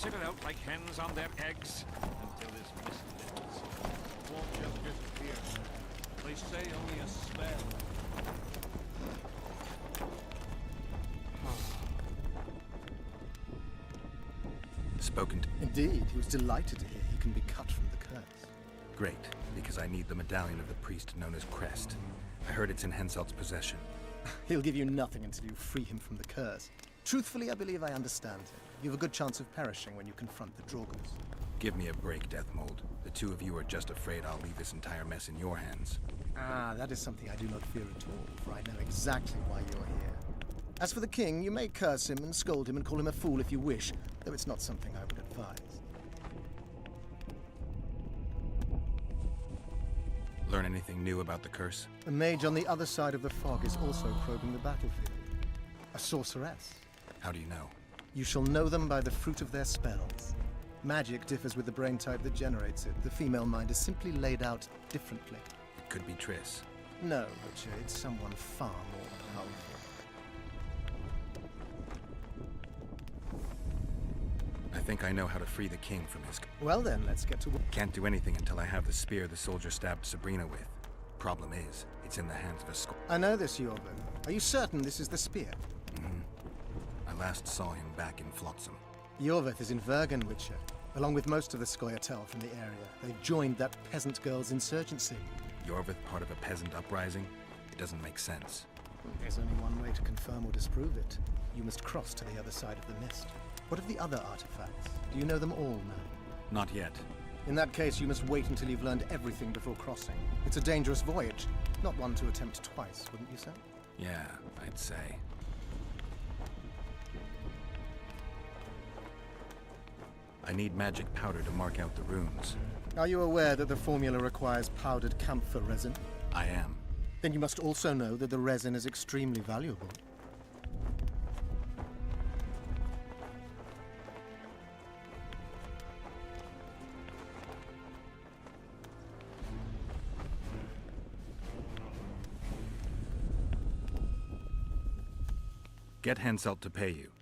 sit it out like hens on their eggs until this mist lifts. It won't just disappear. They say only a spell. Spoken to. Indeed, he was delighted to hear he can be cut from the curse. Great, because I need the medallion of the priest known as Crest. I heard it's in Henselt's possession. He'll give you nothing until you free him from the curse. Truthfully, I believe I understand him. You have a good chance of perishing when you confront the Draugrs. Give me a break, Deathmold. The two of you are just afraid I'll leave this entire mess in your hands. Ah, that is something I do not fear at all, for I know exactly why you're here. As for the king, you may curse him and scold him and call him a fool if you wish, though it's not something I would advise. Learn anything new about the curse? A mage on the other side of the fog is also probing the battlefield. A sorceress. How do you know? You shall know them by the fruit of their spells. Magic differs with the brain type that generates it. The female mind is simply laid out differently. It could be Triss. No, Richard, it's someone far more powerful. I think I know how to free the king from his... Well then, let's get to work. Can't do anything until I have the spear the soldier stabbed Sabrina with. Problem is, it's in the hands of a I know this, Jorvin. Are you certain this is the spear? I last saw him back in Flotsam. Jorveth is in Vergen, Witcher, along with most of the Scoia'tael from the area. They've joined that peasant girl's insurgency. Jorveth part of a peasant uprising? It doesn't make sense. There's only one way to confirm or disprove it. You must cross to the other side of the mist. What of the other artifacts? Do you know them all now? Not yet. In that case, you must wait until you've learned everything before crossing. It's a dangerous voyage, not one to attempt twice, wouldn't you say? Yeah, I'd say. I need magic powder to mark out the runes. Are you aware that the formula requires powdered camphor resin? I am. Then you must also know that the resin is extremely valuable. Get Henselt to pay you.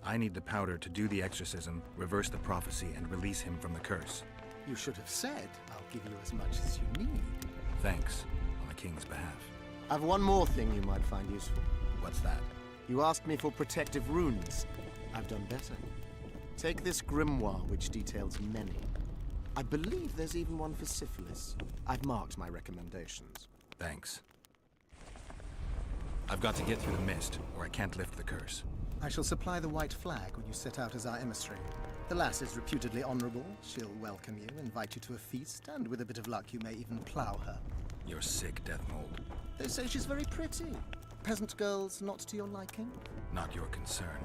I need the powder to do the exorcism, reverse the prophecy, and release him from the curse. You should have said, I'll give you as much as you need. Thanks, on the king's behalf. I've one more thing you might find useful. What's that? You asked me for protective runes. I've done better. Take this grimoire, which details many. I believe there's even one for syphilis. I've marked my recommendations. Thanks. I've got to get through the mist, or I can't lift the curse. I shall supply the white flag when you set out as our emissary. The lass is reputedly honorable. She'll welcome you, invite you to a feast, and with a bit of luck you may even plow her. You're sick, Deathmold. They say she's very pretty. Peasant girls not to your liking? Not your concern.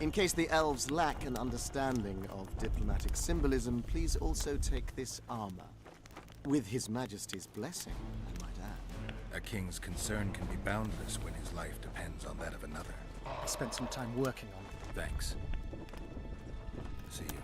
In case the elves lack an understanding of diplomatic symbolism, please also take this armor. With His Majesty's blessing, I might add. A king's concern can be boundless when his life depends on that of another. I spent some time working on it. Thanks. See you.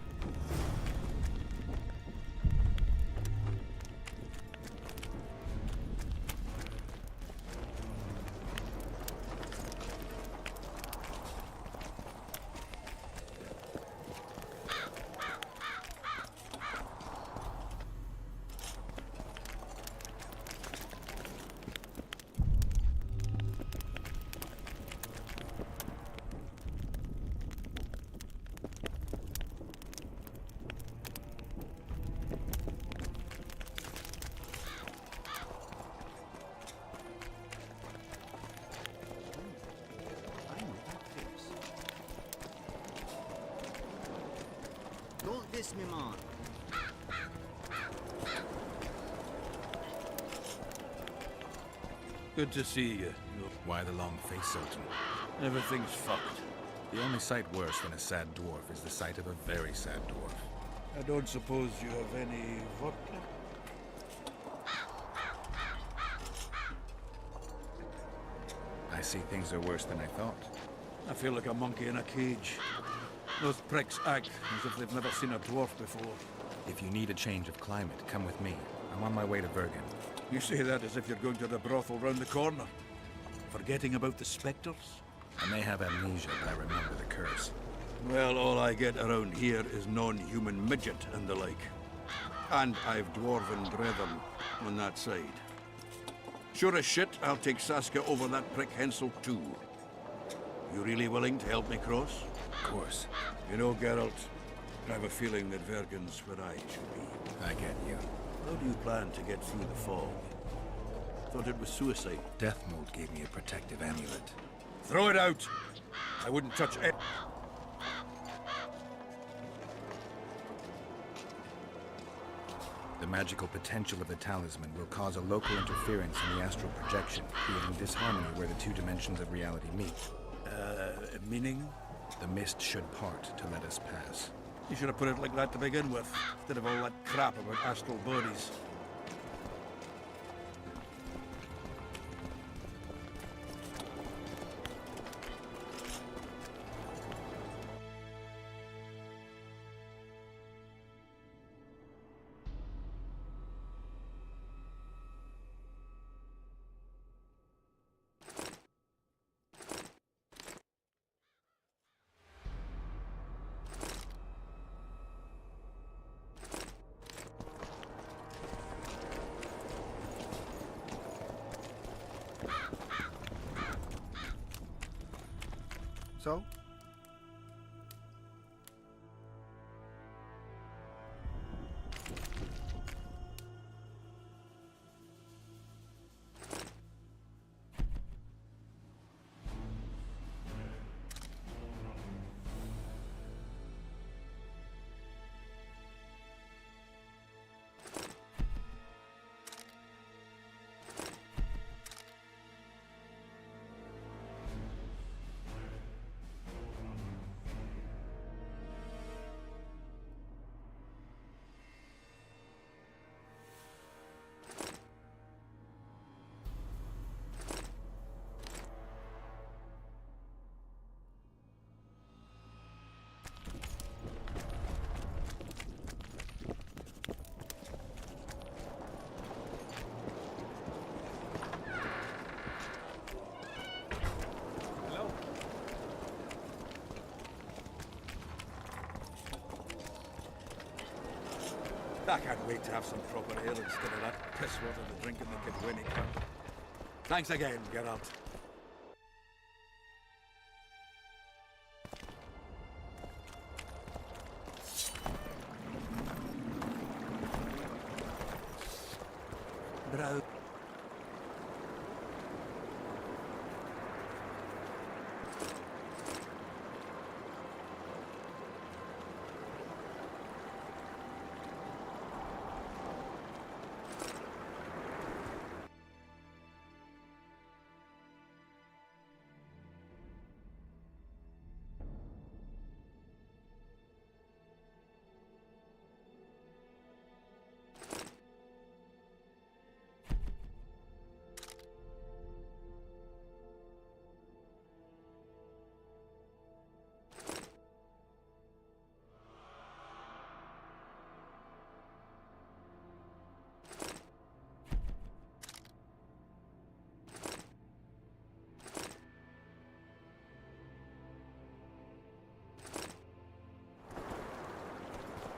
Don't diss me, man. Good to see you. Why the long face, Sultan? Everything's fucked. The only sight worse than a sad dwarf is the sight of a very sad dwarf. I don't suppose you have any vodka? I see things are worse than I thought. I feel like a monkey in a cage. Those pricks act as if they've never seen a dwarf before. If you need a change of climate, come with me. I'm on my way to Vergen. You say that as if you're going to the brothel round the corner. Forgetting about the spectres? I may have amnesia, but I remember the curse. Well, all I get around here is non-human midget and the like. And I've dwarven brethren on that side. Sure as shit, I'll take Saskia over that prick Hensel too. You really willing to help me cross? Of course. You know, Geralt, I have a feeling that Vergen's where I should be. I get you. How do you plan to get through the fog? Thought it was suicide. Death Mold gave me a protective amulet. Throw it out! I wouldn't touch it. The magical potential of the talisman will cause a local interference in the astral projection, creating disharmony where the two dimensions of reality meet. Meaning? The mist should part to let us pass. You should have put it like that to begin with, instead of all that crap about astral bodies. So? I can't wait to have some proper ale instead of that piss water the drinking that kid Winnie can. Thanks again, Geralt. Bro.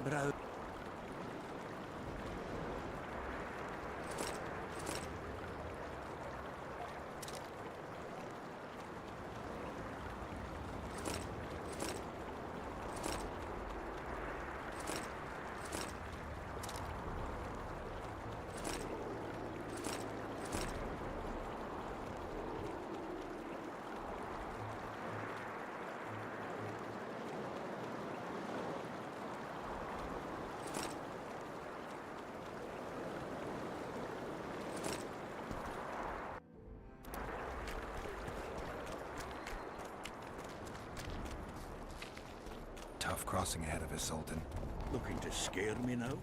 Bro. Tough crossing ahead of us, Sultan. Looking to scare me now?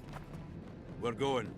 We're going.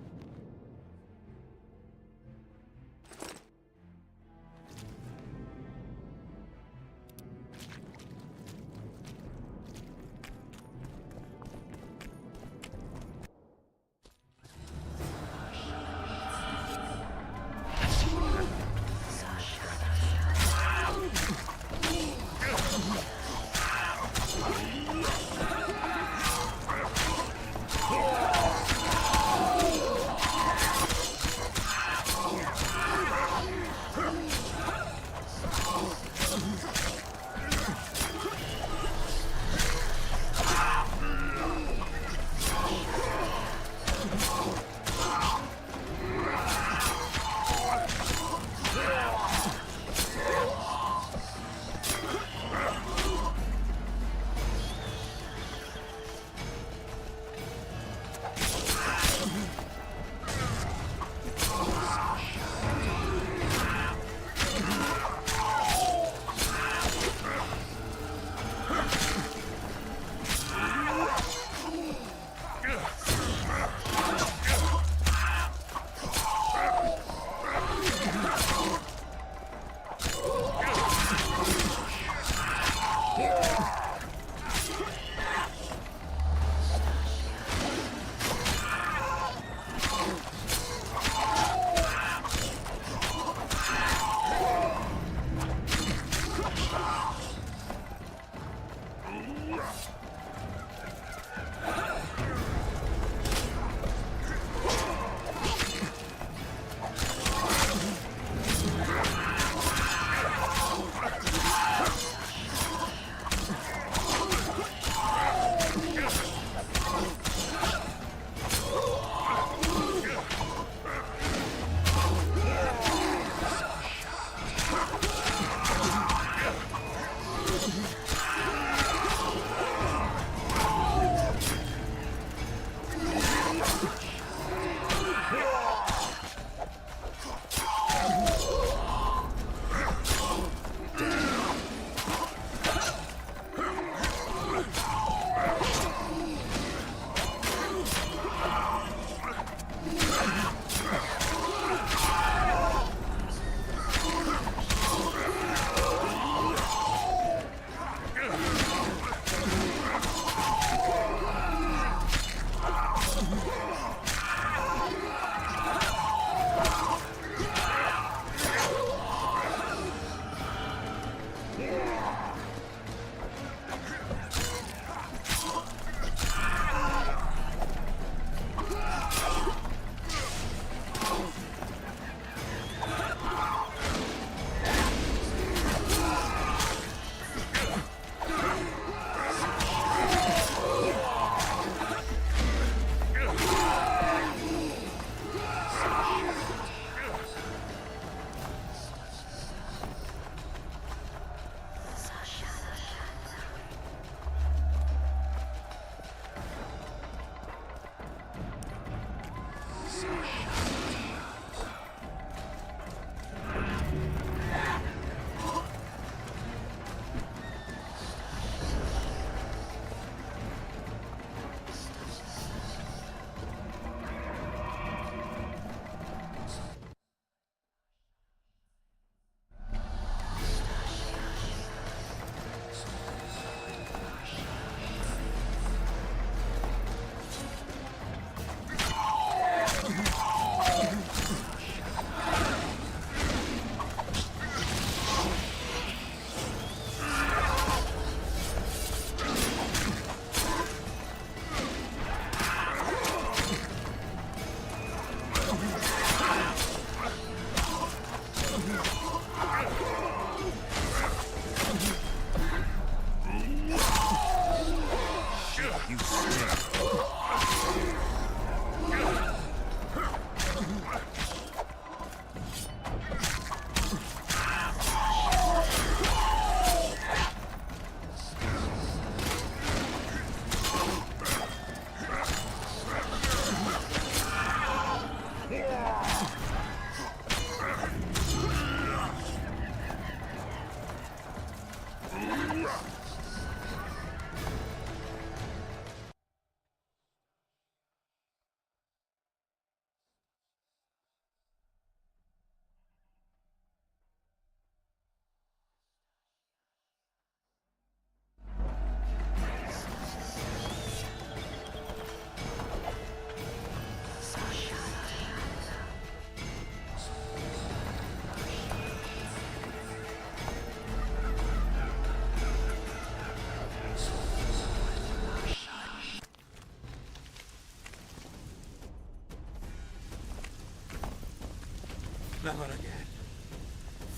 Never again.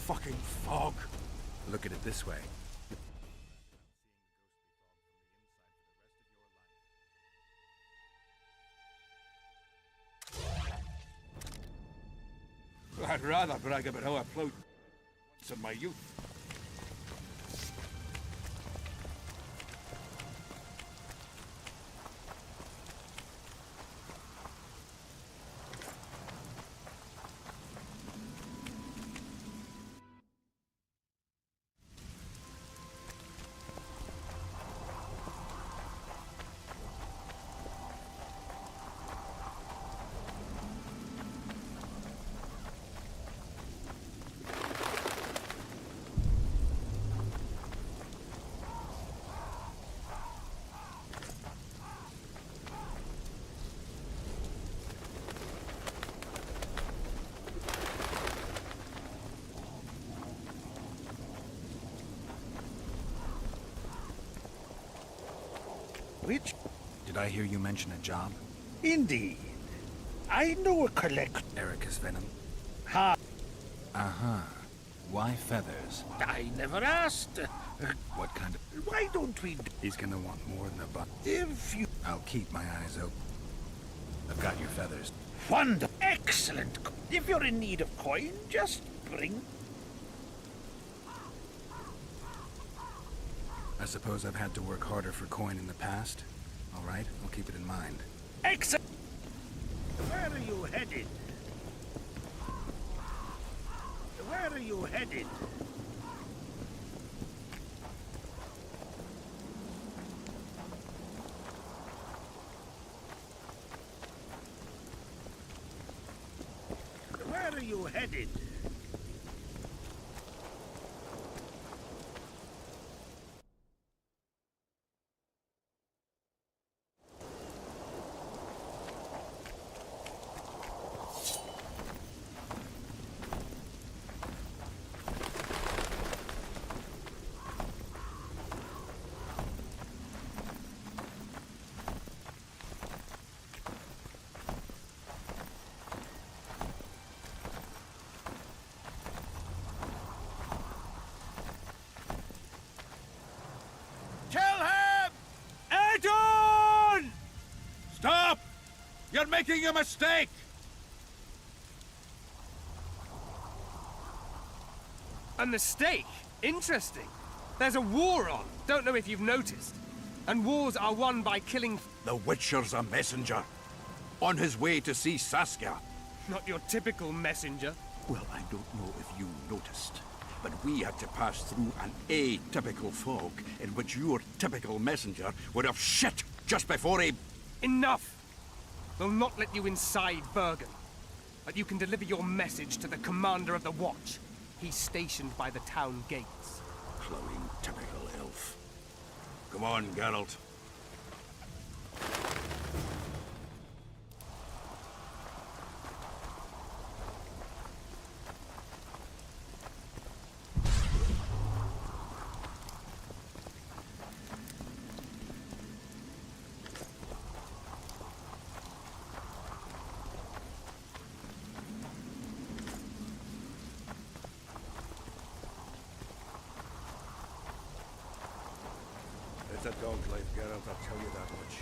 Fucking fog. Look at it this way. I'd rather brag about how I plowed in my youth. Which, Did I hear you mention a job? indeed, I know a collect. Ericus Venom? Ha! Uh-huh. Why feathers? I never asked. What kind of... Why don't we... He's gonna want more than a buck. If you... I'll keep my eyes open. I've got your feathers. Wonderful. Excellent. If you're in need of coin, just bring... I suppose I've had to work harder for coin in the past. All right, I'll keep it in mind. Excellent. Where are you headed? Where are you headed? Where are you headed? Kill him! Adon! Stop! You're making a mistake! A mistake? Interesting. There's a war on. Don't know if you've noticed. And wars are won by killing... The Witcher's a messenger. On his way to see Saskia. Not your typical messenger. Well, I don't know if you noticed, but we had to pass through an atypical fog in which your typical messenger would have shit just before he... Enough! We'll not let you inside Bergen. But you can deliver your message to the commander of the Watch. He's stationed by the town gates. Clowing typical elf. Come on, Geralt. It's a dog's life, Geralt, I'll tell you that much.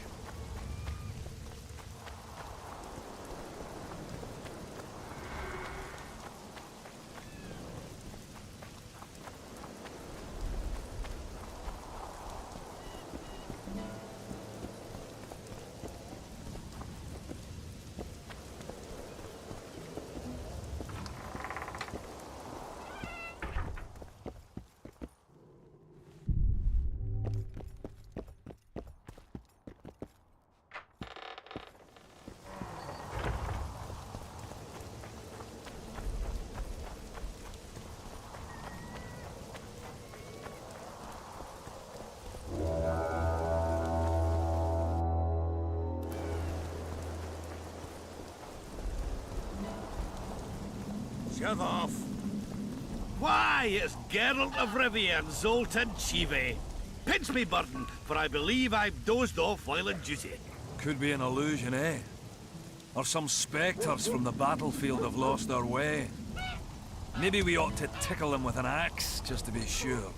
Shove off. Why, it's Geralt of Rivia and Zoltan Chive. Pinch me, Burden, for I believe I've dozed off while on duty. Could be an illusion, eh? Or some spectres from the battlefield have lost their way. Maybe we ought to tickle them with an axe, just to be sure.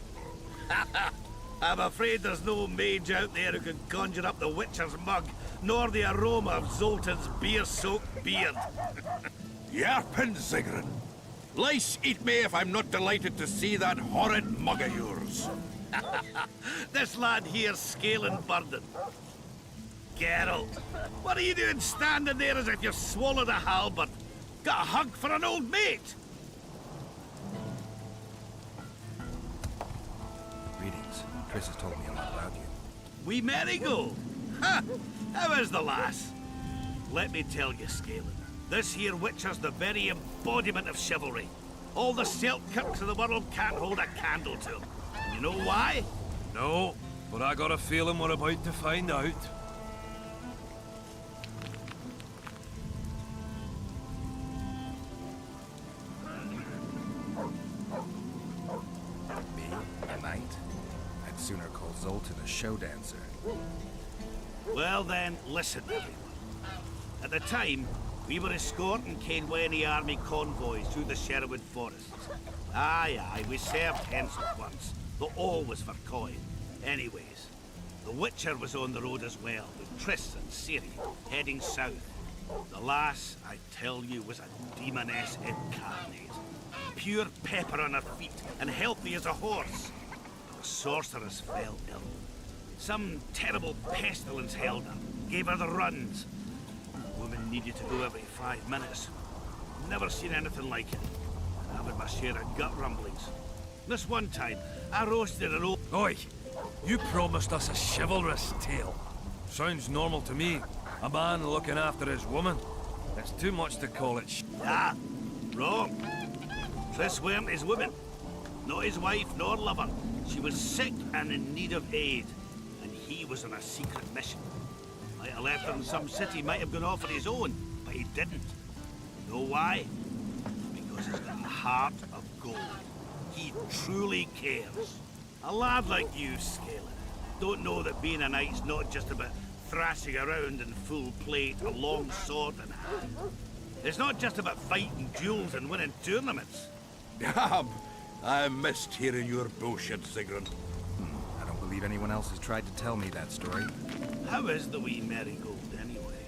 I'm afraid there's no mage out there who can conjure up the Witcher's mug, nor the aroma of Zoltan's beer-soaked beard. Yarpin, Sigrun. Lice eat me if I'm not delighted to see that horrid mug of yours. This lad here's scaling Burden. Geralt, what are you doing standing there as if you've swallowed a halberd? Got a hug for an old mate? Greetings. Chris has told me a lot about you. We Marigold? Ha! How is the lass? Let me tell you, Scalen, this here Witcher's the very embodiment of chivalry. All the Selkirks of the world can't hold a candle to him. And you know why? No, but I got a feeling we're about to find out. Me? A knight? I'd sooner call Zoltan a show dancer. Well then, listen, everyone. At the time, we were escorting Caedweni army convoys through the Sherwood forests. Aye, we served Henselt once, though always for coin. Anyways, the Witcher was on the road as well, with Triss and Ciri, heading south. The lass, I tell you, was a demoness incarnate. Pure pepper on her feet, and healthy as a horse. The sorceress fell ill. Some terrible pestilence held her, gave her the runs. The woman needed to go every 5 minutes. Never seen anything like it. And I had my share of gut rumblings. This one time, I roasted an old... Oi! You promised us a chivalrous tale. Sounds normal to me. A man looking after his woman. It's too much to call it Ah, wrong. Triss weren't his woman. Not his wife nor lover. She was sick and in need of aid. And he was on a secret mission. Might have left her in some city, might have gone off on his own, but he didn't. Know why? Because he's got a heart of gold. He truly cares. A lad like you, Scalen, don't know that being a knight's not just about thrashing around in full plate, a long sword in hand. It's not just about fighting duels and winning tournaments. Damn! I missed hearing your bullshit, Sigrun. I don't believe anyone else has tried to tell me that story. How is the wee Marigold, anyway?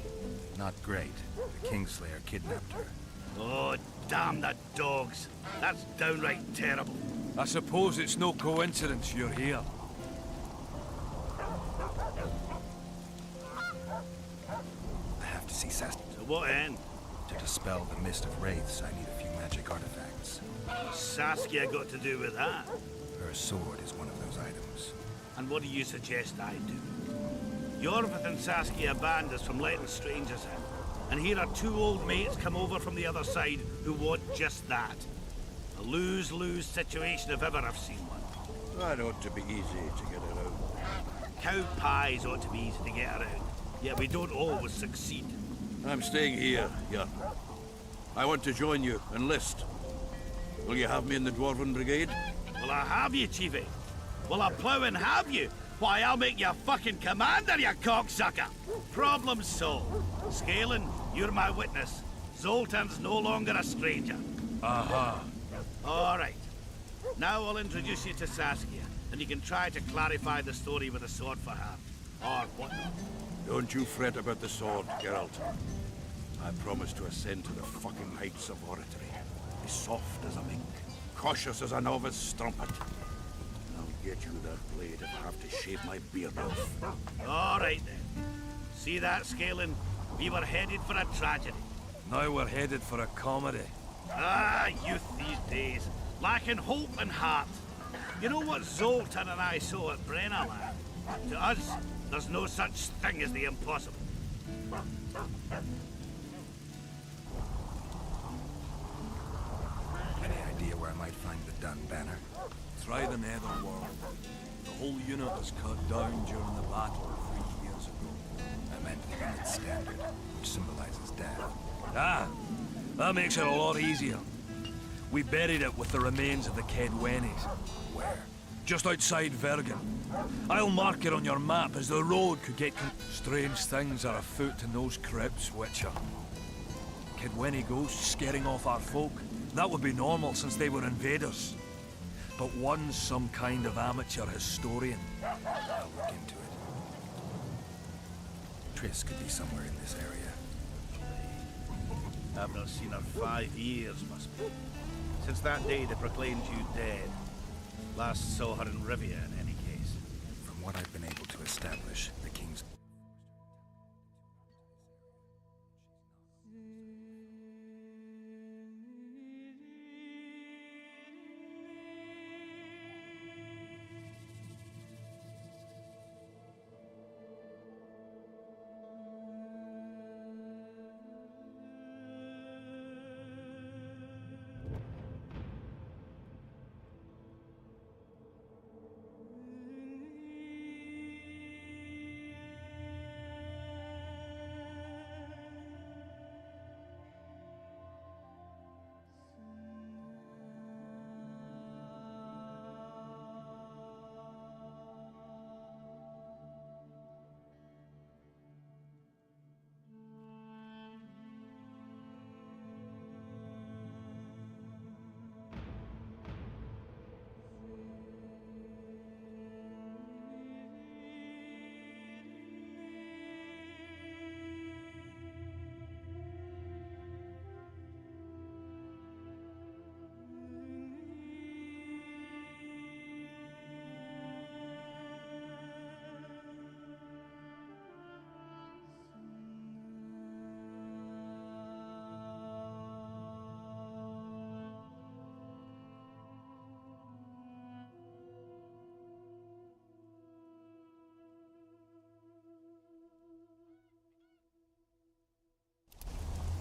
Not great. The Kingslayer kidnapped her. Oh, damn the dogs. That's downright terrible. I suppose it's no coincidence you're here. I have to see Sas. To what end? To dispel the mist of wraiths, I need a few magic artifacts. What's Saskia got to do with that? Her sword is one of those items. And what do you suggest I do? Yorvith and Saskia banned us from letting strangers in. And here are two old mates come over from the other side who want just that. A lose-lose situation if ever I've seen one. That ought to be easy to get around. Cow pies ought to be easy to get around, yet we don't always succeed. I'm staying here, yeah. I want to join you, enlist. Will you have me in the Dwarven Brigade? Will I have you, Chiefy? Will I plough and have you? Why, I'll make you a fucking commander, you cocksucker! Problem solved. Scalen, you're my witness. Zoltan's no longer a stranger. Aha. All right. Now I'll introduce you to Saskia, and you can try to clarify the story with a sword for her. Or whatnot. Don't you fret about the sword, Geralt. I promise to ascend to the fucking heights of oratory. Be soft as a mink, cautious as a novice strumpet. I'll get you that blade if I have to shave my beard off. All right, then. See that, Scalen? We were headed for a tragedy. Now we're headed for a comedy. Ah, youth these days. Lacking hope and heart. You know what Zoltan and I saw at Brennerland? To us, there's no such thing as the impossible. Any idea where I might find the Dun banner? Try the Netherworld. The whole unit was cut down during the battle 3 years ago. I meant the unit standard, which symbolizes death. Ah, that makes it a lot easier. We buried it with the remains of the Caedwenis. Where? Just outside Vergen. I'll mark it on your map as the road could get strange things are afoot in those crypts, Witcher. Caedweni ghosts scaring off our folk. That would be normal since they were invaders. But one's some kind of amateur historian. I'll look into it. Triss could be somewhere in this area. I've not seen her 5 years, must be. Since that day they proclaimed you dead. Last saw her in Rivia, in any case. From what I've been able to establish, the King's...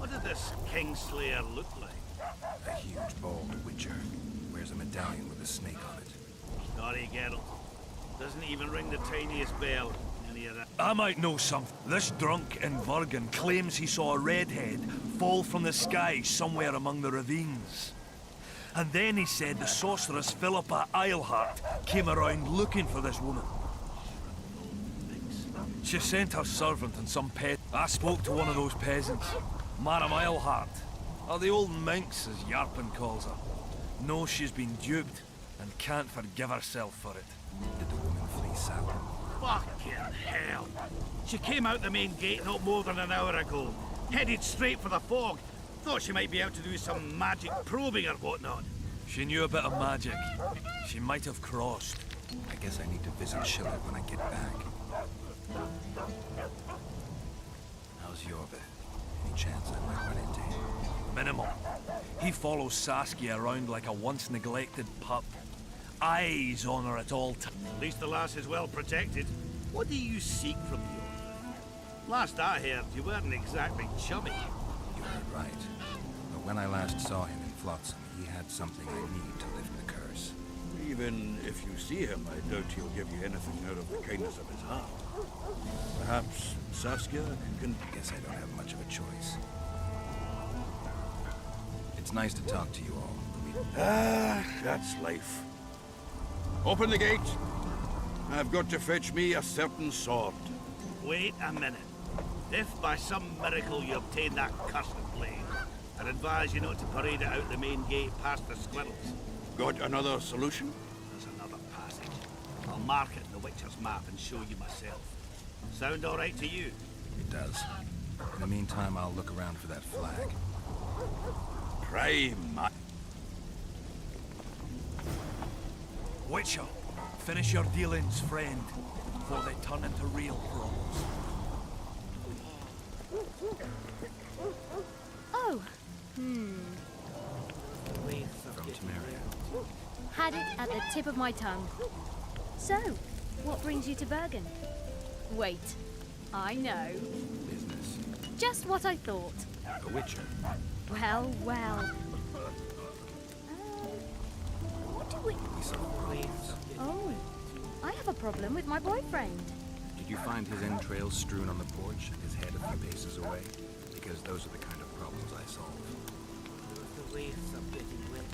What did this Kingslayer look like? A huge, bald witcher. Wears a medallion with a snake on it. Sorry, Geralt. Doesn't even ring the tiniest bell. Any of that. I might know something. This drunk in Bergen claims he saw a redhead fall from the sky somewhere among the ravines. And then he said the sorceress Philippa Eilhart came around looking for this woman. She sent her servant and some pet. I spoke to one of those peasants, Madame Eilhart, or the old minx as Yarpen calls her. Knows she's been duped and can't forgive herself for it. Did the woman flee south? Fucking hell! She came out the main gate not more than an hour ago. Headed straight for the fog. Thought she might be out to do some magic probing or whatnot. She knew a bit of magic. She might have crossed. I guess I need to visit Schiller when I get back. How's Yorba? Any chance I might run into him? Minimal. He follows Saskia around like a once-neglected pup. Eyes on her at all times. At least the lass is well protected. What do you seek from Yorba? Last I heard, you weren't exactly chummy. You heard right. But when I last saw him in Flotsam, he had something I need to lift the curse. Even if you see him, I doubt he'll give you anything out of the kindness of his heart. Perhaps Saskia can... I guess I don't have much of a choice. It's nice to talk to you all. That's life. Open the gate. I've got to fetch me a certain sword. Wait a minute. If by some miracle you obtain that cursed blade, I'd advise you not to parade it out the main gate past the squirrels. Got another solution? There's another passage. I'll mark it in the Witcher's map and show you myself. Sound all right to you? It does. In the meantime, I'll look around for that flag. Prime. Witcher, finish your dealings, friend, before they turn into real problems. Oh. From Temeria. Had it at the tip of my tongue. So, what brings you to Bergen? Wait, I know. Business. Just what I thought. A witcher. Well, well. What do we... We saw Paladins. Oh, I have a problem with my boyfriend. Did you find his entrails strewn on the porch, his head a few paces away? Because those are the kind of problems I solve. The waves are getting wet.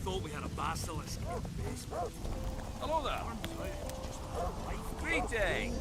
Thought we had a basilisk in the basement. Hello there. Greetings.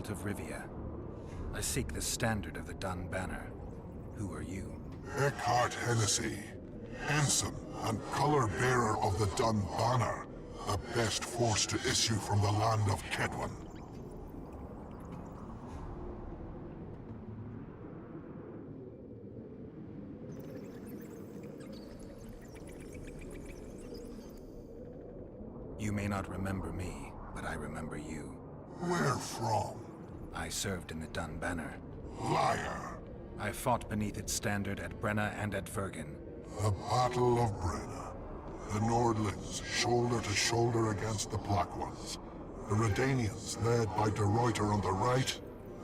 Geralt of Rivia. I seek the standard of the Dun Banner. Who are you? Eckhart Hennessy, ensign and color-bearer of the Dun Banner, the best force to issue from the land of Kedwen. You may not remember me, but I remember you. Where from? I served in the Dun Banner. Liar. I fought beneath its standard at Brenna and at Vergen. The Battle of Brenna. The Nordlands, shoulder to shoulder against the Black Ones. The Redanians, led by De Ruyter on the right,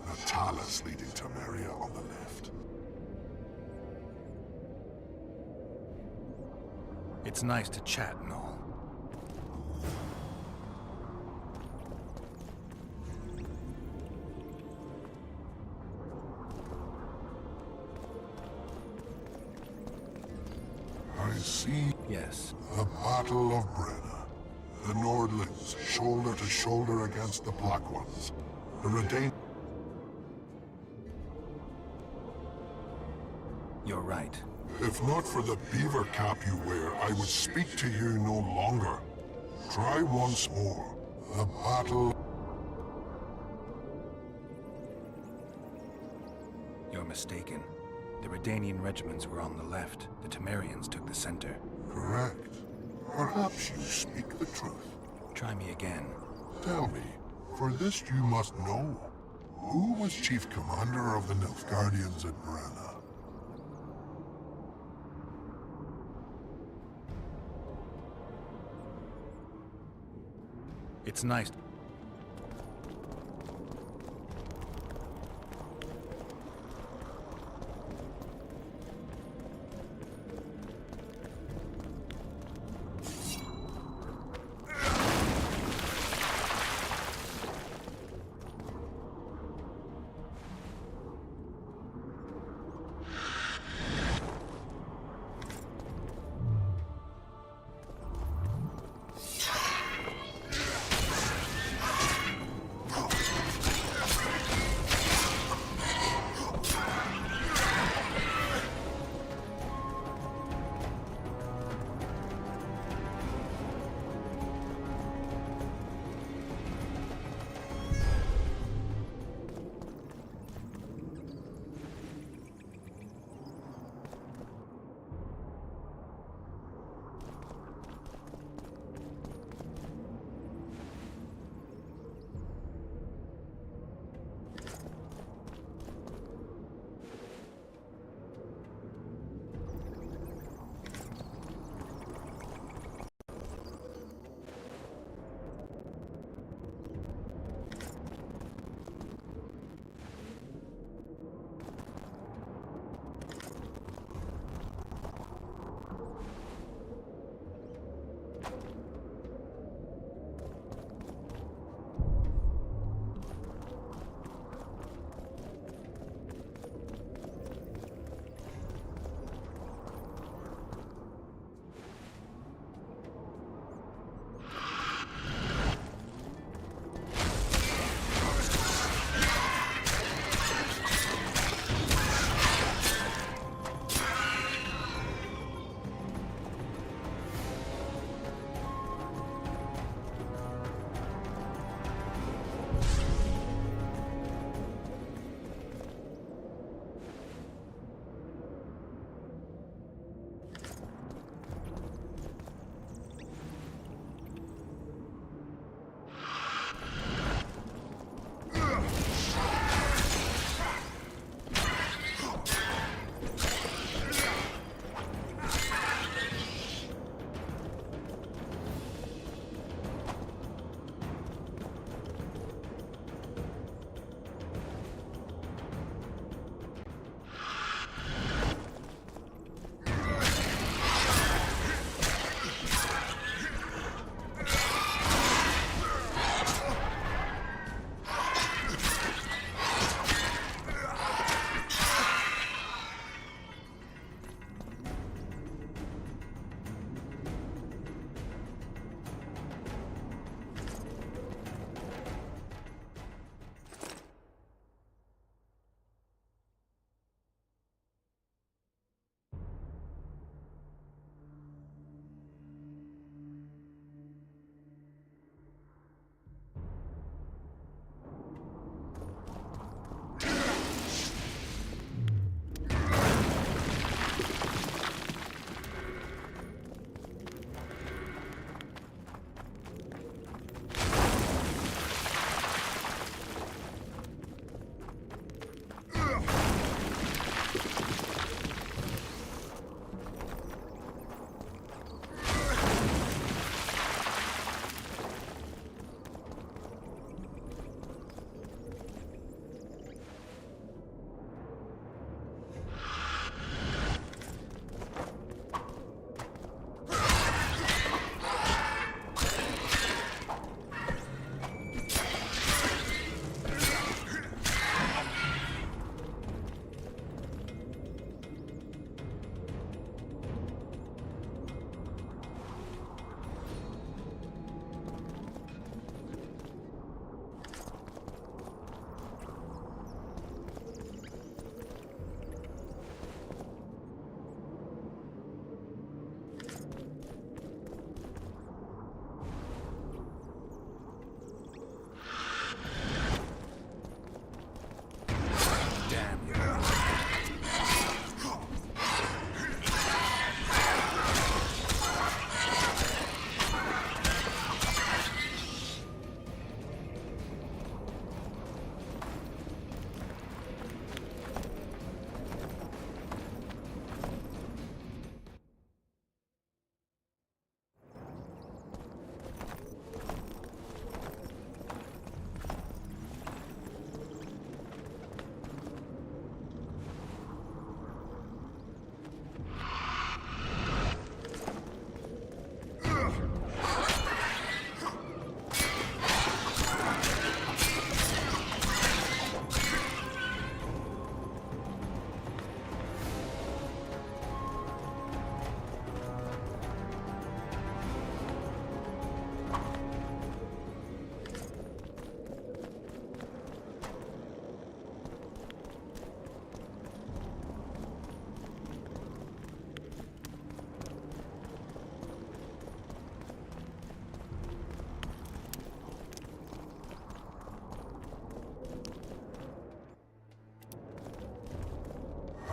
the Talus leading to Meria on the left. It's nice to chat and all. I see. Yes. The Battle of Brenna. The Nordlands, shoulder to shoulder against the Black Ones. The Redanians. You're right. If not for the beaver cap you wear, I would speak to you no longer. Try once more. The battle... You're mistaken. The Redanian regiments were on the left. The Temerians took the center. Correct. Perhaps you speak the truth. Try me again. Tell me, for this you must know. Who was chief commander of the Nilfgaardians at Brenna? It's nice.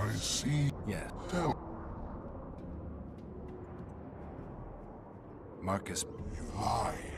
I see. Yeah, Tell Marcus. you lie.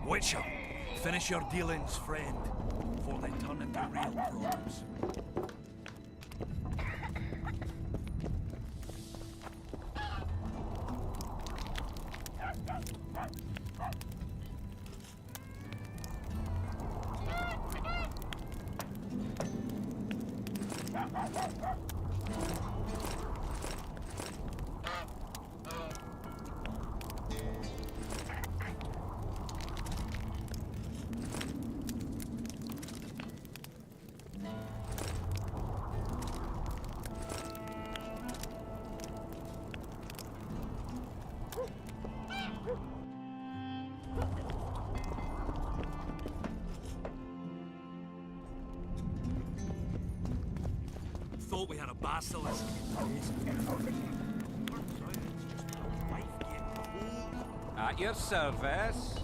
Witcher, finish your dealings, friend, before they turn into real problems. Thought we had a basilisk. At your service.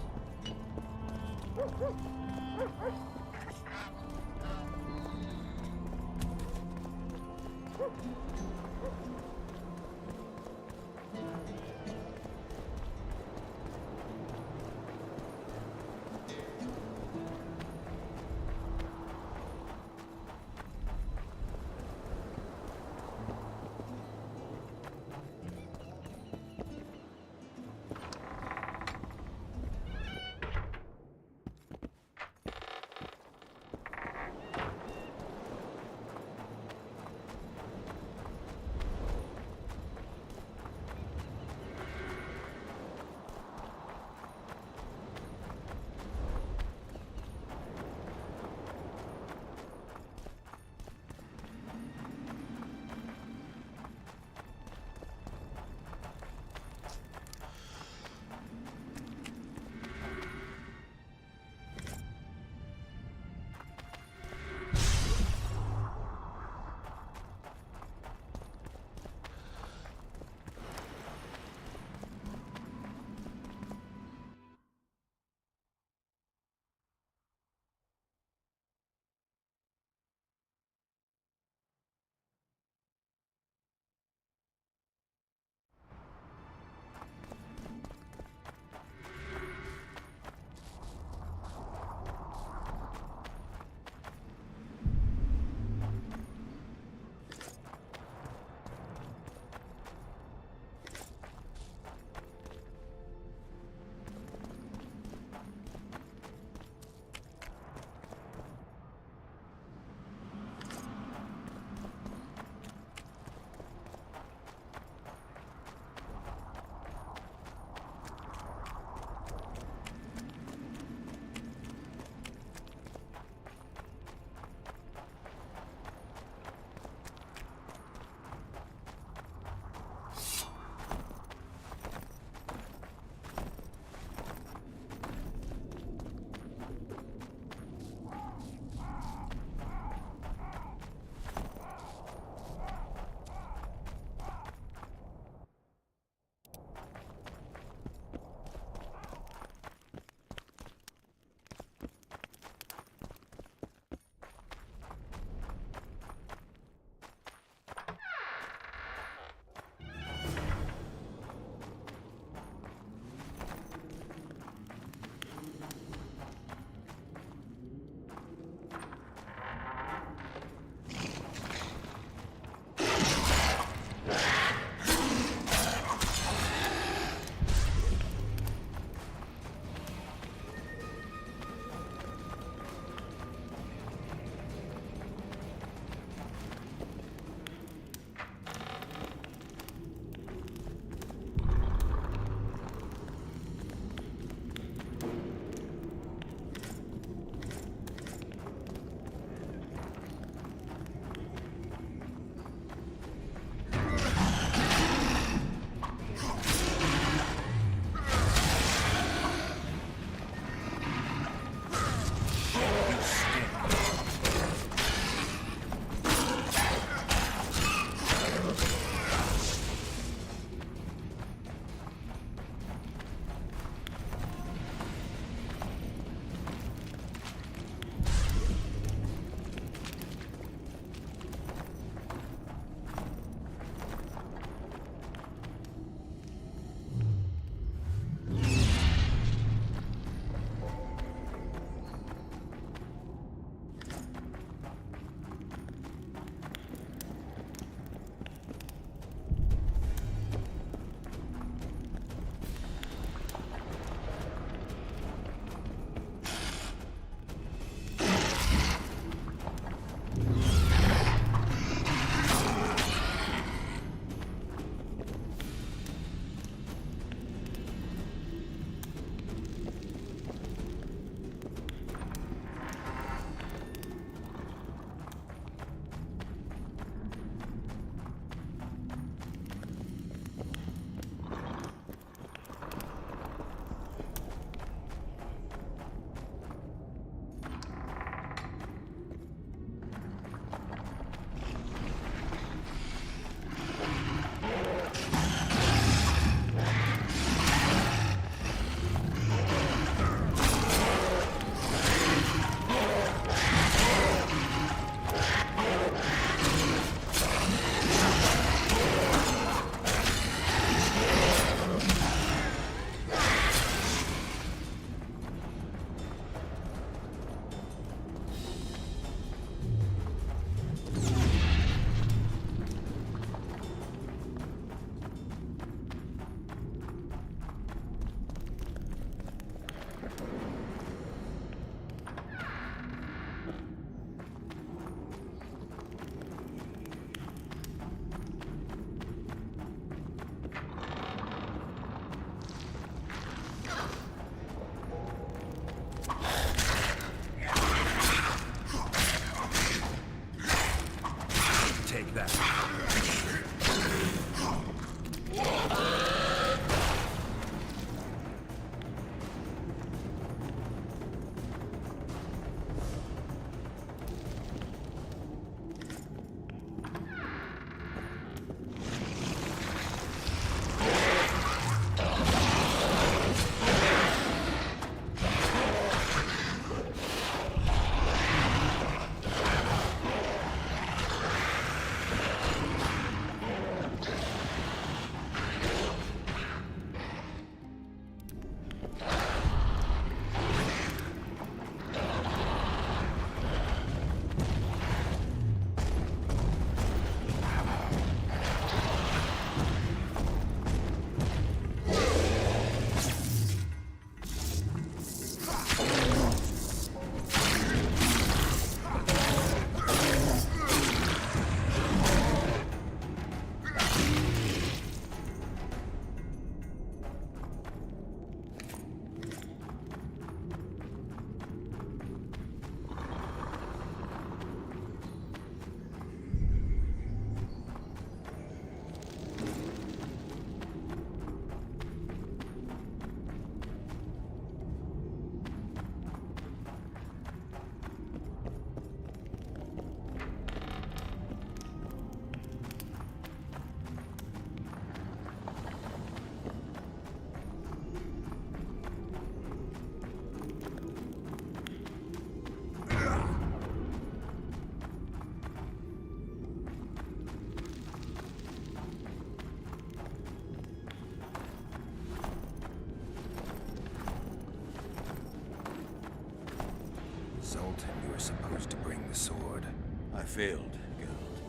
Zoltan, you were supposed to bring the sword. I failed, Geralt.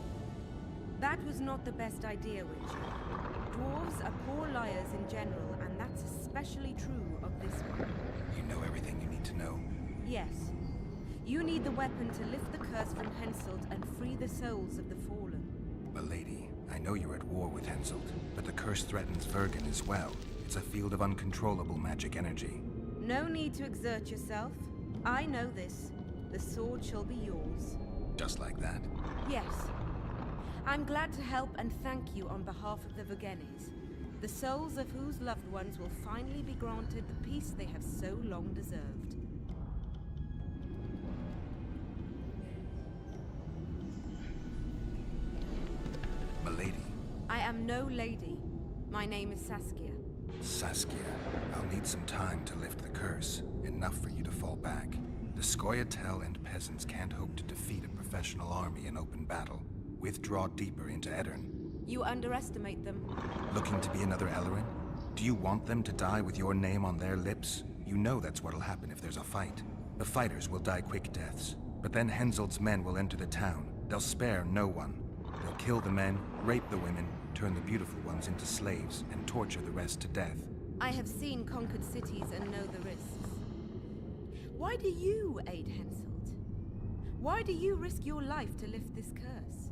That was not the best idea, Witcher. Dwarves are poor liars in general, and that's especially true of this one. You know everything you need to know? Yes. You need the weapon to lift the curse from Henselt and free the souls of the fallen. Milady, I know you're at war with Henselt, but the curse threatens Vergen as well. It's a field of uncontrollable magic energy. No need to exert yourself. I know this. The sword shall be yours. Just like that? Yes. I'm glad to help and thank you on behalf of the Vergenes, the souls of whose loved ones will finally be granted the peace they have so long deserved. Milady. I am no lady. My name is Saskia. Saskia, I'll need some time to lift the curse. Enough for you to fall back. The Scoia'tael and peasants can't hope to defeat a professional army in open battle. Withdraw deeper into Edirn. You underestimate them. Looking to be another Ellerin? Do you want them to die with your name on their lips? You know that's what'll happen if there's a fight. The fighters will die quick deaths, but then Henselt's men will enter the town. They'll spare no one. They'll kill the men, rape the women, turn the beautiful ones into slaves, and torture the rest to death. I have seen conquered cities and know the risks. Why do you aid Henselt? Why do you risk your life to lift this curse?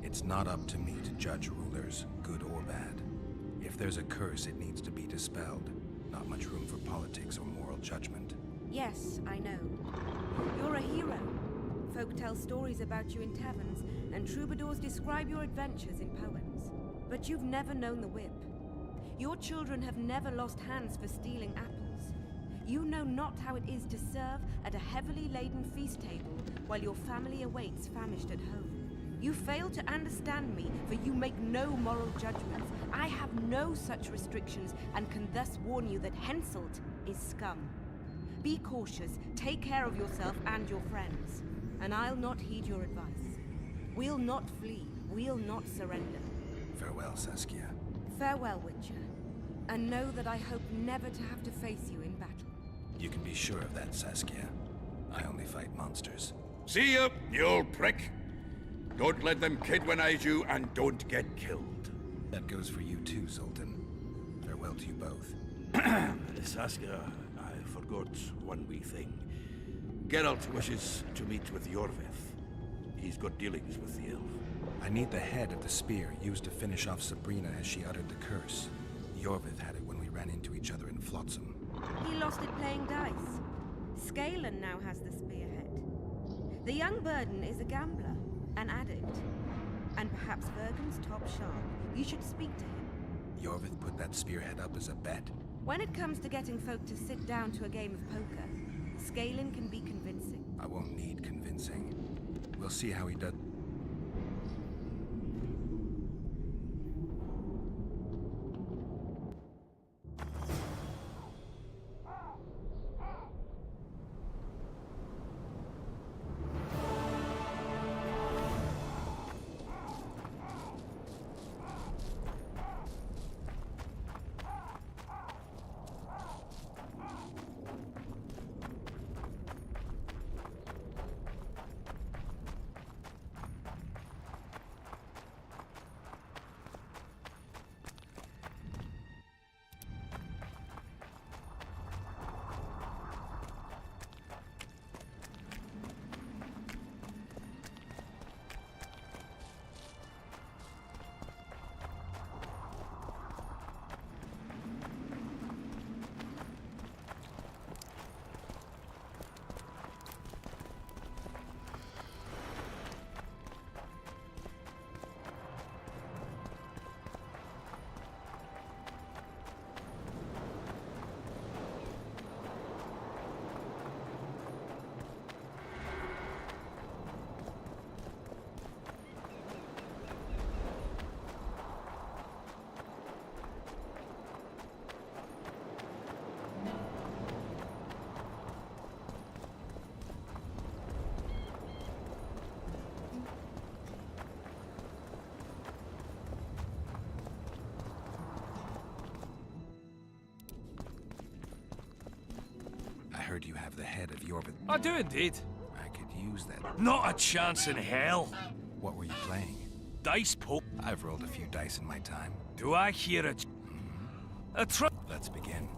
It's not up to me to judge rulers, good or bad. If there's a curse, it needs to be dispelled. Not much room for politics or moral judgment. Yes, I know. You're a hero. Folk tell stories about you in taverns, and troubadours describe your adventures in poems. But you've never known the whip. Your children have never lost hands for stealing apples. You know not how it is to serve at a heavily laden feast table while your family awaits famished at home. You fail to understand me, for you make no moral judgments. I have no such restrictions, and can thus warn you that Henselt is scum. Be cautious, take care of yourself and your friends, and I'll not heed your advice. We'll not flee, we'll not surrender. Farewell, Saskia. Farewell, Witcher, and know that I hope never to have to face you in battle. You can be sure of that, Saskia. I only fight monsters. See ya, you old prick! Don't let them kidwinize you, and don't get killed. That goes for you too, Zoltan. Farewell to you both. Saskia, I forgot one wee thing. Geralt wishes to meet with Yorvith. He's got dealings with the elf. I need the head of the spear used to finish off Sabrina as she uttered the curse. Yorvith had it when we ran into each other in Flotsam. He lost it playing dice. Scalen now has the spearhead. The young Burden is a gambler. An addict. And perhaps Vergen's top sharp. You should speak to him. Yorvith put that spearhead up as a bet. When it comes to getting folk to sit down to a game of poker, Scalen can be convincing. I won't need convincing. We'll see how he does. heard you have the head of your... I do indeed. I could use that. Not a chance in hell. What were you playing? Dice poke. I've rolled a few dice in my time. Do I hear it? A Let's begin.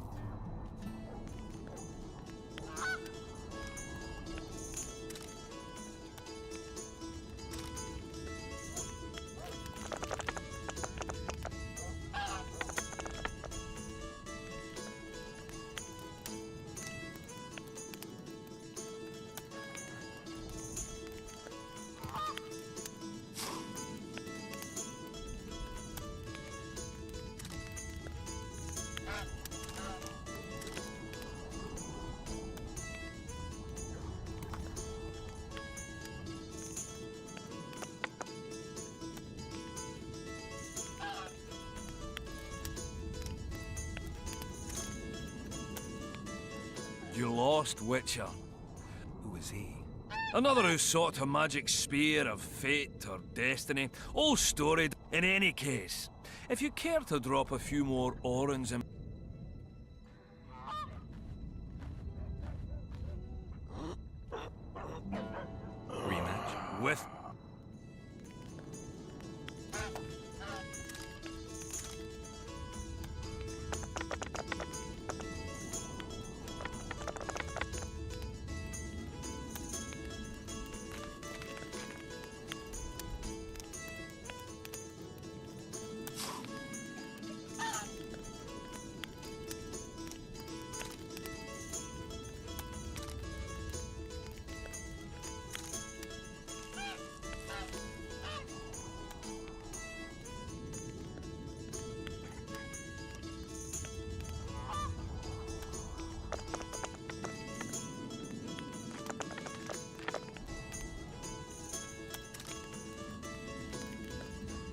You lost, Witcher. Who is he? Another who sought a magic spear of fate or destiny. Old story. In any case, if you care to drop a few more orans in... Rematch? With...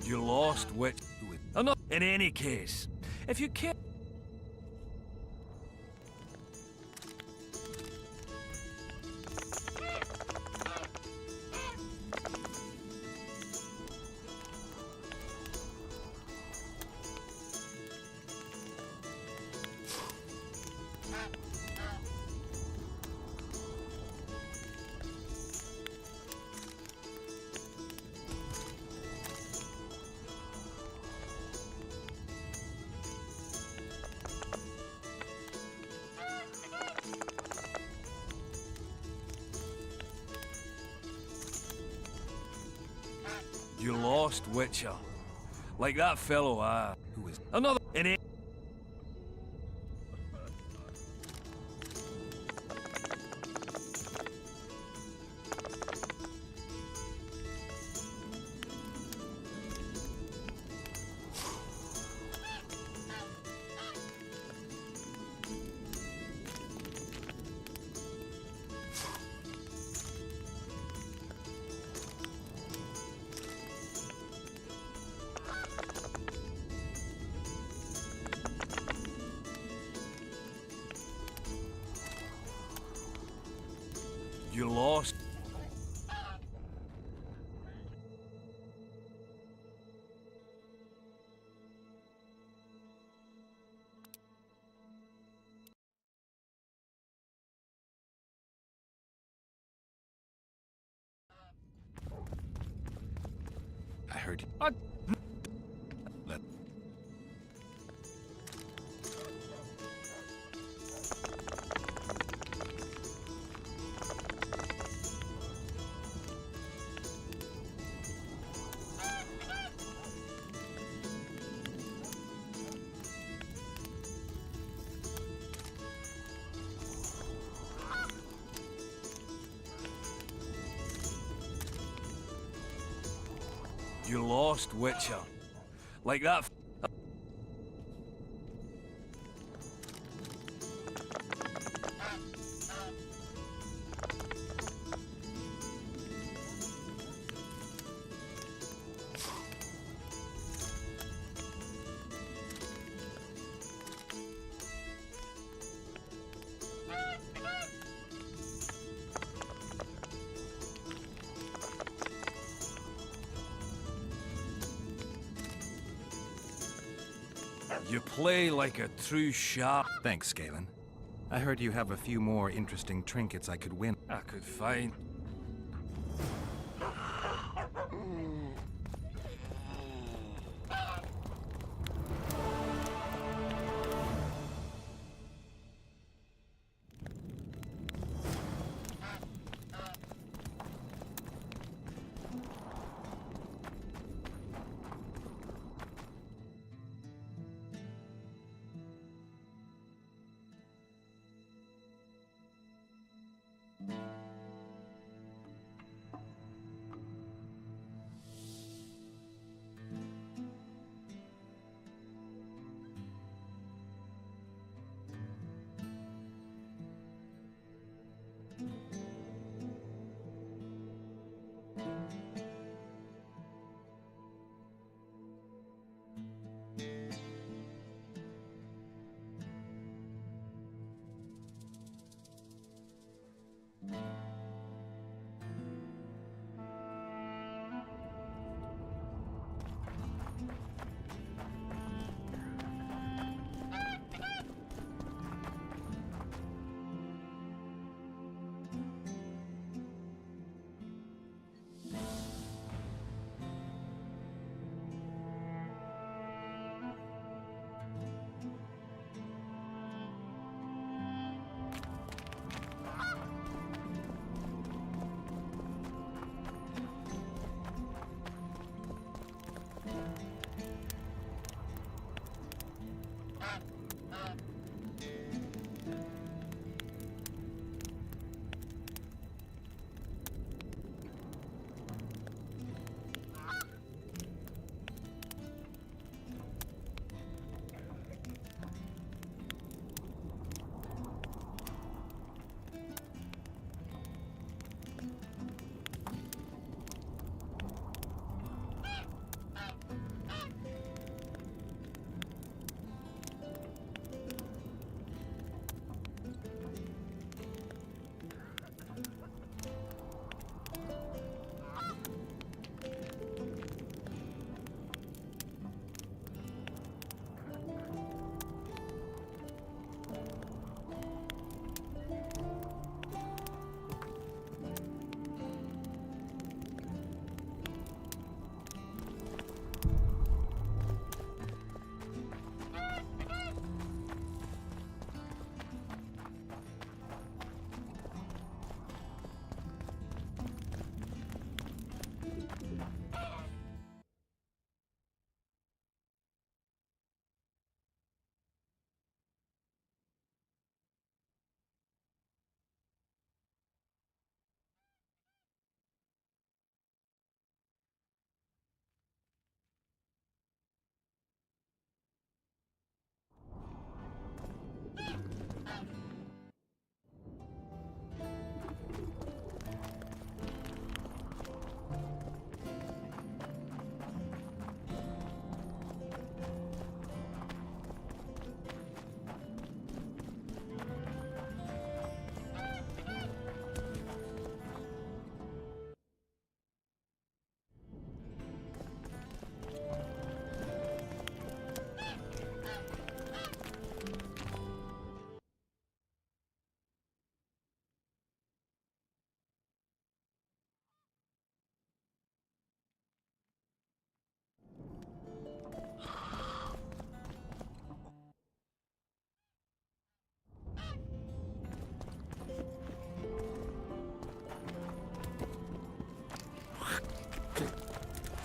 You lost, Witch. Another... In any case, if you care... You lost, Witcher. Like that fellow, Who is... Another... In it... You lost. I heard... Let... You lost, Witcher. Like that... You play like a true sharp. Thanks, Galen. I heard you have a few more interesting trinkets I could win. I could find...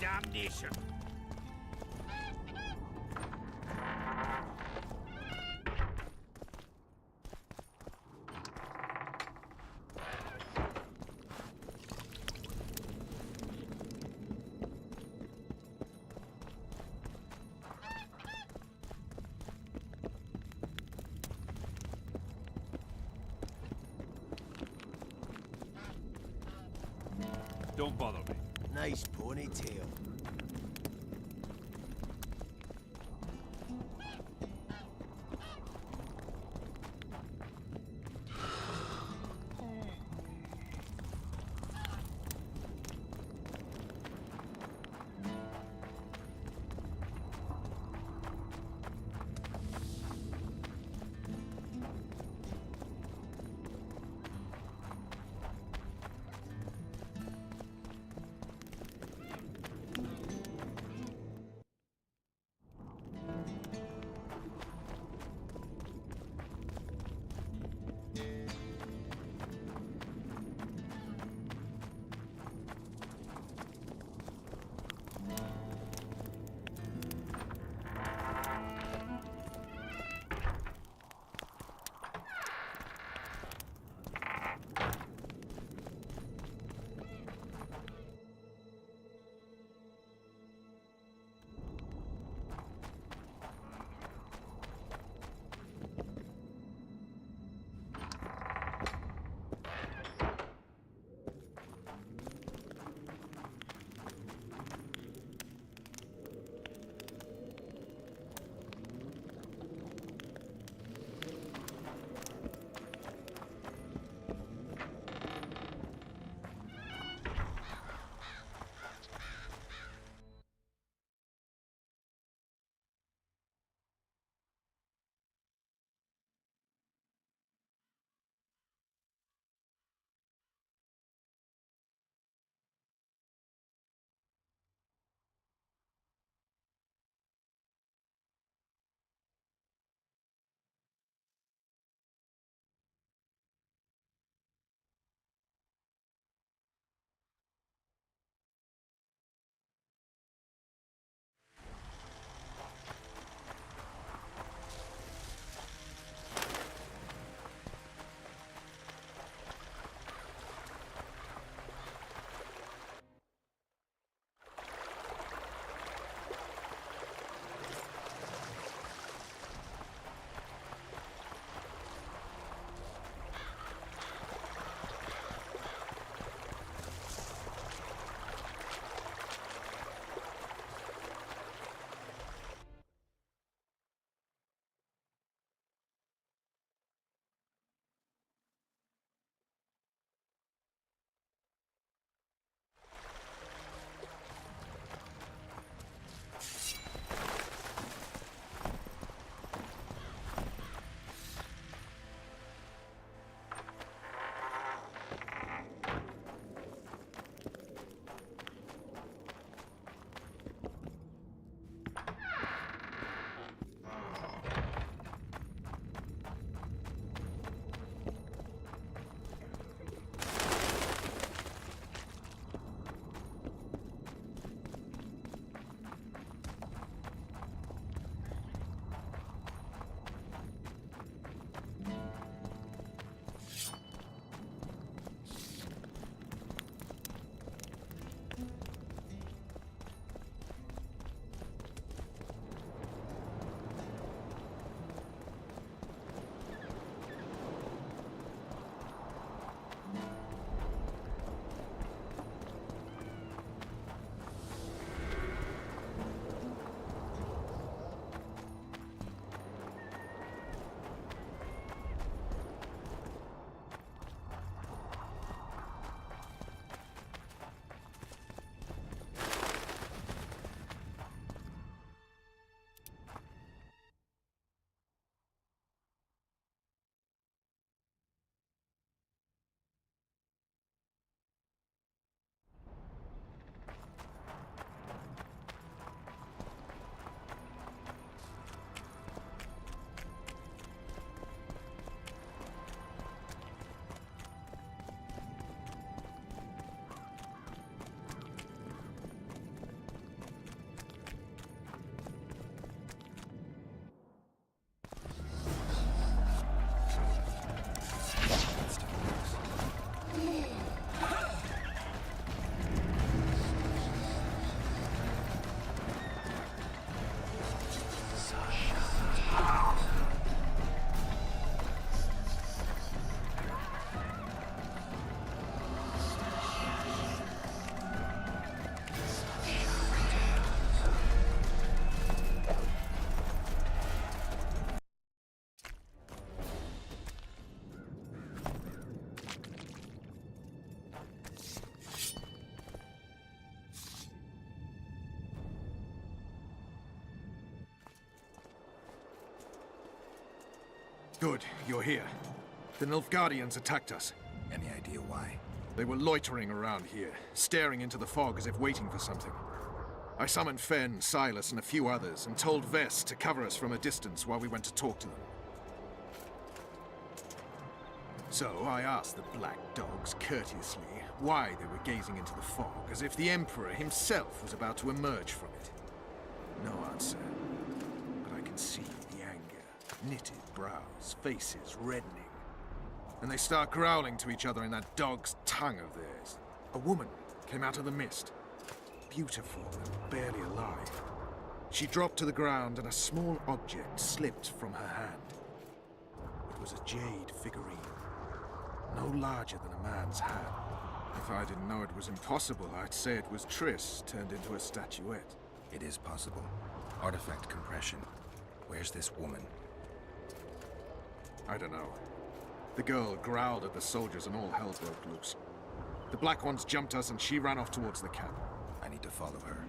Damnation! Don't bother me. Nice ponytail. Good, you're here. The Nilfgaardians attacked us. Any idea why? They were loitering around here, staring into the fog as if waiting for something. I summoned Fen, Silas, and a few others, and told Vess to cover us from a distance while we went to talk to them. So I asked the Black Dogs courteously why they were gazing into the fog, as if the Emperor himself was about to emerge from it. No answer, but I can see the anger, knitted brows, faces reddening. And they start growling to each other in that dog's tongue of theirs. A woman came out of the mist, beautiful and barely alive. She dropped to the ground and a small object slipped from her hand. It was a jade figurine, no larger than a man's hand. If I didn't know it was impossible, I'd say it was Triss turned into a statuette. It is possible. Artifact compression. Where's this woman? I don't know. The girl growled at the soldiers and all hell broke loose. The Black Ones jumped us and she ran off towards the camp. I need to follow her.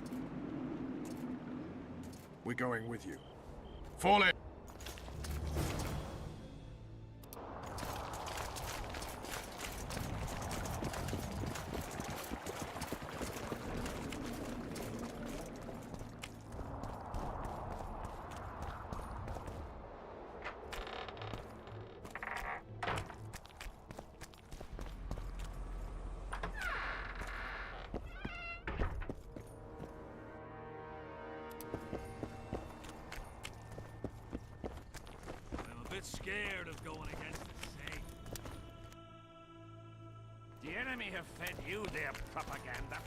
We're going with you. Fall in! Scared of going against the Saint. The enemy have fed you their propaganda.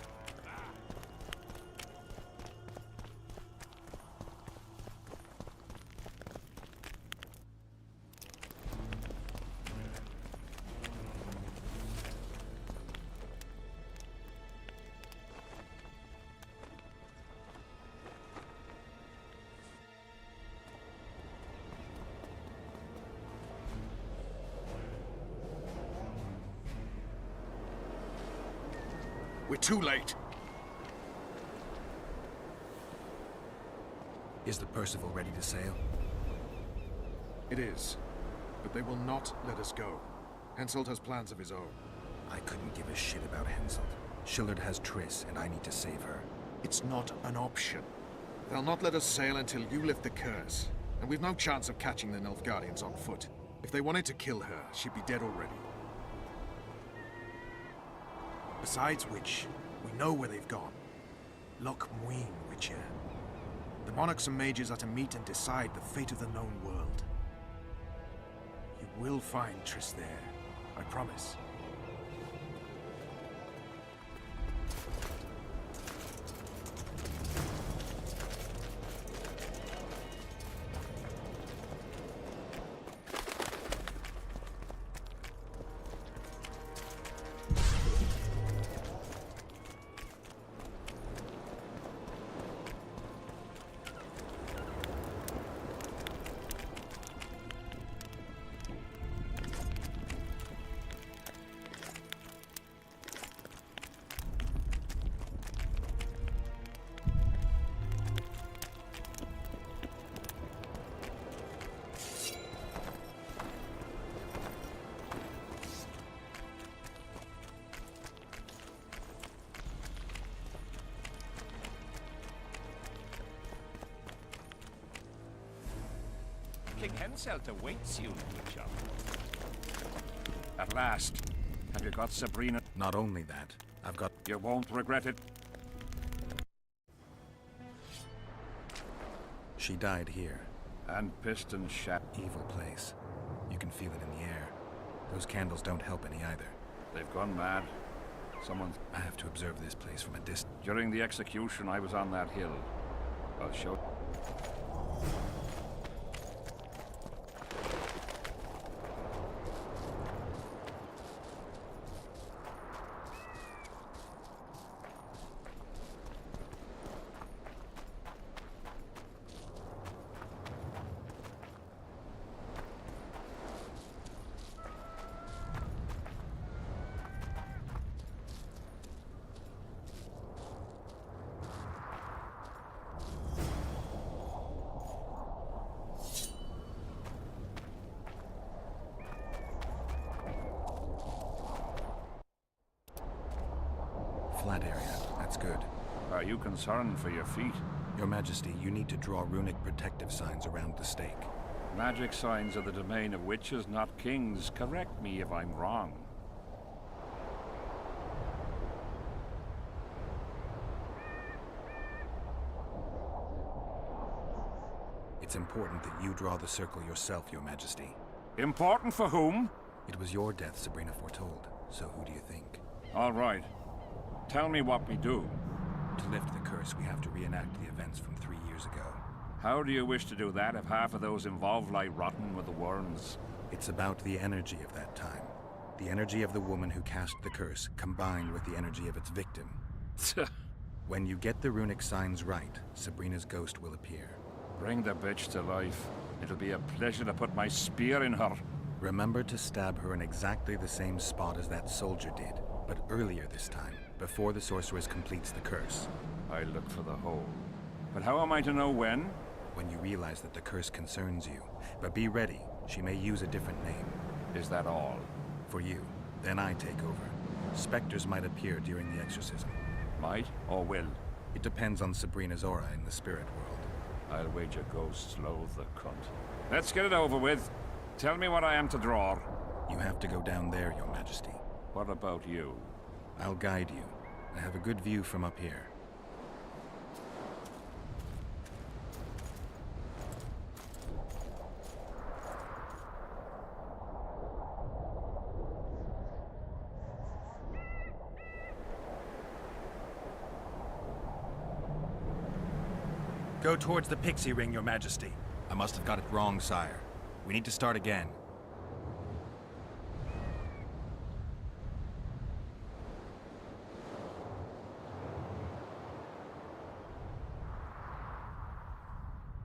We're too late. Is the Percival ready to sail? It is, but they will not let us go. Henselt has plans of his own. I couldn't give a shit about Henselt. Shillard has Triss, and I need to save her. It's not an option. They'll not let us sail until you lift the curse, and we've no chance of catching the Nilfgaardians on foot. If they wanted to kill her, she'd be dead already. Besides which, we know where they've gone. Loch Muin, Witcher. The monarchs and mages are to meet and decide the fate of the known world. You will find Triss there, I promise. King Henselt awaits you, Witcher. At last. Have you got Sabrina? Not only that, I've got... You won't regret it. She died here. And Piston Shap. Evil place. You can feel it in the air. Those candles don't help any either. They've gone mad. Someone's... I have to observe this place from a distance. During the execution, I was on that hill. I'll show... flat area. That's good. Are you concerned for your feet? Your Majesty, you need to draw runic protective signs around the stake. Magic signs are the domain of witches, not kings. Correct me if I'm wrong. It's important that you draw the circle yourself, Your Majesty. Important for whom? It was your death Sabrina foretold, so who do you think? All right. Tell me what we do. To lift the curse, we have to reenact the events from 3 years ago. How do you wish to do that if half of those involved lie rotten with the worms? It's about the energy of that time. The energy of the woman who cast the curse, combined with the energy of its victim. When you get the runic signs right, Sabrina's ghost will appear. Bring the bitch to life. It'll be a pleasure to put my spear in her. Remember to stab her in exactly the same spot as that soldier did, but earlier this time, before the sorceress completes the curse. I look for the hole. But how am I to know when? When you realize that the curse concerns you. But be ready, she may use a different name. Is that all? For you. Then I take over. Specters might appear during the exorcism. Might or will? It depends on Sabrina's aura in the spirit world. I'll wager ghosts loathe the cunt. Let's get it over with. Tell me what I am to draw. You have to go down there, Your Majesty. What about you? I'll guide you. I have a good view from up here. Go towards the pixie ring, Your Majesty. I must have got it wrong, sire. We need to start again.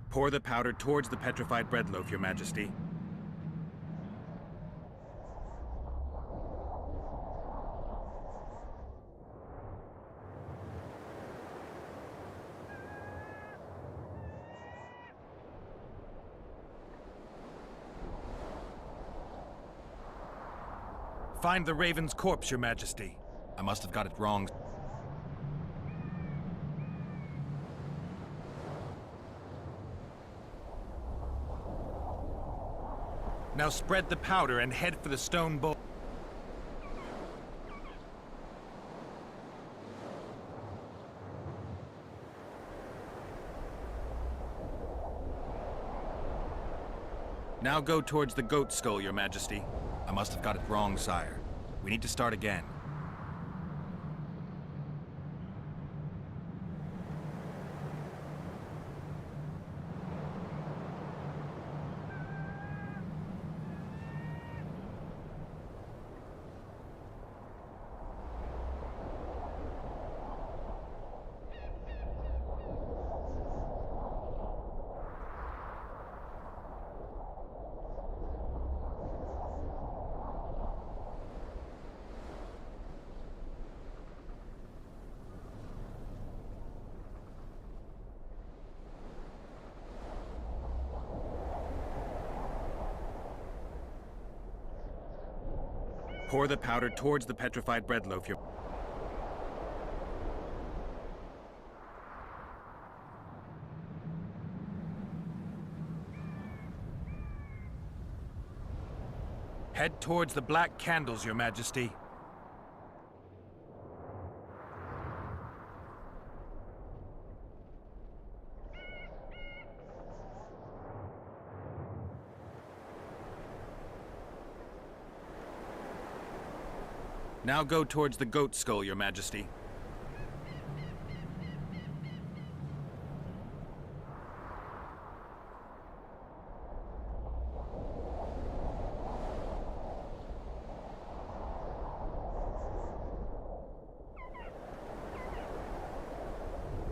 Pour the powder towards the petrified bread loaf, Your Majesty. Find the Raven's corpse, Your Majesty. I must have got it wrong. Now spread the powder and head for the stone bowl. Now go towards the goat skull, Your Majesty. I must have got it wrong, sire. We need to start again. Pour the powder towards the petrified bread loaf, Your... Head towards the black candles, Your Majesty. Now go towards the goat skull, Your Majesty.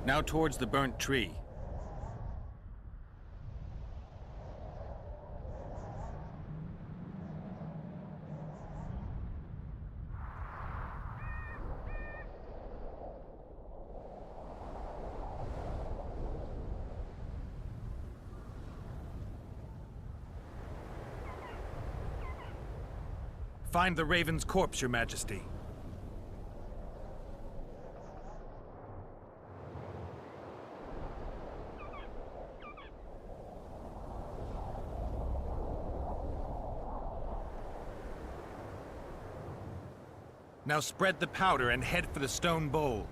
Now towards the burnt tree. Find the Raven's corpse, Your Majesty. Now spread the powder and head for the stone bowl.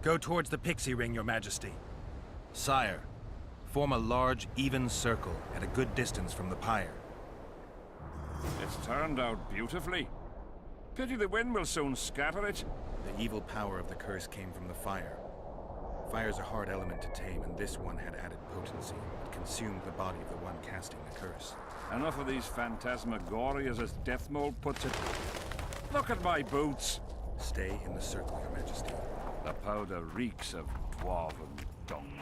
Go towards the pixie ring, Your Majesty. Sire, form a large, even circle at a good distance from the pyre. It's turned out beautifully. Pity the wind will soon scatter it. The evil power of the curse came from the fire. Fire's a hard element to tame, and this one had added potency. It consumed the body of the one casting the curse. Enough of these phantasmagorias, as Death Mold puts it. Look at my boots. Stay in the circle, Your Majesty. The powder reeks of dwarven dung.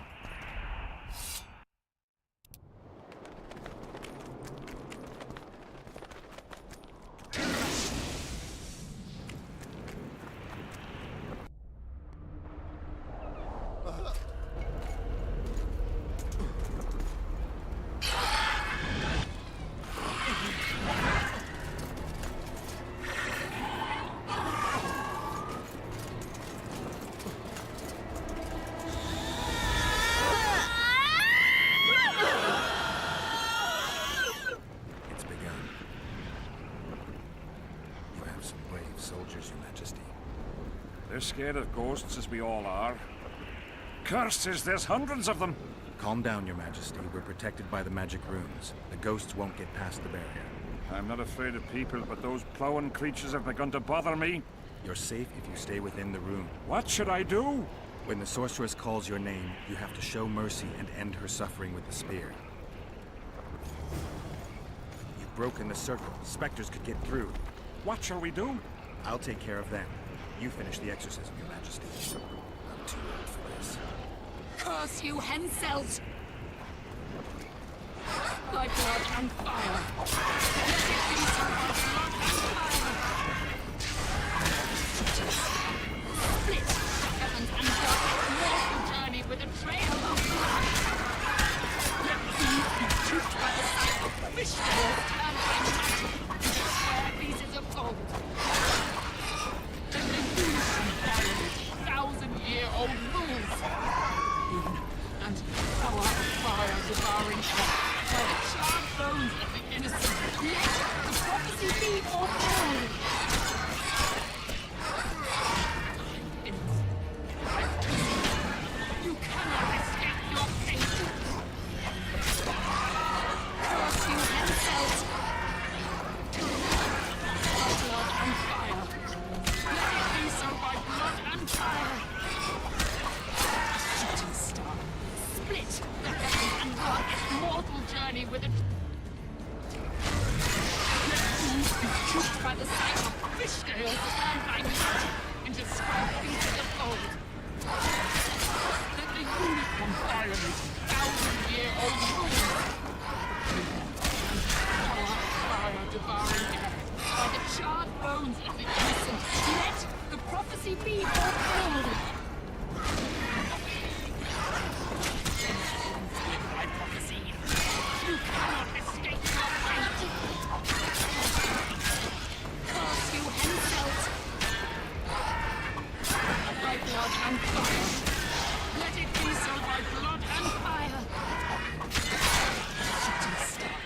They're scared of ghosts, as we all are. Curses, there's hundreds of them! Calm down, Your Majesty. We're protected by the magic runes. The ghosts won't get past the barrier. I'm not afraid of people, but those plowing creatures have begun to bother me. You're safe if you stay within the rune. What should I do? When the sorceress calls your name, you have to show mercy and end her suffering with the spear. You've broken the circle. Spectres could get through. What shall we do? I'll take care of them. You finish the exorcism, Your Majesty. I'm too old for this. Curse you, Henselt! By blood and fire! Let it be so by blood and fire! Split the heavens and dark, mortal journey with a trail of blood! Let these be choked by the sight of fish tails turned by magic into square pieces of gold! Thousand-year-old rules! And power of fire devouring earth, by the charred bones of the innocent, let the prophecy be fulfilled! You cannot escape your fate! Curse you, Henselt! By blood and fire! Let it be so by blood and fire! A shooting star, split the heavens and run its mortal journey with a... Let fools be choked by the sight of fish scales turned by magic into square pieces of gold. Let the unicorn violate thousand-year-old rules. And power of fire devouring air. By the charred bones of the innocent, let the prophecy be fulfilled! With my prophecy, you cannot escape your fate! Curse you, Henselt! By blood and fire! Let it be so by blood and fire! Shooting star,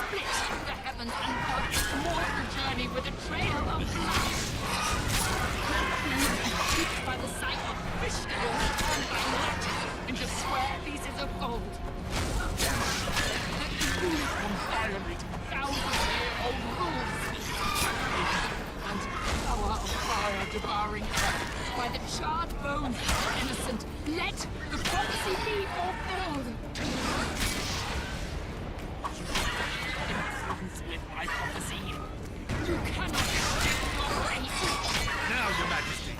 split the heavens and earth its mortal journey with a trail of blood! Let fools be cheated by the sight of fish scales turned by magic into square pieces of gold! Let the unicorn violate thousand-year-old rules! And power of fire devouring earth, by the charred bones of the innocent, let the prophecy be fulfilled! With my prophecy, you cannot escape your fate! Now, Your Majesty!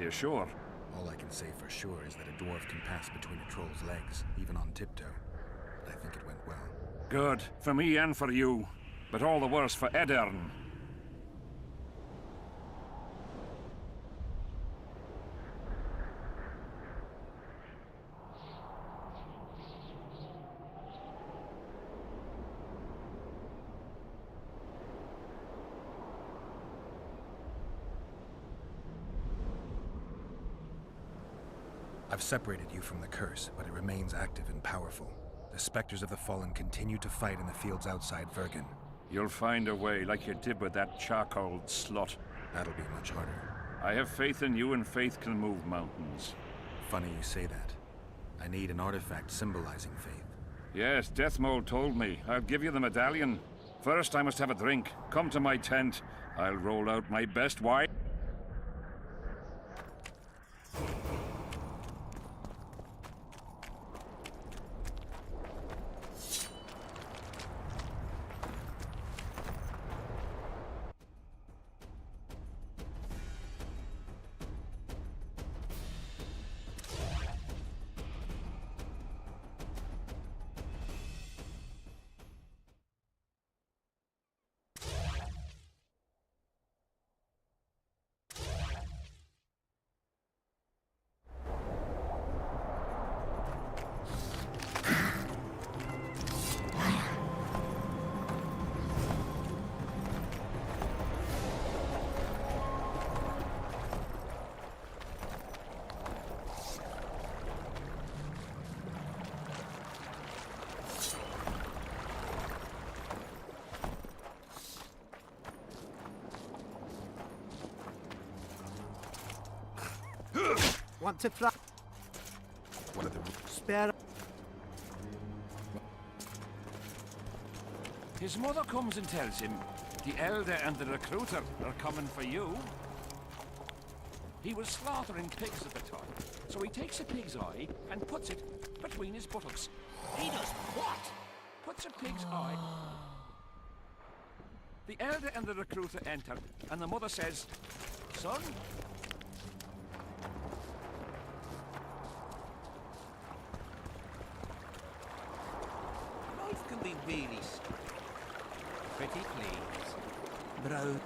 you sure? All I can say for sure is that a dwarf can pass between a troll's legs, even on tiptoe. I think it went well. Good. For me and for you. But all the worse for Edern. I've separated you from the curse, but it remains active and powerful. The specters of the fallen continue to fight in the fields outside Vergen. You'll find a way, like you did with that charcoal slut. That'll be much harder. I have faith in you, and faith can move mountains. Funny you say that. I need an artifact symbolizing faith. Yes, Deathmold told me. I'll give you the medallion. First, I must have a drink. Come to my tent. I'll roll out my best wine. Want to try? What are the Spare. His mother comes and tells him the elder and the recruiter are coming for you. He was slaughtering pigs at the time, so he takes a pig's eye and puts it between his buttocks. He does what? Puts a pig's eye. The elder and the recruiter enter, and the mother says, "Son, Life can be really pretty please. Bro.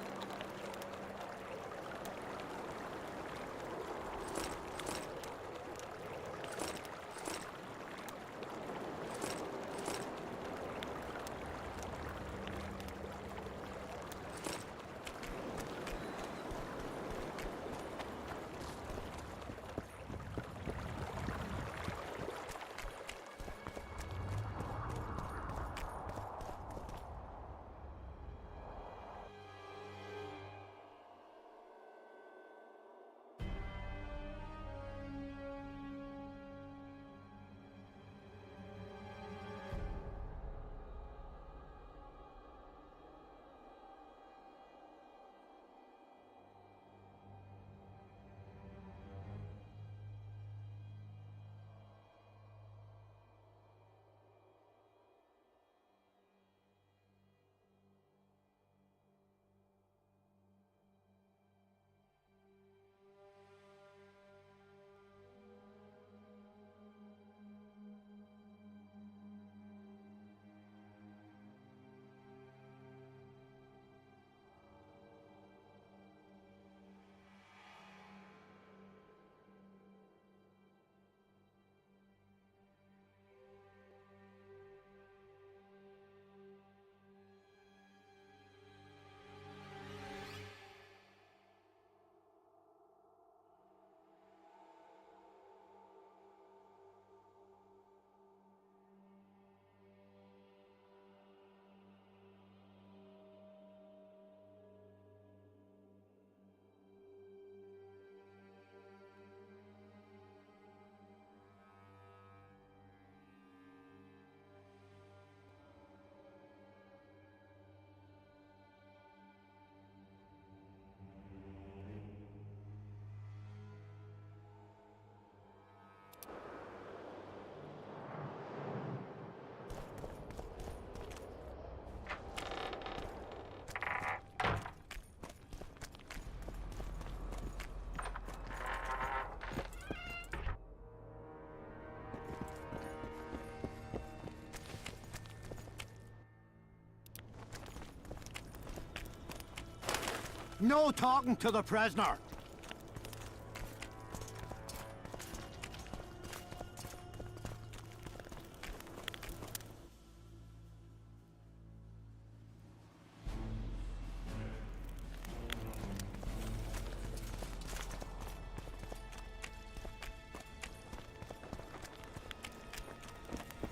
No talking to the prisoner!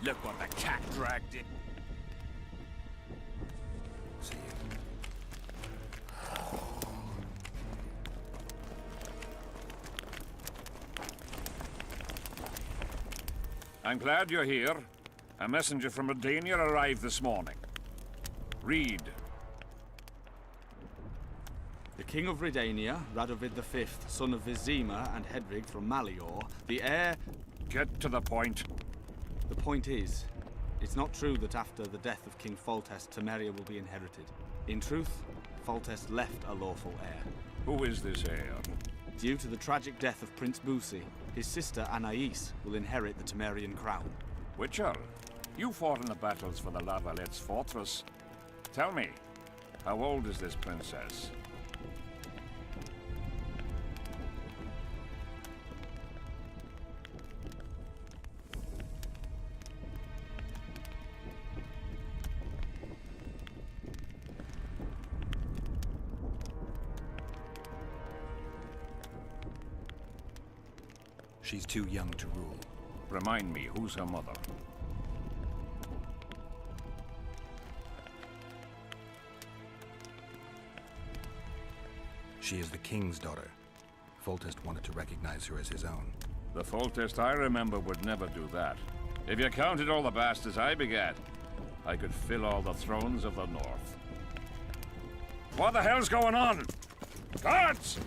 Look what the cat dragged in. See you. I'm glad you're here. A messenger from Redania arrived this morning. Read. The King of Redania, Radovid V, son of Vizima and Hedvig from Malior, the heir... Get to the point. The point is, it's not true that after the death of King Foltest, Temeria will be inherited. In truth, Foltest left a lawful heir. Who is this heir? Due to the tragic death of Prince Busi, his sister Anais will inherit the Temerian crown. Witcher, you fought in the battles for the Lavalet's fortress. Tell me, how old is this princess? She's too young to rule. Remind me, who's her mother? She is the king's daughter. Foltest wanted to recognize her as his own. The Foltest I remember would never do that. If you counted all the bastards I begat, I could fill all the thrones of the north. What the hell's going on? Guards!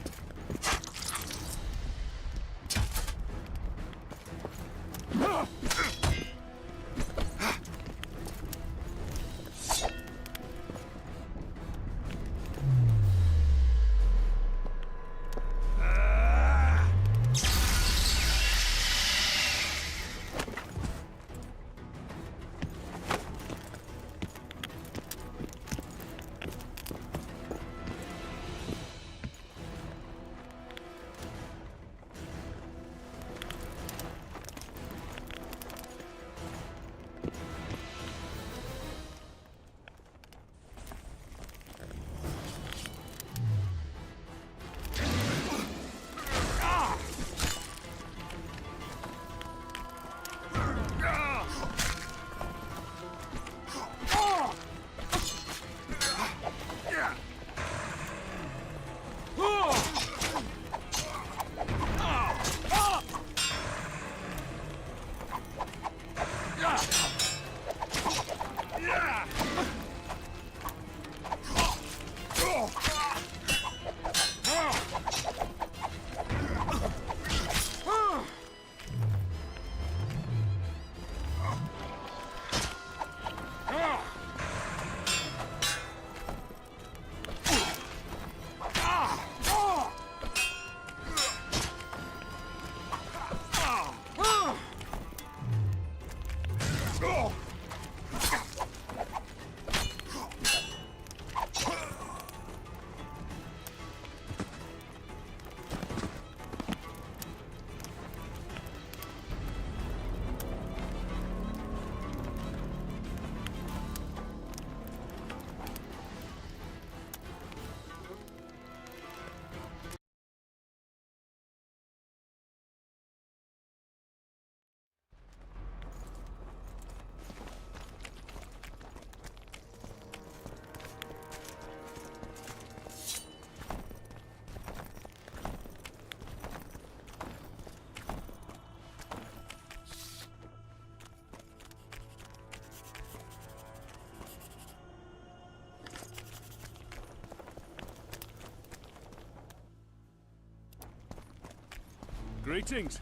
Greetings,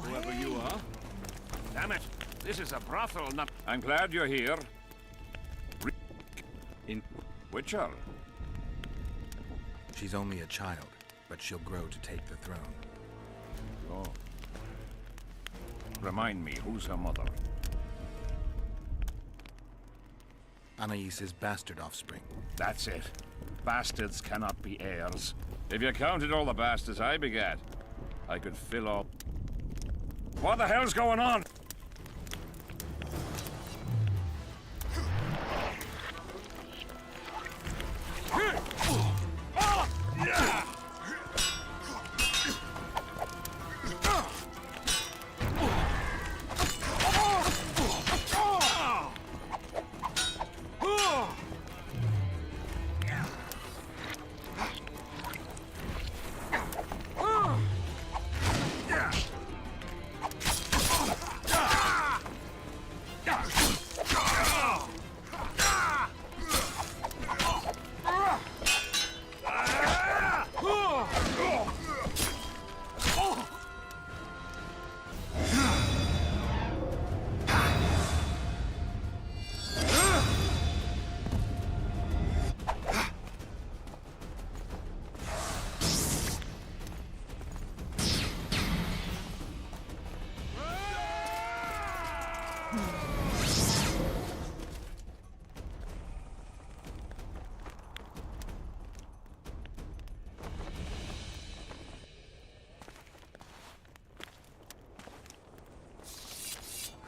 whoever you are. Damn it, this is a brothel, not... I'm glad you're here. In Witcher. She's only a child, but she'll grow to take the throne. Oh. Remind me, who's her mother? Anais's bastard offspring. That's it. bastards cannot be heirs. If you counted all the bastards I begat, I could fill all... What the hell's going on?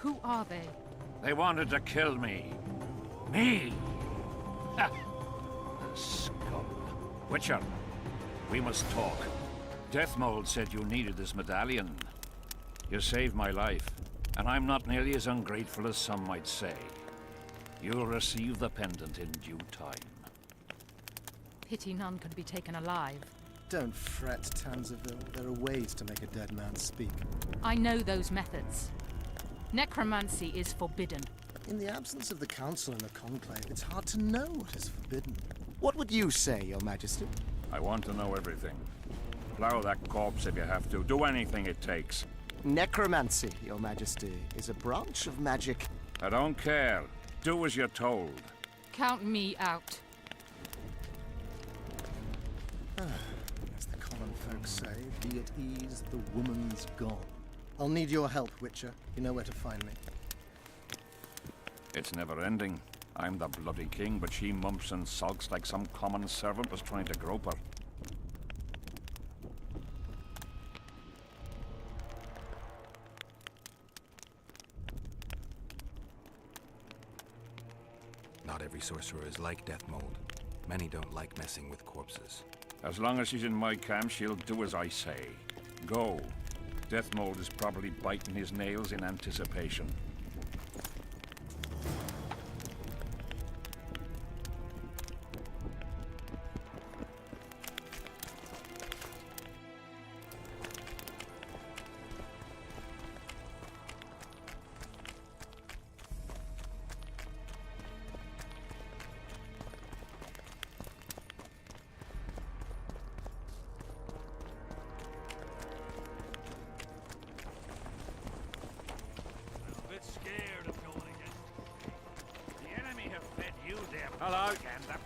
Who are they? They wanted to kill me. Me! Ha! The scum. Witcher, we must talk. Deathmold said you needed this medallion. You saved my life, and I'm not nearly as ungrateful as some might say. You'll receive the pendant in due time. Pity none could be taken alive. Don't fret, Tanzaville. There are ways to make a dead man speak. I know those methods. Necromancy is forbidden. In the absence of the Council and the Conclave, it's hard to know what is forbidden. What would you say, Your Majesty? I want to know everything. Plow that corpse if you have to. Do anything it takes. Necromancy, Your Majesty, is a branch of magic. I don't care. Do as you're told. Count me out. As the common folk say, be at ease, the woman's gone. I'll need your help, Witcher. You know where to find me. It's never ending. I'm the bloody king, but she mumps and sulks like some common servant was trying to grope her. Not every sorcerer is like Deathmold. Many don't like messing with corpses. As long as she's in my camp, she'll do as I say. Go. Deathmold is probably biting his nails in anticipation. Hello, Gander.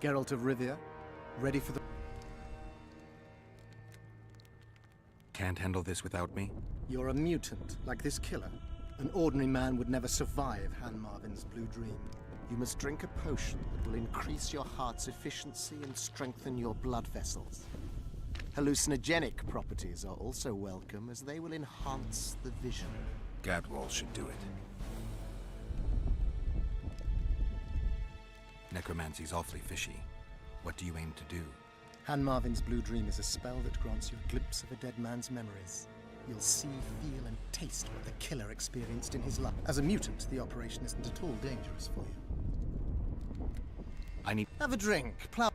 Geralt of Rivia, ready for the... Can't handle this without me? You're a mutant, like this killer. An ordinary man would never survive Han Marvin's blue dream. You must drink a potion that will increase your heart's efficiency and strengthen your blood vessels. Hallucinogenic properties are also welcome, as they will enhance the vision. Gadwall should do it. Necromancy's awfully fishy. What do you aim to do? Han Marvin's blue dream is a spell that grants you a glimpse of a dead man's memories. You'll see, feel, and taste what the killer experienced in his life. As a mutant, the operation isn't at all dangerous for you. I need... Have a drink. Plow.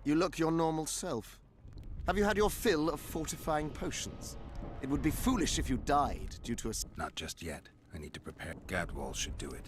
You look your normal self. Have you had your fill of fortifying potions? It would be foolish if you died due to a... Not just yet. I need to prepare. Gadwall should do it.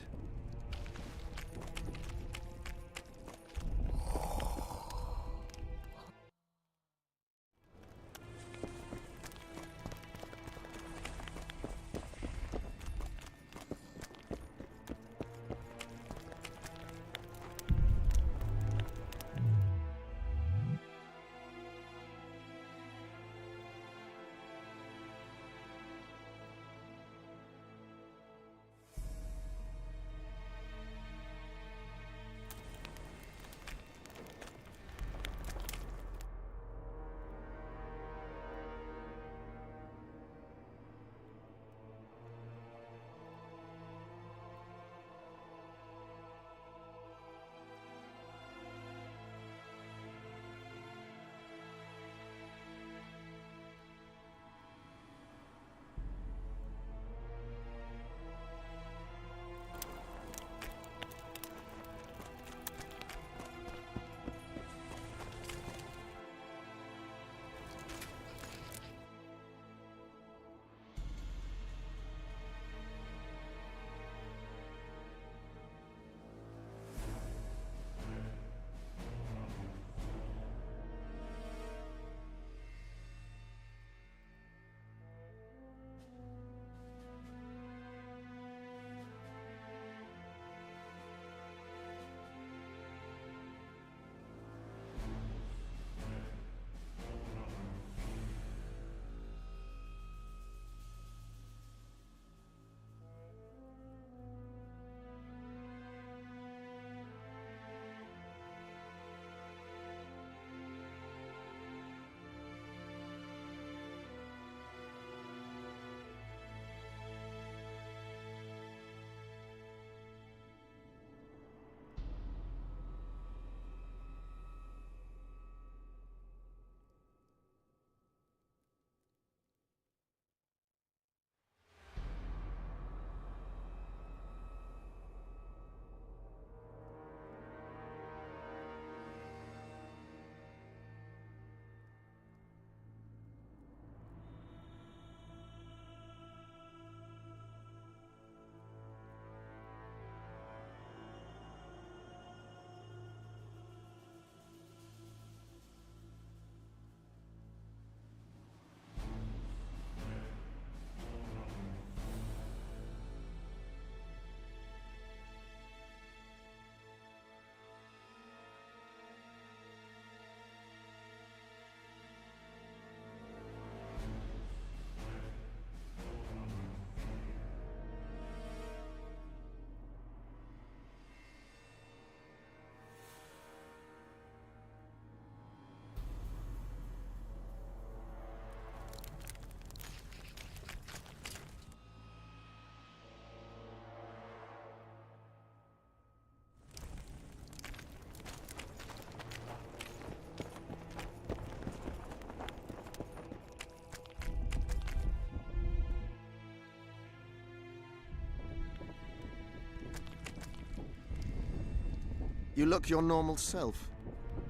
You look your normal self.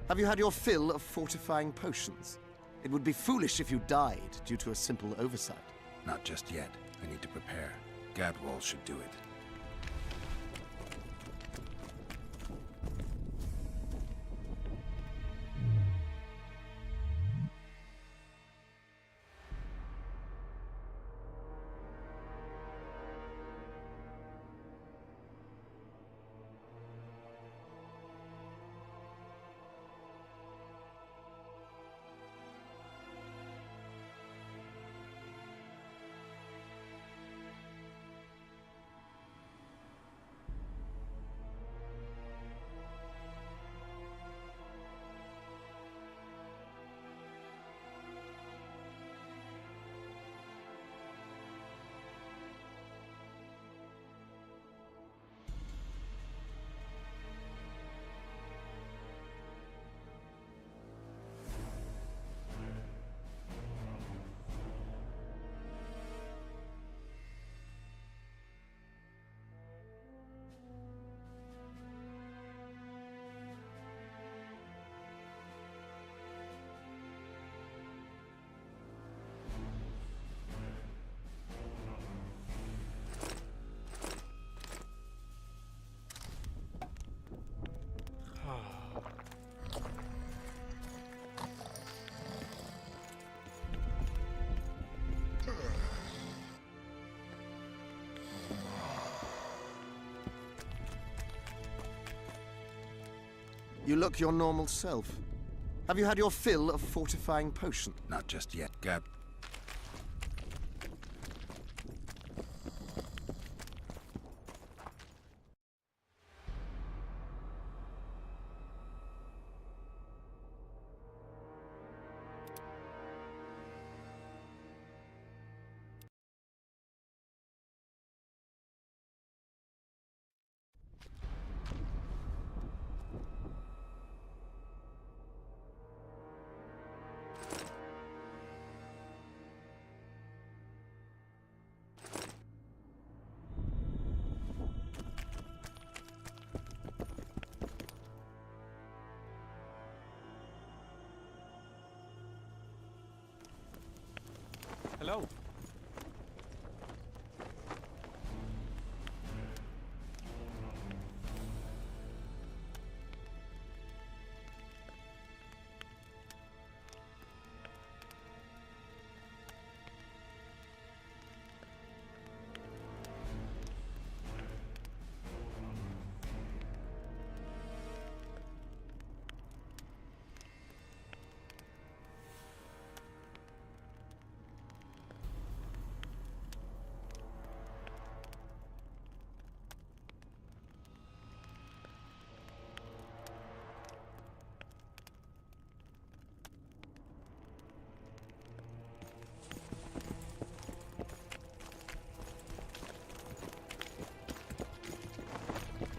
Have you had your fill of fortifying potions? It would be foolish if you died due to a simple oversight. Not just yet. I need to prepare. Gadwall should do it. You look your normal self. Have you had your fill of fortifying potion? Not just yet, Gab. Hello.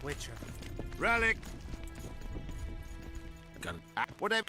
Witcher. Relic! Got it. Whatever.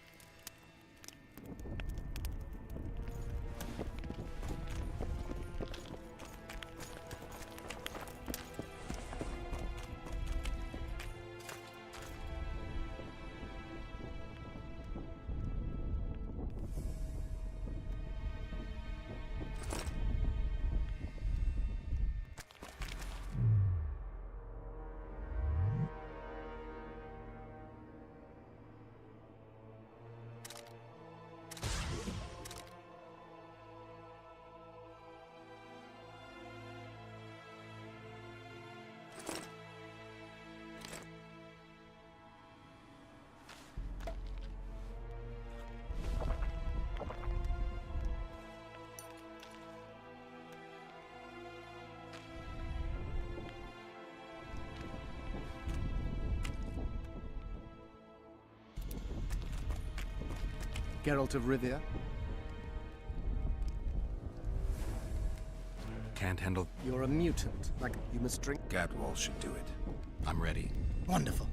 Geralt of Rivia. Can't handle... You're a mutant. Like, you must drink... Gadwall should do it. I'm ready. Wonderful.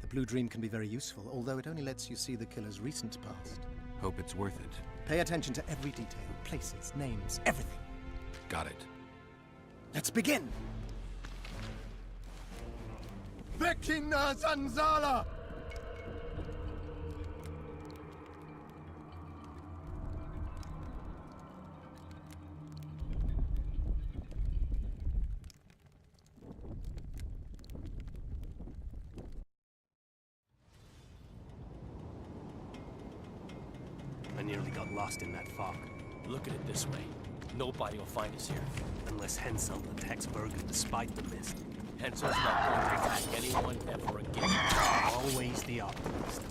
The Blue Dream can be very useful, although it only lets you see the killer's recent past. Hope it's worth it. Pay attention to every detail. Places, names, everything. Got it. Let's begin! Vecina Zanzala! I nearly got lost in that fog. Look at it this way. Nobody will find us here. Unless Hensel attacks Bergen despite the mist. Hensel's not going to attack anyone ever again. Always the optimist.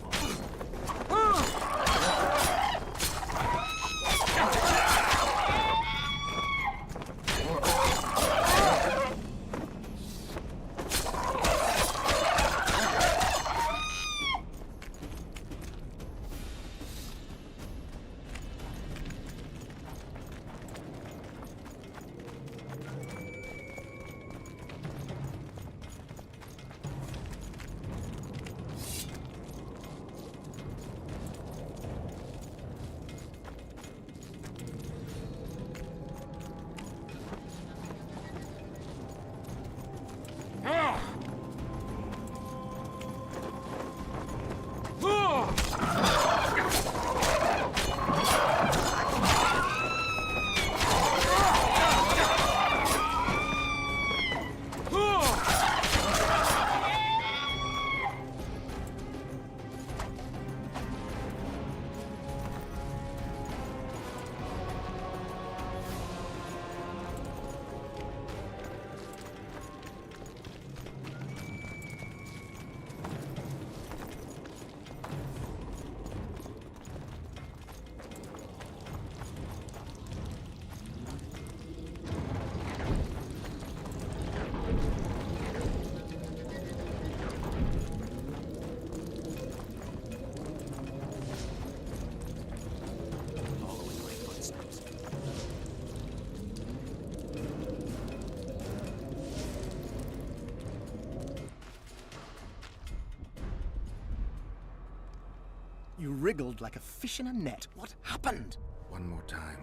You wriggled like a fish in a net. What happened? One more time.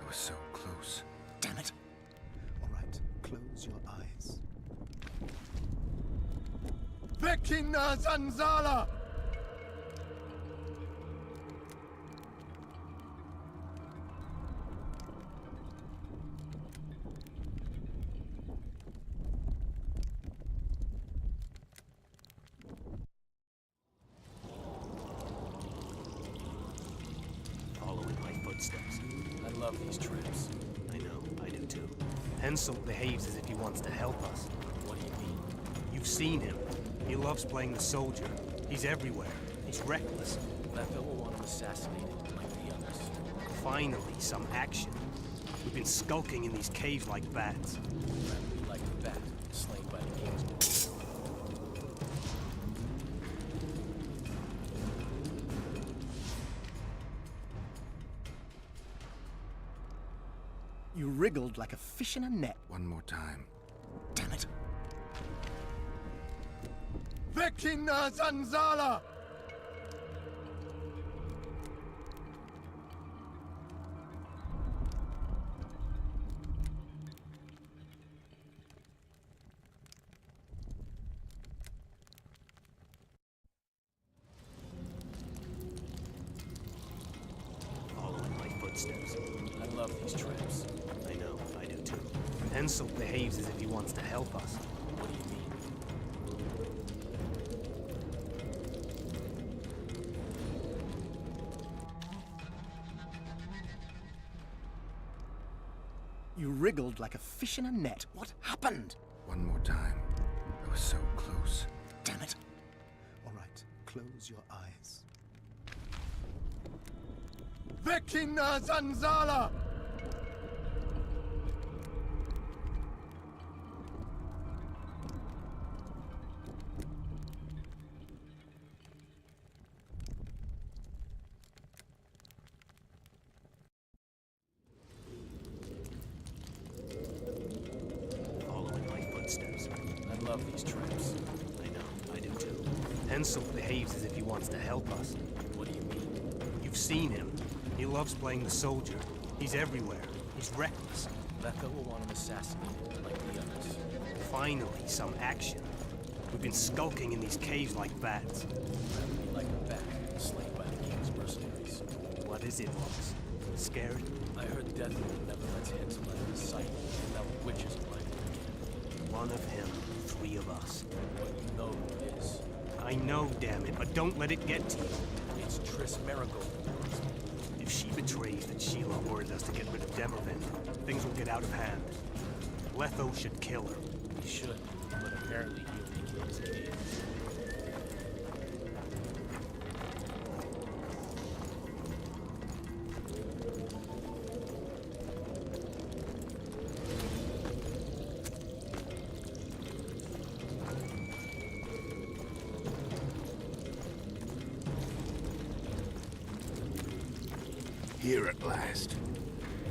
I was so close. Damn it. All right, close your eyes. Vekina Zanzala! Following my footsteps. I love these trips. I know, I do too. Hensel behaves as if he wants to help us. What do you mean? You've seen him. He loves playing the soldier. He's everywhere. He's reckless. Letha will want him assassinated, like the others. Finally, some action. We've been skulking in these caves like bats. Rather like the bat, slain by the king's men. You wriggled like a fish in a net. One more time. Damn it. Vekina Zanzala! Following my footsteps. I love these trips. I know, I do too. Hensel behaves as if he wants to help us. What do you mean? You wriggled like a fish in a net. What happened? One more time. I was so close. Damn it. All right, close your eyes. Vekina Zanzala! I love these trips. I know, I do too. Hensel behaves as if he wants to help us. What do you mean? You've seen him. He loves playing the soldier. He's everywhere. He's reckless. Letha will want him assassinated, like the others. Finally, some action. We've been skulking in these caves like bats. Rather like a bat, slain by the king's mercenaries. What is it, Lux? Scared? I heard Deathwood never lets Hensel out of his sight. Now the witches are like him again. One of him, 3 of us. But you know who it is. I know, damn it, but don't let it get to you. It's Triss Marigold. If she betrays that Sheila ordered us to get rid of Demervin, things will get out of hand. Letho should kill her. He should, but apparently he'll make it as it is. Here at last.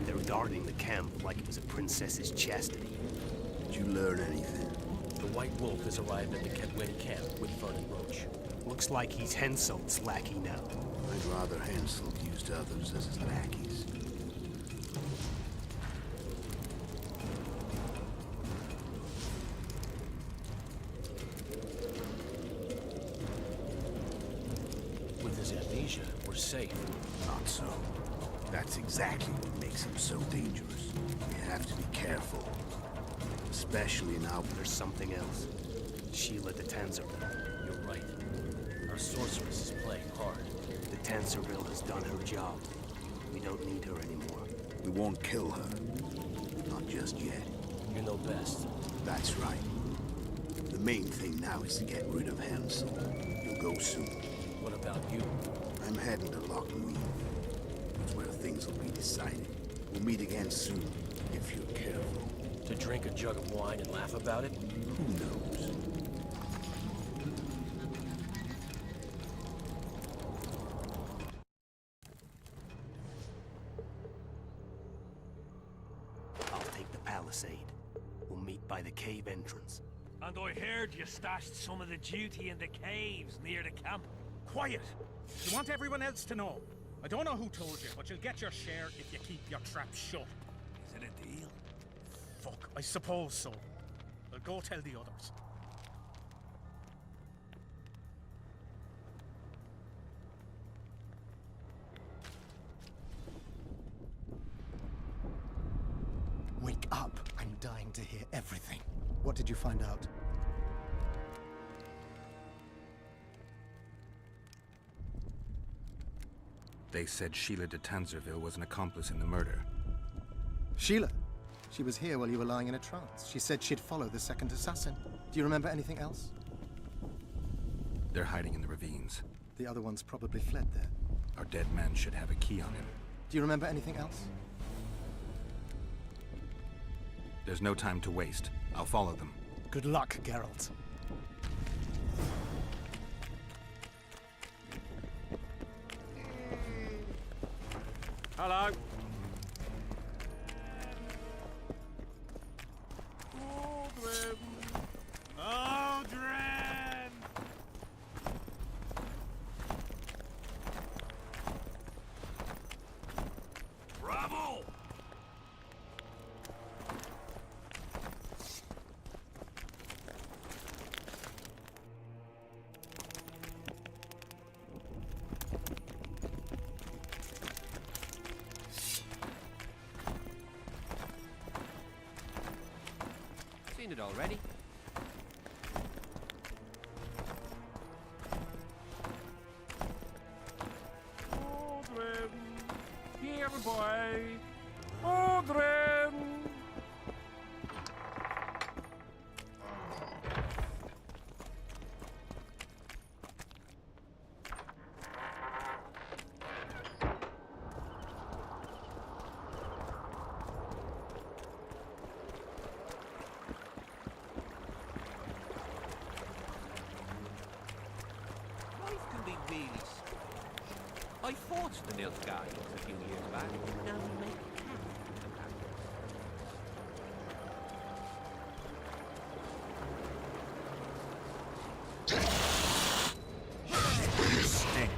They're guarding the camp like it was a princess's chastity. Did you learn anything? The White Wolf has arrived at the Kedweni camp with Vernon Roach. Looks like he's Henselt's lackey now. I'd rather Hansel used others as his lackeys. With his amnesia, we're safe. Not so. That's exactly what makes him so dangerous. You have to be careful. Especially now. There's something else. Sheila the Tanzerville. You're right. Our sorceress is playing hard. The Tanzerville has done her job. We don't need her anymore. We won't kill her. Not just yet. You know best. That's right. The main thing now is to get rid of Hansel. You'll go soon. What about you? I'm heading to Loch Muir. That's where things will be decided. We'll meet again soon, if you're careful. To drink a jug of wine and laugh about it? Who knows? I'll take the palisade. We'll meet by the cave entrance. And I heard you stashed some of the duty in the caves near the camp. Quiet! You want everyone else to know. I don't know who told you, but you'll get your share if you keep your trap shut. Is it a deal? Fuck, I suppose so. I'll go tell the others. Wake up. I'm dying to hear everything. What did you find out? They said Sheila de Tanzerville was an accomplice in the murder. Sheila? She was here while you were lying in a trance. She said she'd follow the second assassin. Do you remember anything else? They're hiding in the ravines. The other ones probably fled there. Our dead man should have a key on him. Do you remember anything else? There's no time to waste. I'll follow them. Good luck, Geralt. Hello. Aldrin! Bravo! Seen it already. Aldrin! Here, boy! Aldrin! Life can be really strange. I fought the Nilfgaardians a few years back. Now we make Stink.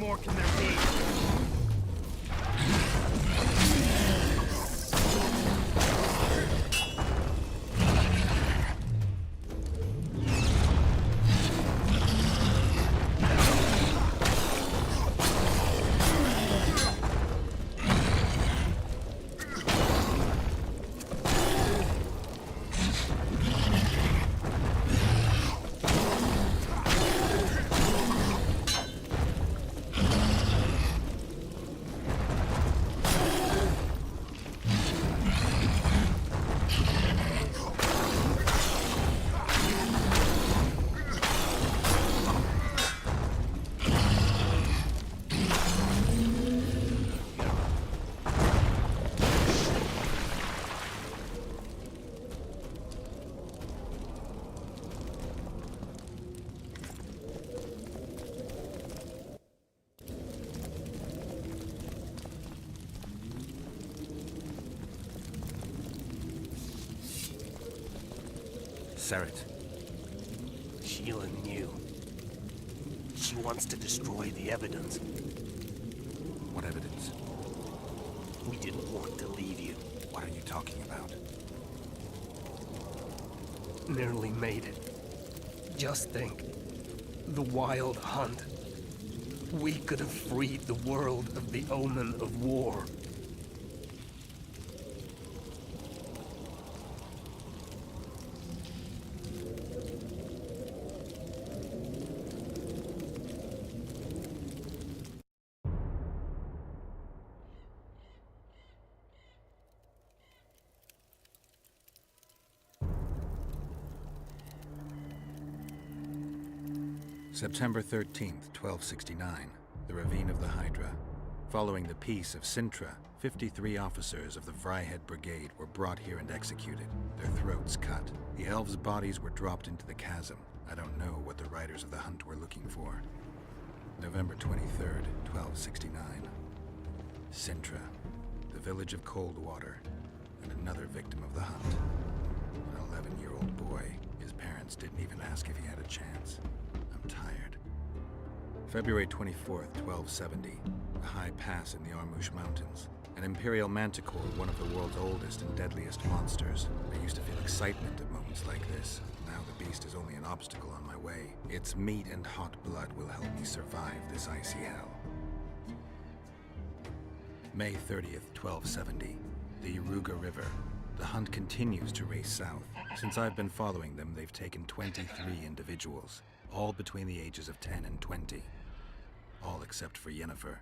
more can there be? Serret. Sheila knew. She wants to destroy the evidence. What evidence? We didn't want to leave you. What are you talking about? Nearly made it. Just think. The Wild Hunt. We could have freed the world of the omen of war. September 13th, 1269, the Ravine of the Hydra. Following the Peace of Sintra, 53 officers of the Vryhead Brigade were brought here and executed, their throats cut. The elves' bodies were dropped into the chasm. I don't know what the riders of the hunt were looking for. November 23rd, 1269. Sintra, the village of Coldwater, and another victim of the hunt. An 11-year-old boy. His parents didn't even ask if he had a chance. I'm tired. February 24th, 1270. A high pass in the Armouche Mountains. An Imperial Manticore, one of the world's oldest and deadliest monsters. I used to feel excitement at moments like this. Now the beast is only an obstacle on my way. Its meat and hot blood will help me survive this icy hell. May 30th, 1270. The Iruga River. The hunt continues to race south. Since I've been following them, they've taken 23 individuals, all between the ages of 10 and 20. All except for Yennefer.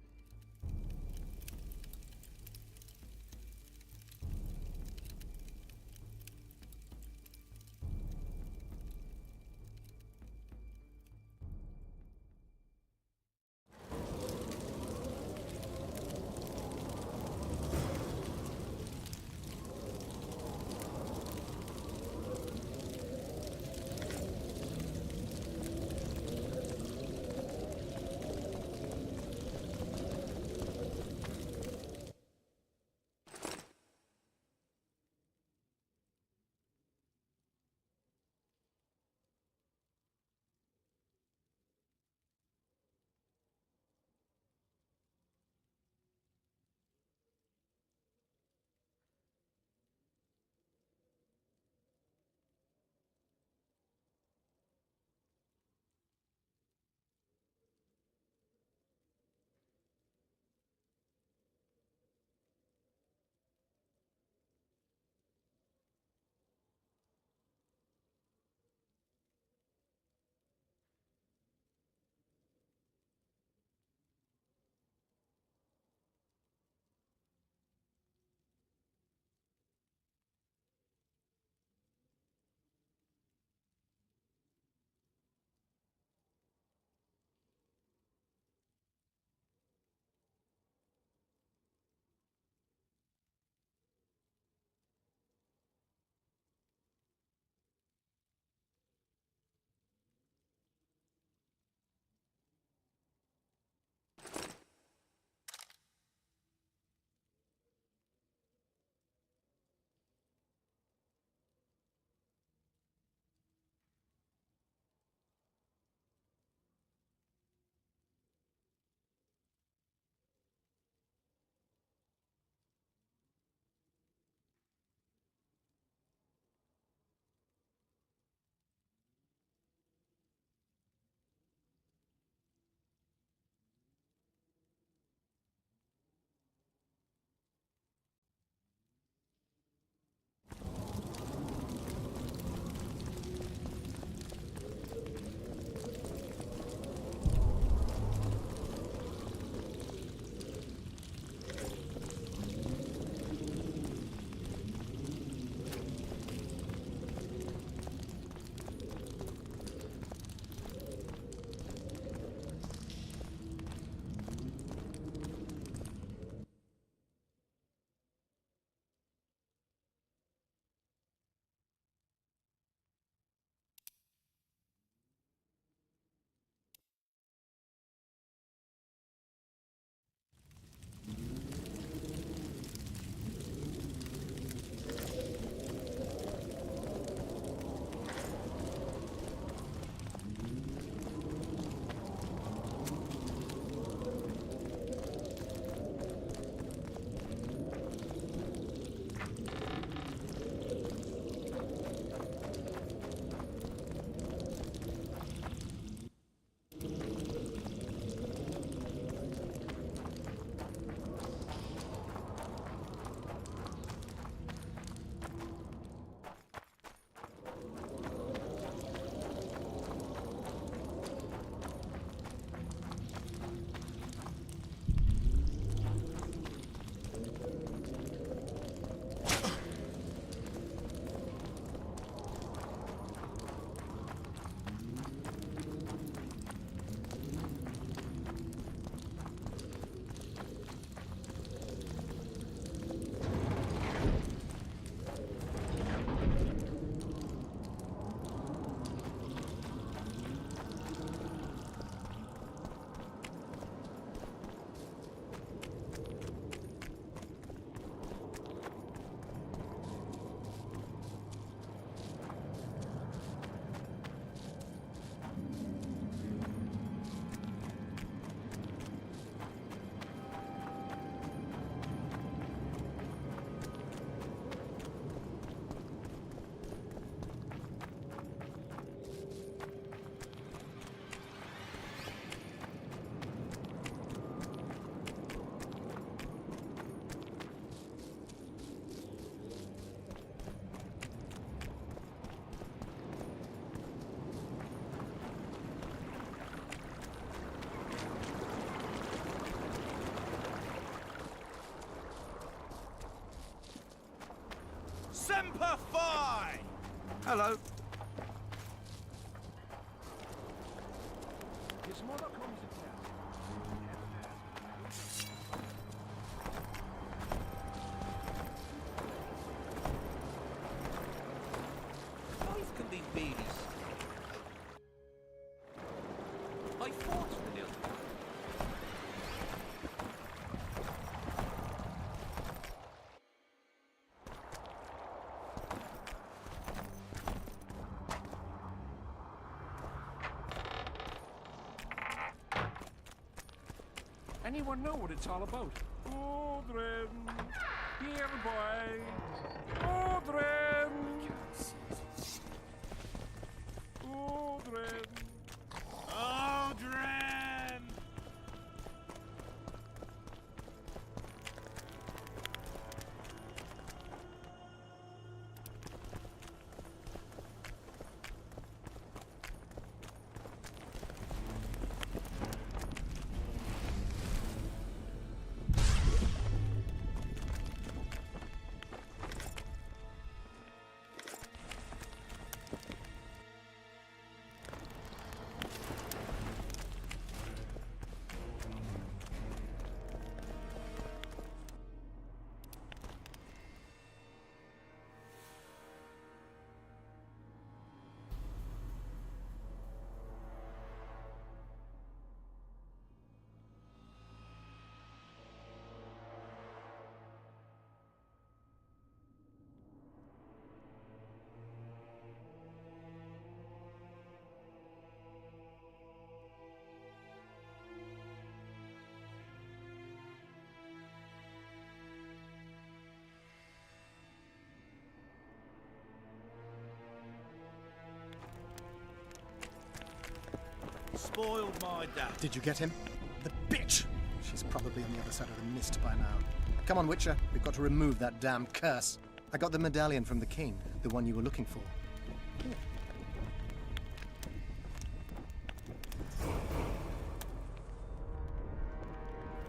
Semper Fi! Hello. His mother comes to town. Life can be really strange. I fought the Nilfgaard. Anyone know what it's all about? Odrin! Here, boy! Odrin! Odrin! Odrin! Spoiled my dad. Did you get him? The bitch! She's probably on the other side of the mist by now. Come on, Witcher. We've got to remove that damn curse. I got the medallion from the king, the one you were looking for. Here.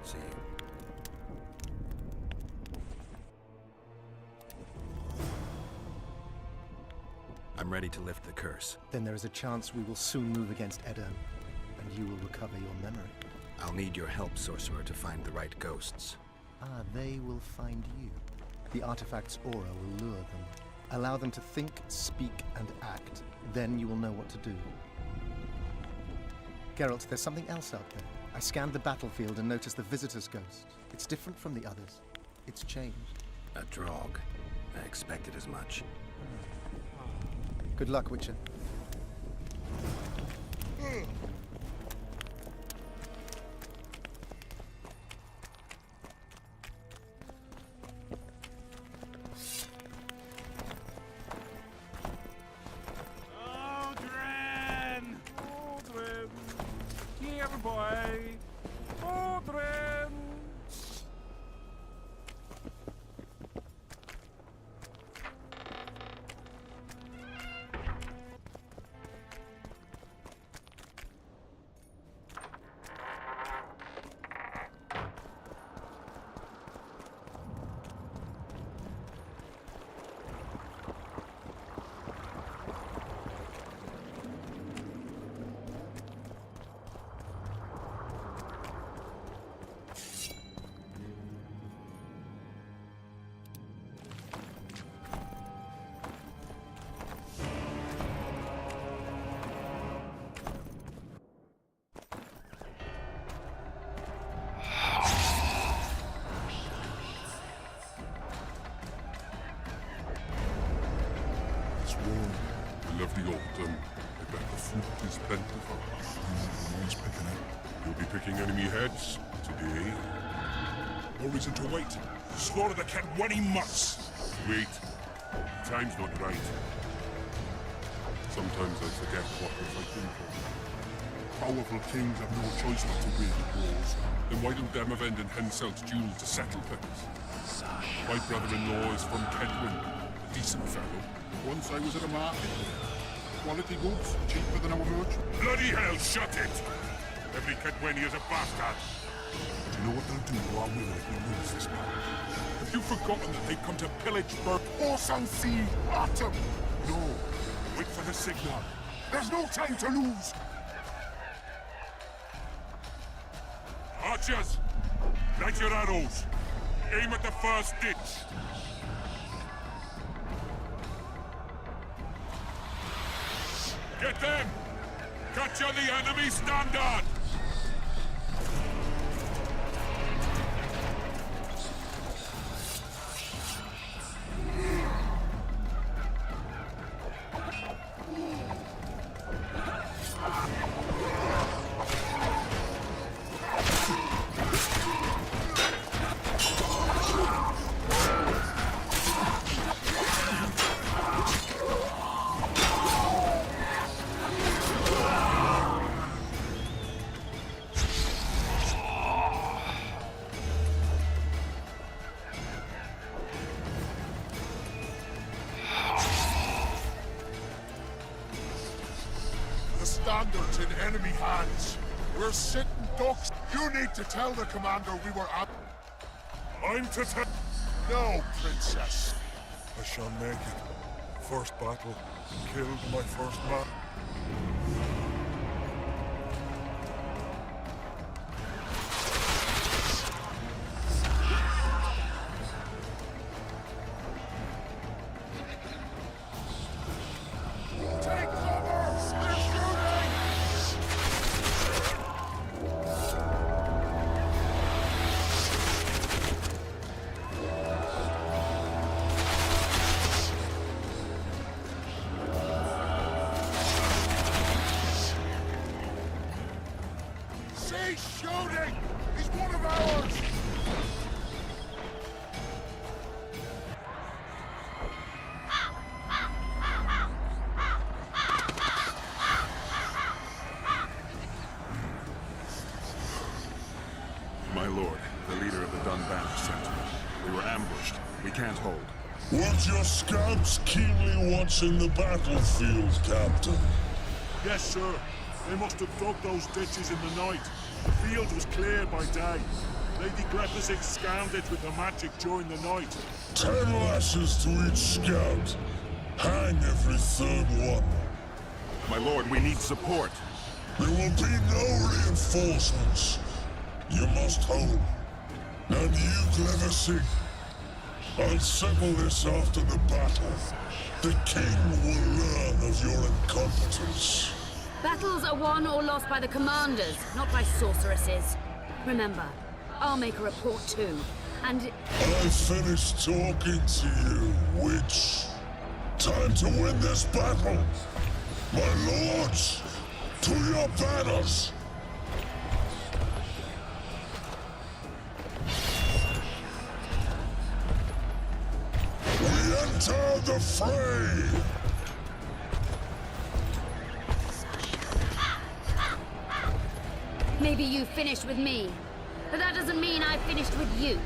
See you. I'm ready to lift the curse. Then there is a chance we will soon move against Edirn, and you will recover your memory. I'll need your help, sorcerer, to find the right ghosts. Ah, they will find you. The artifact's aura will lure them. Allow them to think, speak, and act. Then you will know what to do. Geralt, there's something else out there. I scanned the battlefield and noticed the Visitor's Ghost. It's different from the others. It's changed. A Draug. I expected as much. Good luck, Witcher. Odrin! Odrin! Here, boy! Odrin! Lovely autumn. I bet the fruit is plentiful. Nice picking it. You'll be picking enemy heads today. No reason to wait. Slaughter the cat when he must. Wait. Time's not right. Sometimes I forget what we're fighting for. Powerful kings have no choice but to wage wars. Then why don't them avenge in Henselt's duel to settle things? My brother-in-law is from Kedwin, a decent fellow. Once I was at a market. Quality goods, cheaper than our merchant. Bloody hell, shut it! Every Kedwini is a bastard. Do you know what they'll do to our women if we lose this battle? Have you forgotten that they've come to pillage Horse and sea, Autumn! No. Wait for the signal. There's no time to lose! Archers! Light your arrows! Aim at the first ditch! Get them! Capture the enemy standard! Standards in enemy hands. We're sitting ducks. You need to tell the commander we were at. I'm to tell. No, princess. I shall make it. First battle. Killed my first man. Shooting! He's one of ours! My lord, the leader of the Dunban sent me. We were ambushed. We can't hold. Weren't your scouts keenly watching the battlefield, Captain? Yes, sir. They must have dug those ditches in the night. The field was clear by day. Lady Glepisic scanned it with her magic during the night. 10 lashes to each scout. Hang every third one. My lord, we need support. There will be no reinforcements. You must hold. And you, Glepisic, I'll settle this after the battle. The king will learn of your incompetence. Battles are won or lost by the commanders, not by sorceresses. Remember, I'll make a report too, and... I finished talking to you, witch. Time to win this battle. My lords, to your banners! We enter the fray! Maybe you finished with me, but that doesn't mean I finished with you.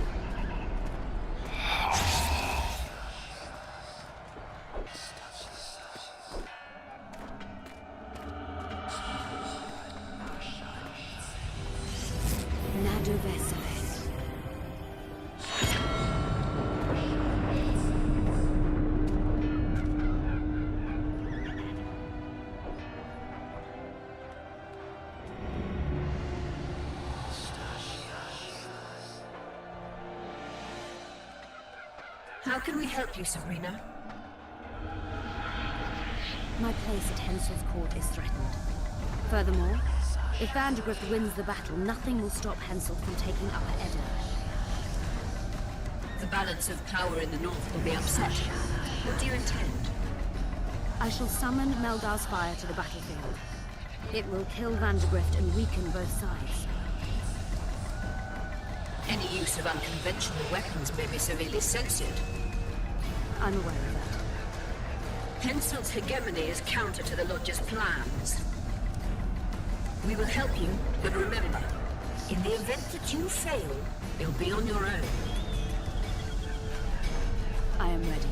How can we help you, Sabrina? My place at Hensel's court is threatened. Furthermore, if Vandegrift wins the battle, nothing will stop Hensel from taking Upper Edda. The balance of power in the north will be upset. What do you intend? I shall summon Melgar's fire to the battlefield. It will kill Vandegrift and weaken both sides. Any use of unconventional weapons may be severely censored. I'm aware of that. Hensel's hegemony is counter to the Lodge's plans. We will help you, but remember, in the event that you fail, you'll be on your own. I am ready.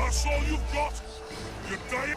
That's all you've got? You're dying?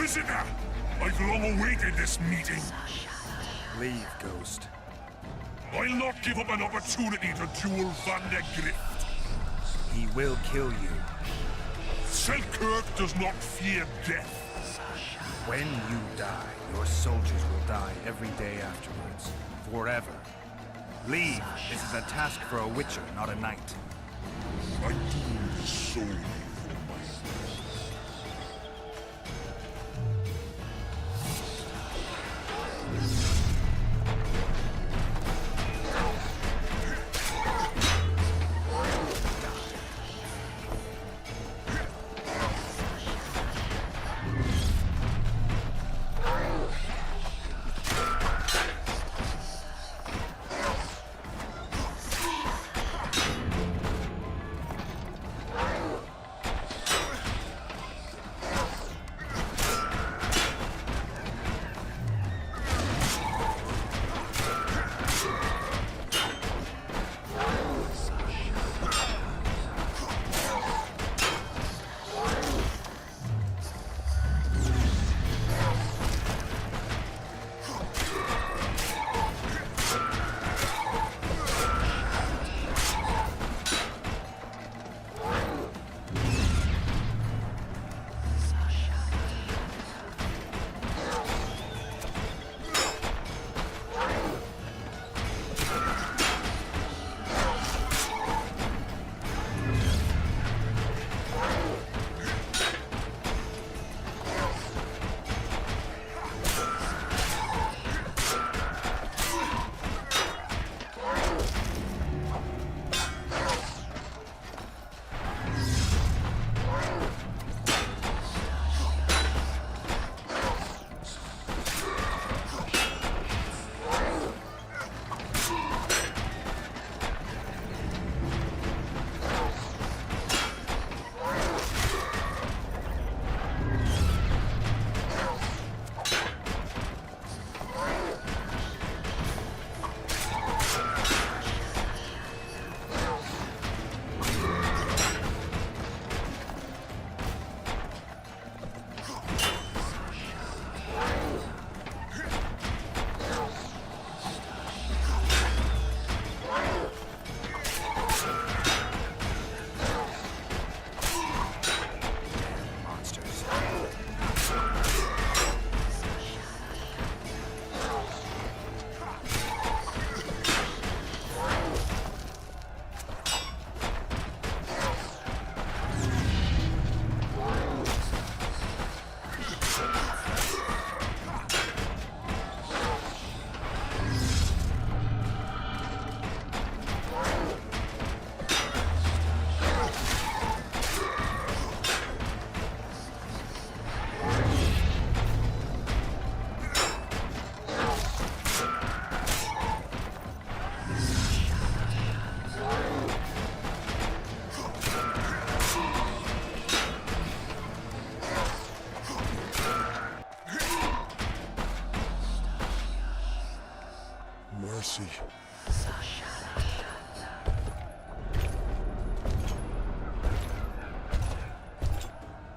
Visitor! I've long awaited this meeting. Leave, Ghost. I'll not give up an opportunity to duel Van der Grift. He will kill you. Selkirk does not fear death. When you die, your soldiers will die every day afterwards. Forever. Leave. This is a task for a witcher, not a knight. I'm doing this solely.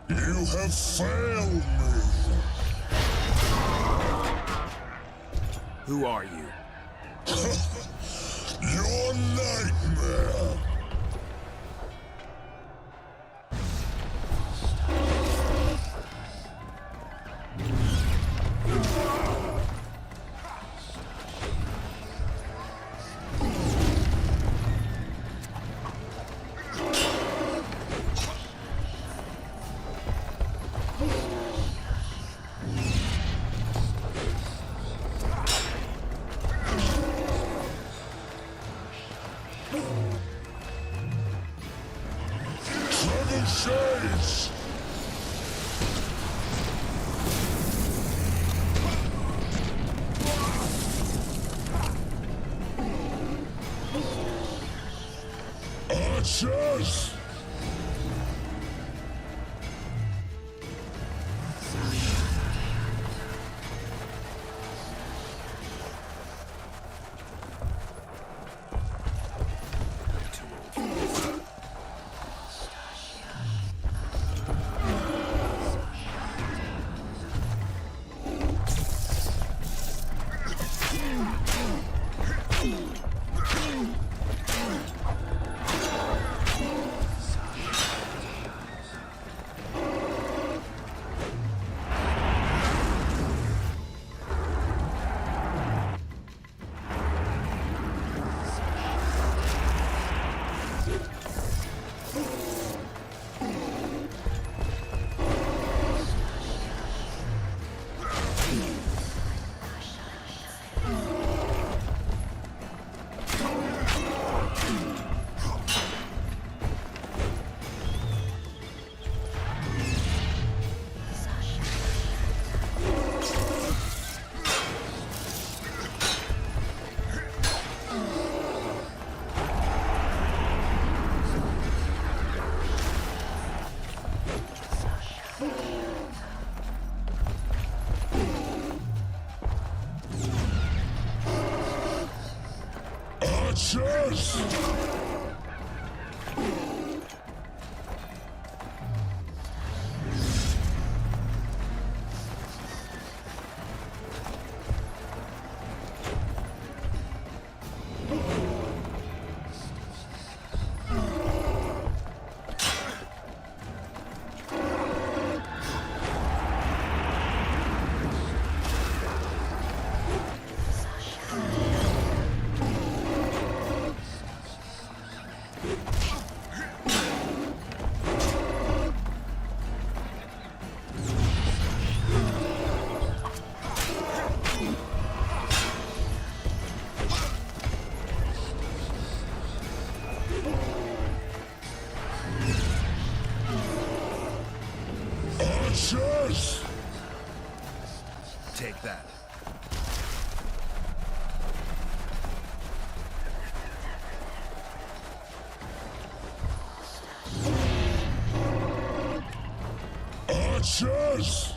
You have failed me. Who are you? Your nightmare. Shades! Archers! Archers! Archers! Take that. Archers!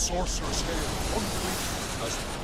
sorcerer's hair, unclean as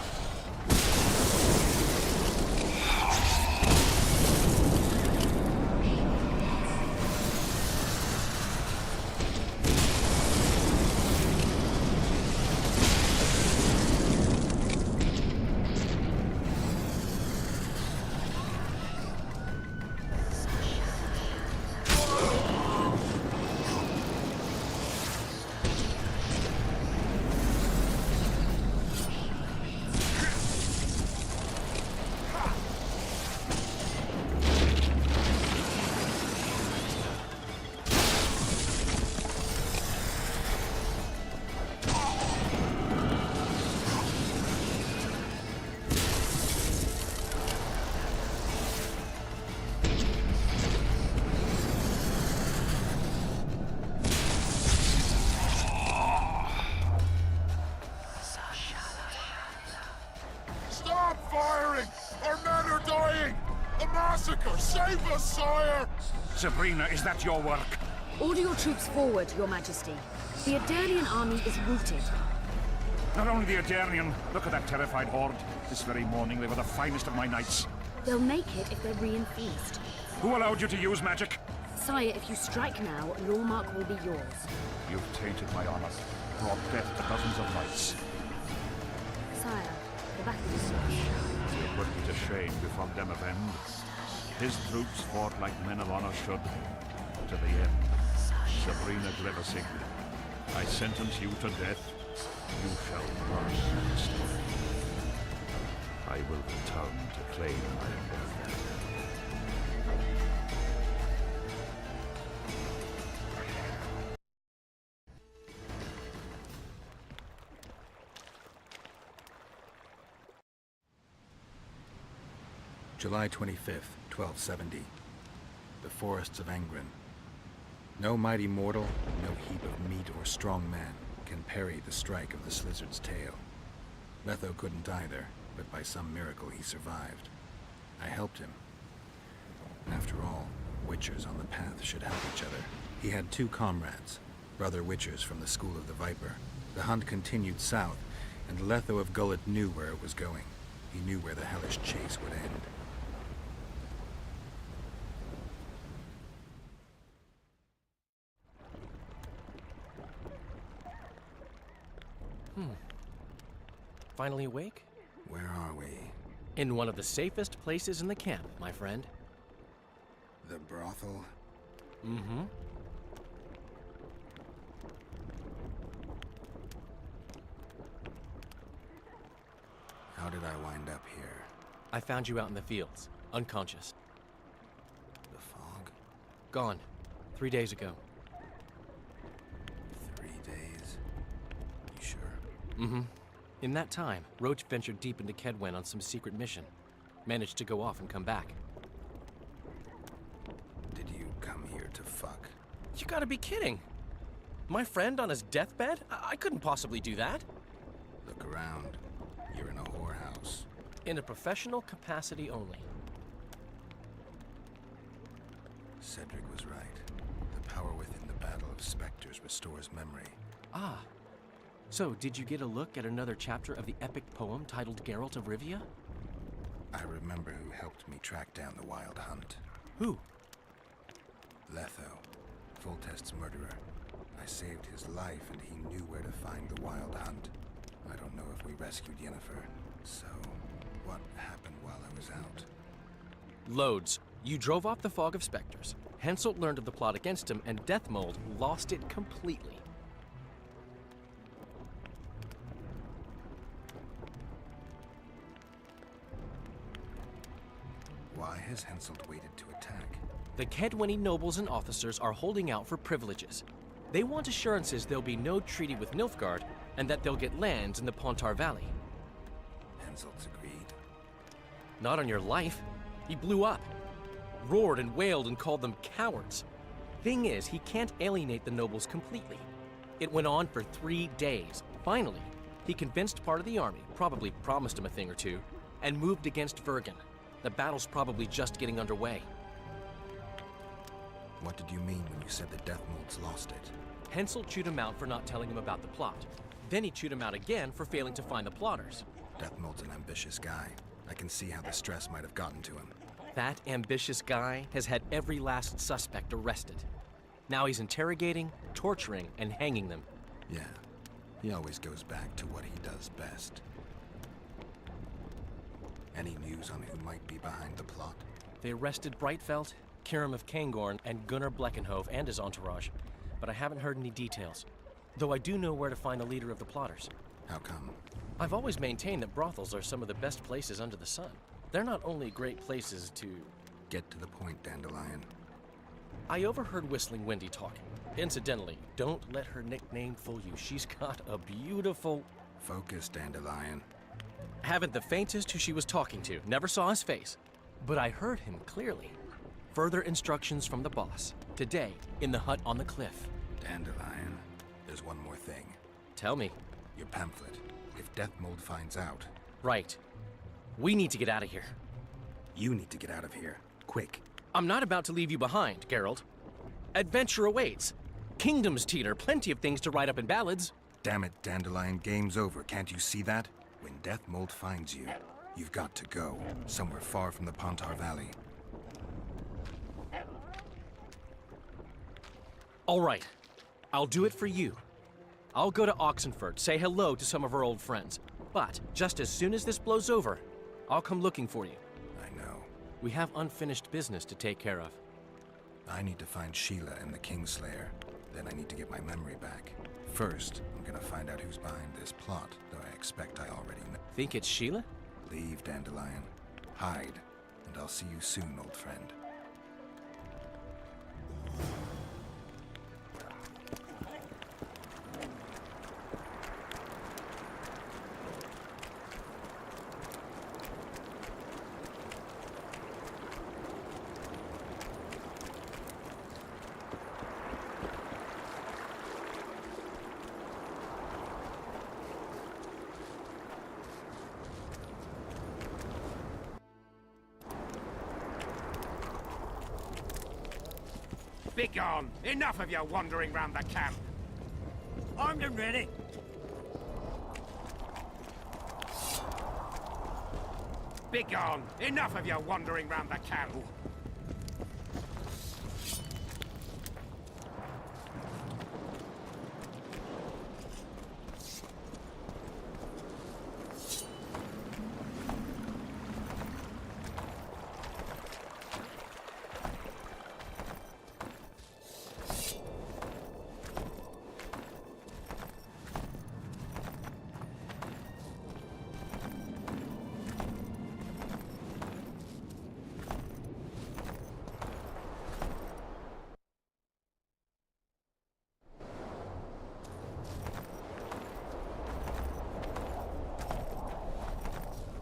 Stop firing! Our men are dying! A massacre! Save us, sire! Sabrina, is that your work? Order your troops forward, Your Majesty. The Adernian army is routed. Not only the Adernian, look at that terrified horde. This very morning they were the finest of my knights. They'll make it if they're reinforced. Who allowed you to use magic? Sire, if you strike now, Lawmark will be yours. You've tainted my honor, brought death to dozens of knights. Sire, the battle is lost. They put me to shame before them of end. His troops fought like men of honor should, to the end. Sabrina Grimacing, I sentence you to death. You shall burn next. I will return to claim my death. July 25th, 1270. The forests of Angren. No mighty mortal, no heap of meat or strong man can parry the strike of the Slizzard's tail. Letho couldn't either, but by some miracle he survived. I helped him. After all, Witchers on the path should help each other. He had two comrades, brother Witchers from the School of the Viper. The hunt continued south, and Letho of Gullet knew where it was going. He knew where the hellish chase would end. Finally awake? Where are we? In one of the safest places in the camp, my friend. The brothel? Mm-hmm. How did I wind up here? I found you out in the fields, unconscious. The fog? Gone. 3 days ago. 3 days? You sure? Mm-hmm. In that time, Roach ventured deep into Kedwen on some secret mission. Managed to go off and come back. Did you come here to fuck? You gotta be kidding! My friend on his deathbed? I couldn't possibly do that. Look around. You're in a whorehouse. In a professional capacity only. Cedric was right. The power within the Battle of Spectres restores memory. Ah. So, did you get a look at another chapter of the epic poem titled Geralt of Rivia? I remember who helped me track down the Wild Hunt. Who? Letho, Foltest's murderer. I saved his life and he knew where to find the Wild Hunt. I don't know if we rescued Yennefer. So, what happened while I was out? Loads. You drove off the Fog of Spectres. Henselt learned of the plot against him, and Deathmold lost it completely. Why has Henselt waited to attack? The Kedweni nobles and officers are holding out for privileges. They want assurances there'll be no treaty with Nilfgaard, and that they'll get lands in the Pontar Valley. Henselt's agreed. Not on your life. He blew up. Roared and wailed and called them cowards. Thing is, he can't alienate the nobles completely. It went on for 3 days. Finally, he convinced part of the army, probably promised him a thing or two, and moved against Vergen. The battle's probably just getting underway. What did you mean when you said the Deathmolds lost it? Henselt chewed him out for not telling him about the plot. Then he'd shoot him out again for failing to find the plotters. Deathmold's an ambitious guy. I can see how the stress might have gotten to him. That ambitious guy has had every last suspect arrested. Now he's interrogating, torturing, and hanging them. Yeah, he always goes back to what he does best. Any news on who might be behind the plot? They arrested Brightfeld, Kirim of Kangorn, and Gunnar Bleckenhove and his entourage, but I haven't heard any details. Though I do know where to find the leader of the plotters. How come? I've always maintained that brothels are some of the best places under the sun. They're not only great places to... Get to the point, Dandelion. I overheard Whistling Wendy talking. Incidentally, don't let her nickname fool you. She's got a beautiful... Focus, Dandelion. Haven't the faintest who she was talking to. Never saw his face. But I heard him clearly. Further instructions from the boss. Today, in the hut on the cliff. Dandelion, there's one more thing. Tell me. Your pamphlet. If Deathmold finds out... Right. We need to get out of here. You need to get out of here. Quick. I'm not about to leave you behind, Geralt. Adventure awaits. Kingdoms teeter, plenty of things to write up in ballads. Damn it, Dandelion, game's over. Can't you see that? When Deathmold finds you, you've got to go. Somewhere far from the Pontar Valley. All right. I'll do it for you. I'll go to Oxenford, say hello to some of our old friends. But just as soon as this blows over, I'll come looking for you. I know. We have unfinished business to take care of. I need to find Sheila and the Kingslayer. Then I need to get my memory back. First, I'm gonna find out who's behind this plot, though I expect I already know. Think it's Sheila? Leave, Dandelion. Hide, and I'll see you soon, old friend. Begone! Enough of your wandering round the camp! Armed and ready. Begone! Enough of your wandering round the camp!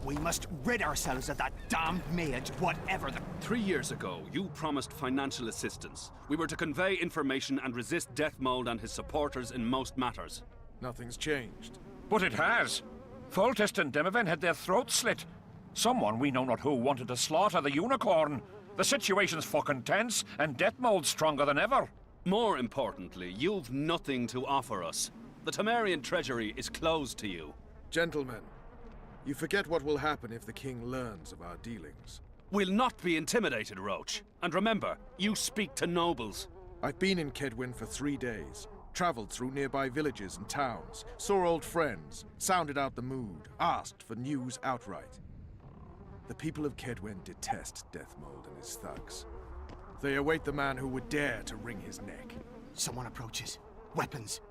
We must rid ourselves of that damned mage, whatever the... 3 years ago, you promised financial assistance. We were to convey information and resist Deathmold and his supporters in most matters. Nothing's changed. But it has. Foltest and Demoven had their throats slit. Someone, we know not who, wanted to slaughter the unicorn. The situation's fucking tense, and Deathmold's stronger than ever. More importantly, you've nothing to offer us. The Temerian treasury is closed to you. Gentlemen, you forget what will happen if the king learns of our dealings. We'll not be intimidated, Roach. And remember, you speak to nobles. I've been in Kedwin for 3 days. Traveled through nearby villages and towns, saw old friends, sounded out the mood, asked for news outright. The people of Kedwin detest Deathmold and his thugs. They await the man who would dare to wring his neck. Someone approaches. Weapons.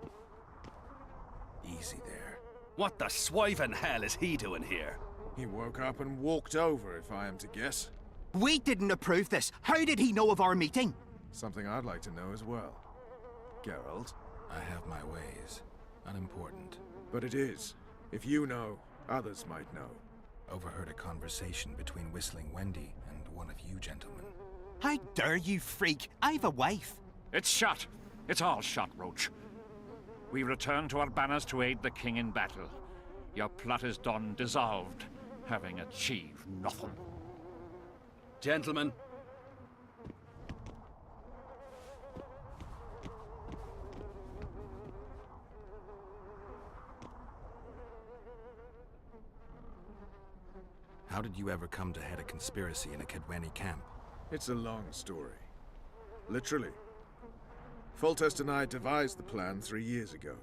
Easy there. What the swiven hell is he doing here? He woke up and walked over, if I am to guess. We didn't approve this. How did he know of our meeting? Something I'd like to know as well. Geralt? I have my ways. Unimportant. But it is. If you know, others might know. Overheard a conversation between Whistling Wendy and one of you gentlemen. How dare you, freak? I've a wife. It's shot. It's all shot, Roach. We return to our banners to aid the king in battle. Your plot is done, dissolved, having achieved nothing. Gentlemen. How did you ever come to head a conspiracy in a Kedweni camp? It's a long story. Literally. Foltest and I devised the plan 3 years ago.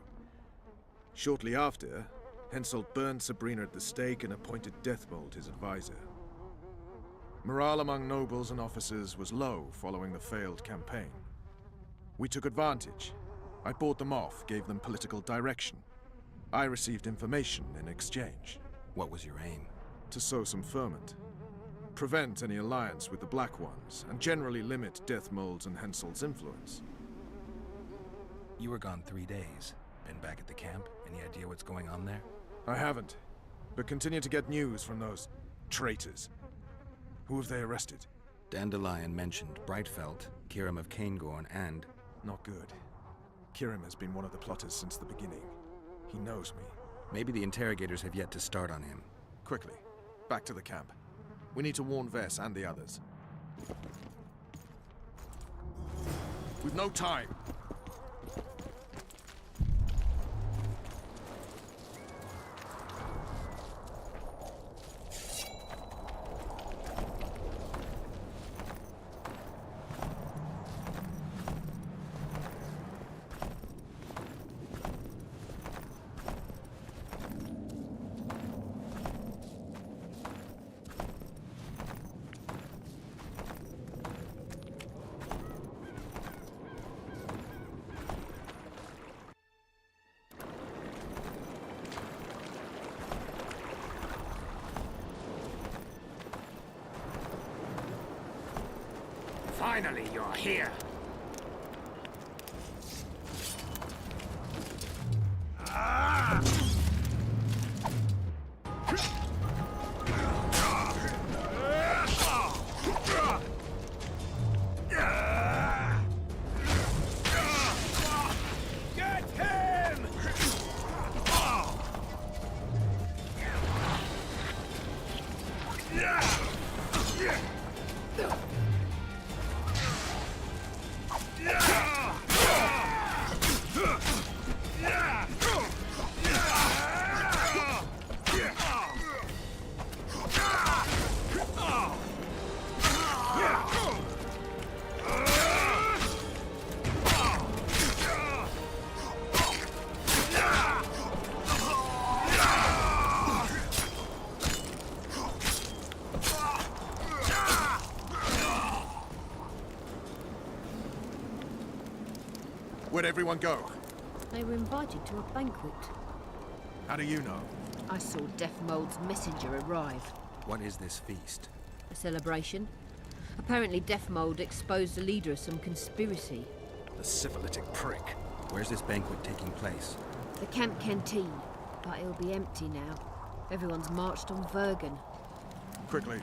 Shortly after, Henselt burned Sabrina at the stake and appointed Deathmold his advisor. Morale among nobles and officers was low following the failed campaign. We took advantage. I bought them off, gave them political direction. I received information in exchange. What was your aim? To sow some ferment. Prevent any alliance with the Black Ones, and generally limit Deathmold's and Henselt's influence. You were gone 3 days. Been back at the camp? Any idea what's going on there? I haven't, but continue to get news from those traitors. Who have they arrested? Dandelion mentioned Brightfelt, Kirim of Caingorn, and... Not good. Kirim has been one of the plotters since the beginning. He knows me. Maybe the interrogators have yet to start on him. Quickly, back to the camp. We need to warn Vess and the others. We've no time. Finally, you're here. Where'd everyone go? They were invited to a banquet. How do you know? I saw Deathmold's messenger arrive. What is this feast? A celebration. Apparently Deathmold exposed the leader of some conspiracy. The syphilitic prick. Where's this banquet taking place? The camp canteen, but it'll be empty now. Everyone's marched on Vergen. Quickly.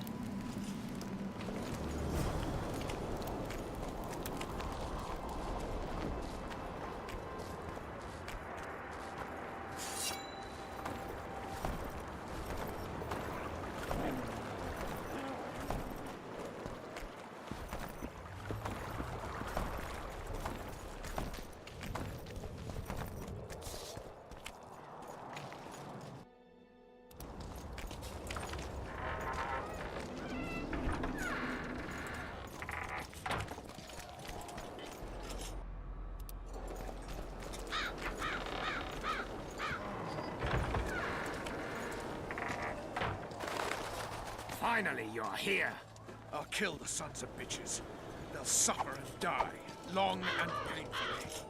Finally, you're here. I'll kill the sons of bitches. They'll suffer and die, long and painfully.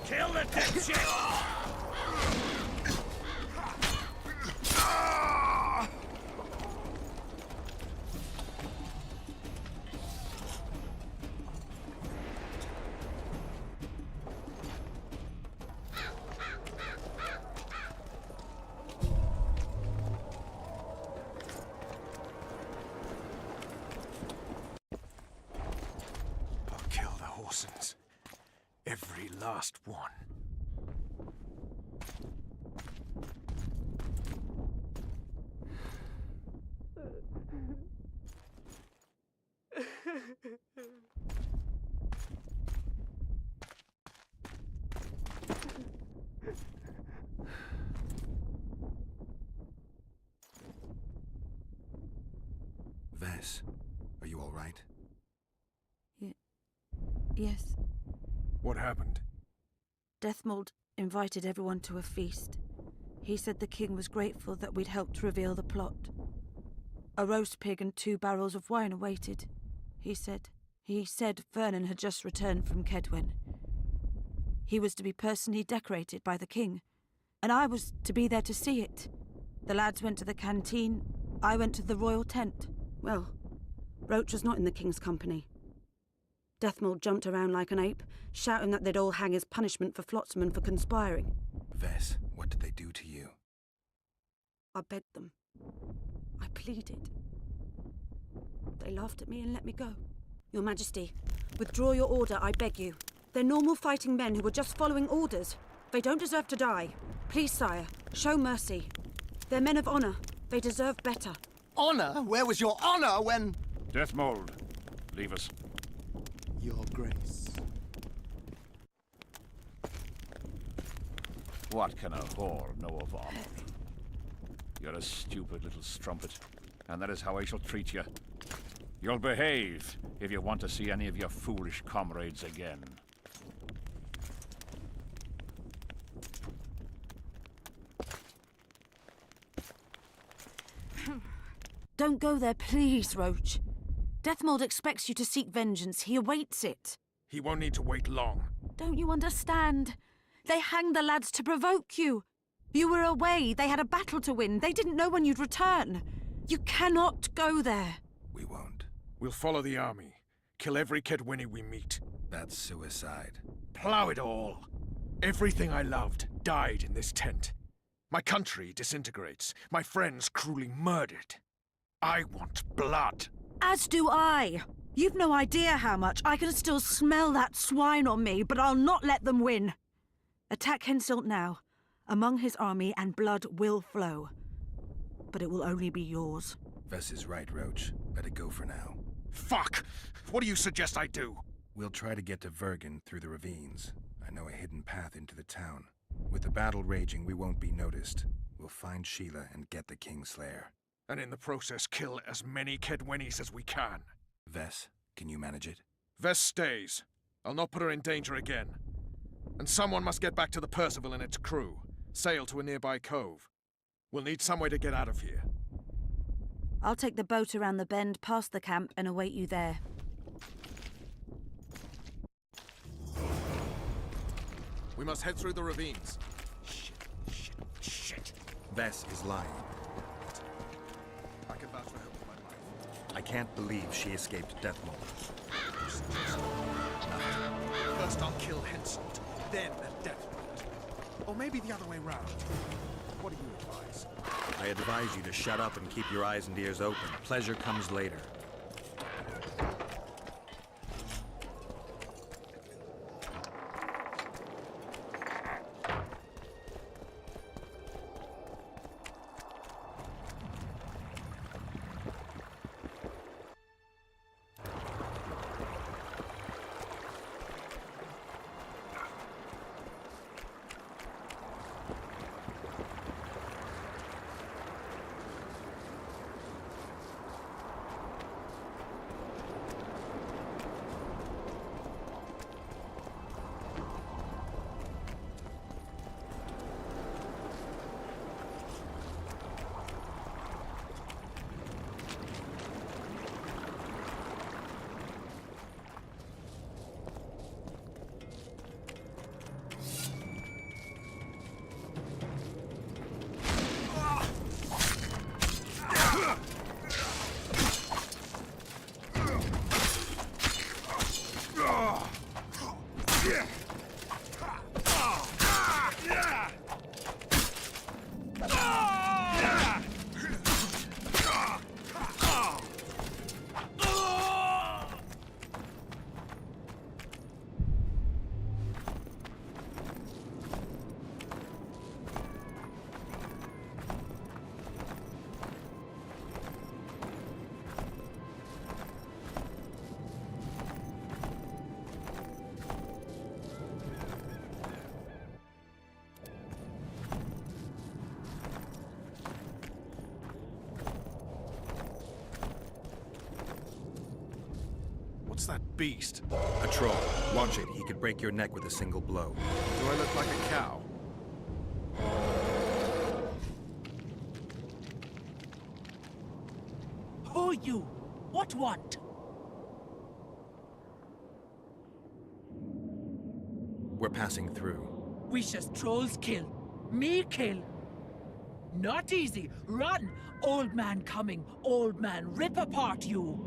Kill the dipshit! I'll kill the Horsens. Every last one. Vess, are you all right? Yes. What happened? Deathmold invited everyone to a feast. He said the king was grateful that we'd helped reveal the plot. A roast pig and 2 barrels of wine awaited, he said. He said Vernon had just returned from Kedwen. He was to be personally decorated by the king, and I was to be there to see it. The lads went to the canteen, I went to the royal tent. Well, Roach was not in the king's company. Deathmold jumped around like an ape, shouting that they'd all hang as punishment for Flotsam for conspiring. Vess, what did they do to you? I begged them. I pleaded. They laughed at me and let me go. Your Majesty, withdraw your order, I beg you. They're normal fighting men who were just following orders. They don't deserve to die. Please, sire, show mercy. They're men of honor. They deserve better. Honor? Where was your honor when... Deathmold, leave us. Your Grace. What can a whore know of honor? You're a stupid little strumpet, and that is how I shall treat you. You'll behave if you want to see any of your foolish comrades again. Don't go there, please, Roach. Deathmold expects you to seek vengeance. He awaits it. He won't need to wait long. Don't you understand? They hanged the lads to provoke you. You were away. They had a battle to win. They didn't know when you'd return. You cannot go there. We won't. We'll follow the army. Kill every Kedwini we meet. That's suicide. Plow it all. Everything I loved died in this tent. My country disintegrates. My friends cruelly murdered. I want blood. As do I. You've no idea how much. I can still smell that swine on me, but I'll not let them win. Attack Henselt now, among his army, and blood will flow. But it will only be yours. Vess is right, Roach. Let it go for now. Fuck! What do you suggest I do? We'll try to get to Vergen through the ravines. I know a hidden path into the town. With the battle raging, we won't be noticed. We'll find Sheila and get the Kingslayer. And in the process, kill as many Kedwenis as we can. Vess, can you manage it? Vess stays. I'll not put her in danger again. And someone must get back to the Percival and its crew. Sail to a nearby cove. We'll need some way to get out of here. I'll take the boat around the bend past the camp and await you there. We must head through the ravines. Shit. Vess is lying. I can vouch for her with my life. I can't believe she escaped Deathmold. First I'll kill Henselt, then Deathmold. Or maybe the other way round. What do you advise? I advise you to shut up and keep your eyes and ears open. Pleasure comes later. beast. A troll. Watch it. He could break your neck with a single blow. Do I look like a cow? Who you? What want? We're passing through. Wishes trolls kill. Me kill. Not easy. Run! Old man coming. Old man rip apart you.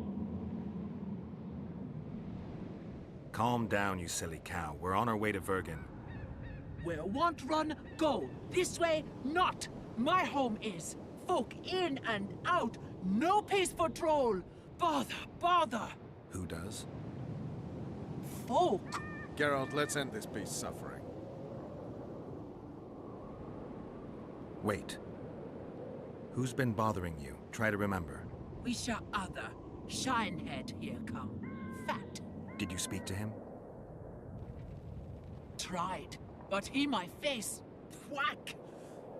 Calm down, you silly cow. We're on our way to Vergen. Where want run, go. This way, not. My home is. Folk in and out. No peace for troll. Bother, bother. Who does? Folk. Geralt, let's end this beast's suffering. Wait. Who's been bothering you? Try to remember. Wisha other. Shinehead here come. Fat. Did you speak to him? Tried, but he my face. Whack.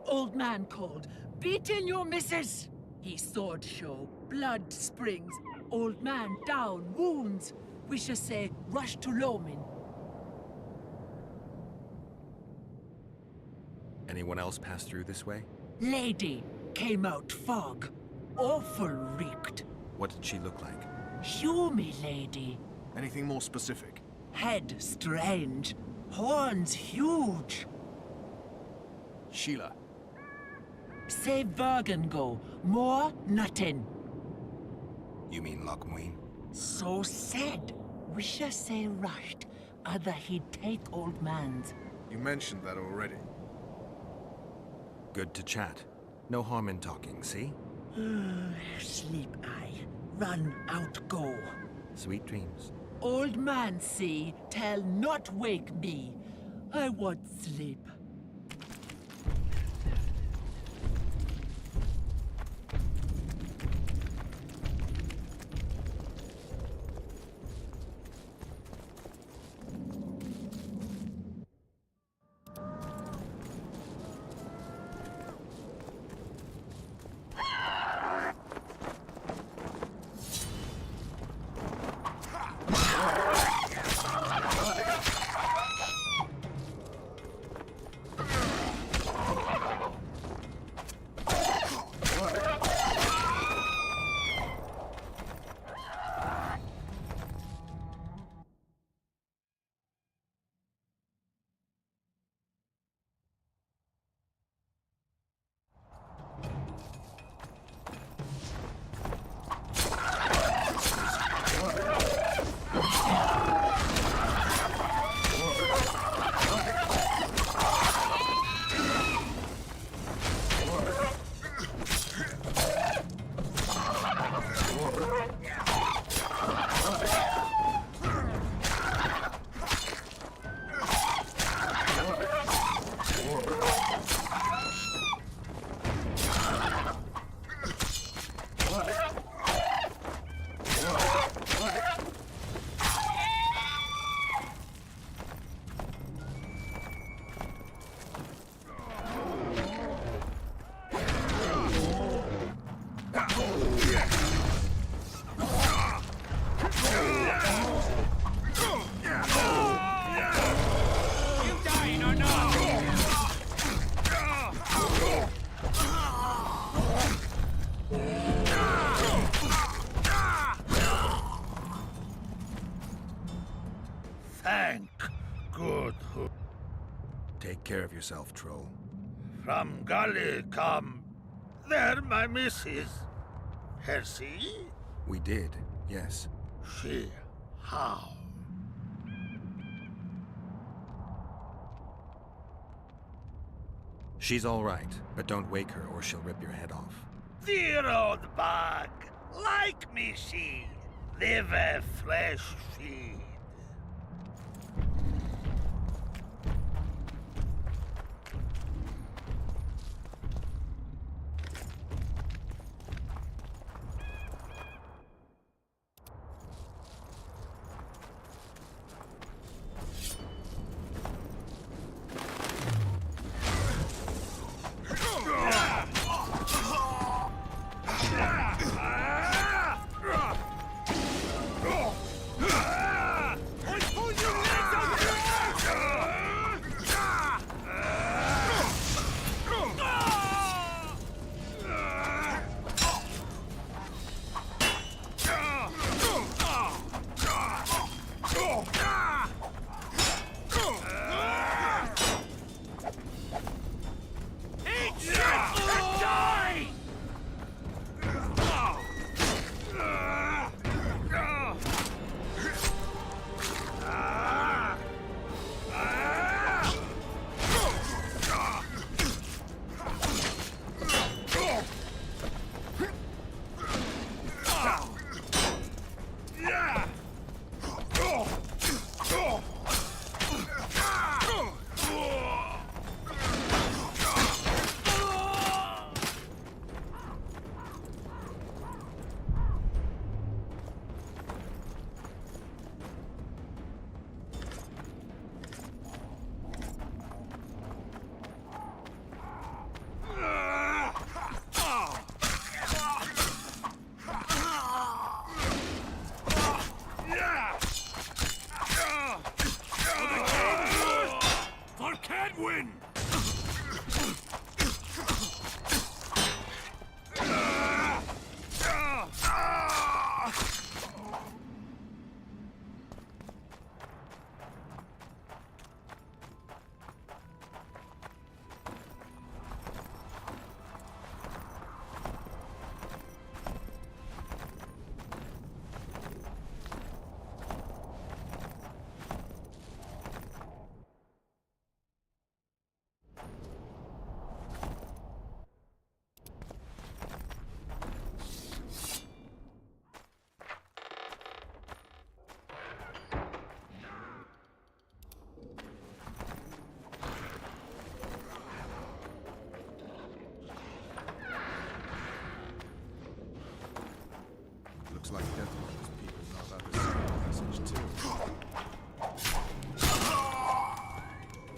Old man called. Beat in your missus. He sword show. Blood springs. Old man down. Wounds. Wisha say rush to Lomin. Anyone else pass through this way? Lady came out fog. Awful reeked. What did she look like? Humy lady. Anything more specific? Head strange. Horns huge. Sheila. Say Vergen go. More nothing. You mean Lochmuin? So said. Wisha say rushed. Other he'd take old man's. You mentioned that already. Good to chat. No harm in talking, see? Sleep I. Run out go. Sweet dreams. Old man see, tell not wake me. I want sleep. Take care of yourself, troll. From Gully come. There, my missus. Hersey? We did, yes. She. How? She's all right, but don't wake her or she'll rip your head off. Dear old bug. Like me she. Live a flesh feed.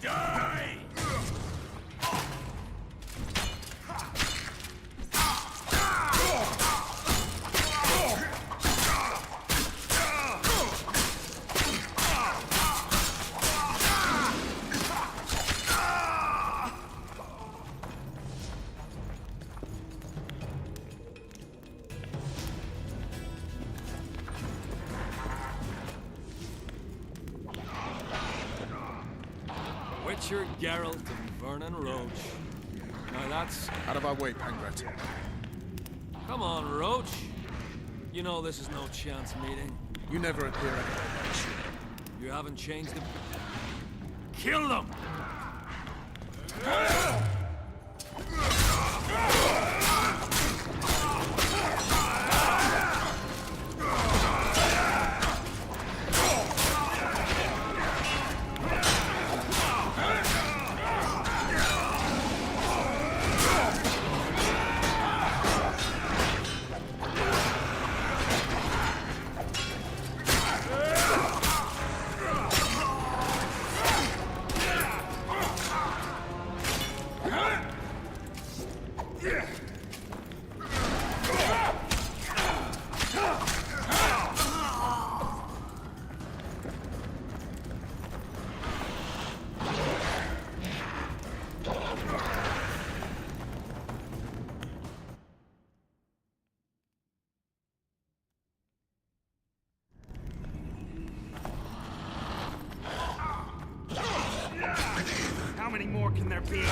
Die! Witcher, Geralt, and Vernon Roach. Now that's... Out of our way, Pangrat. Come on, Roach. You know this is no chance meeting. You never appear anywhere, Roach. You haven't changed them. Kill them! How many more can there be?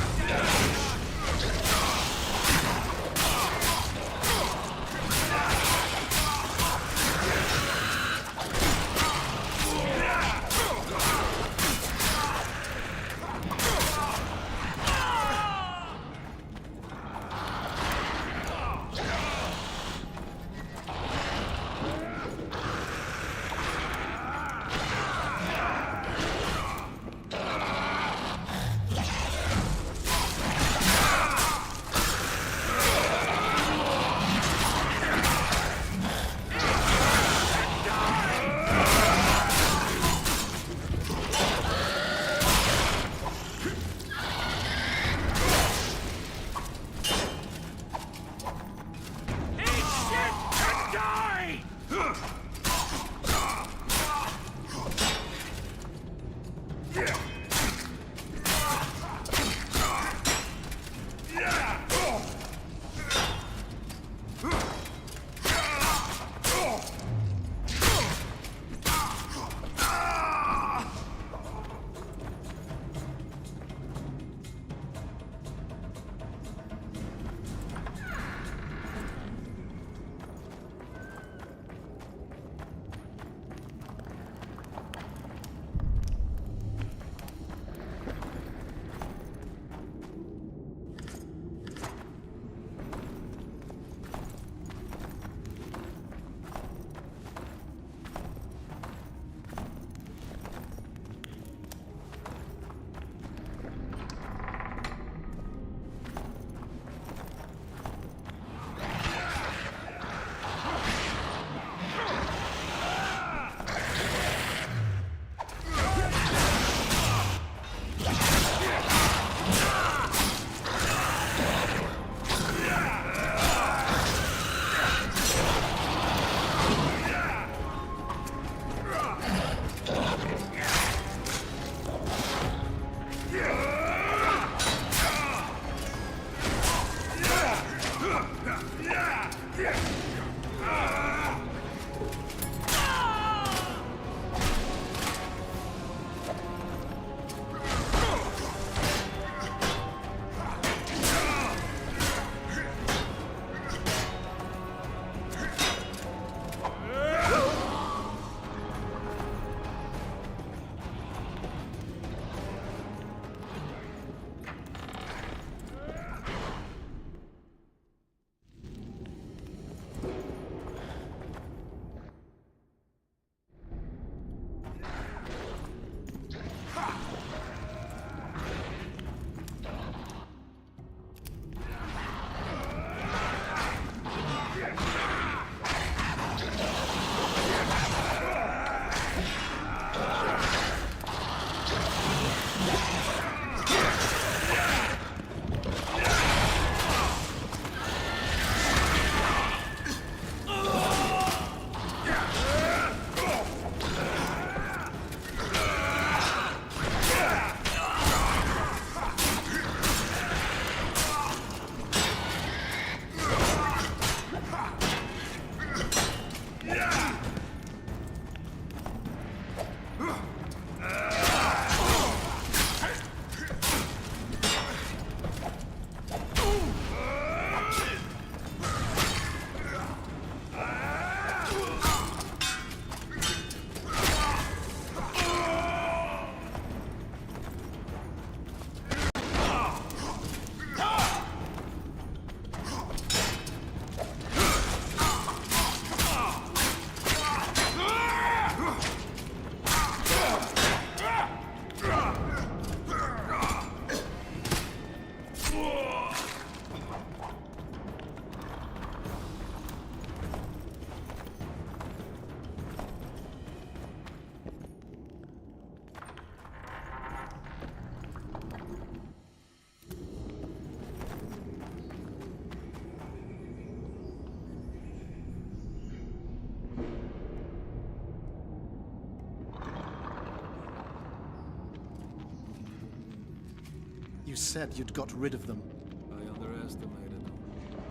You said you'd got rid of them. I underestimated them.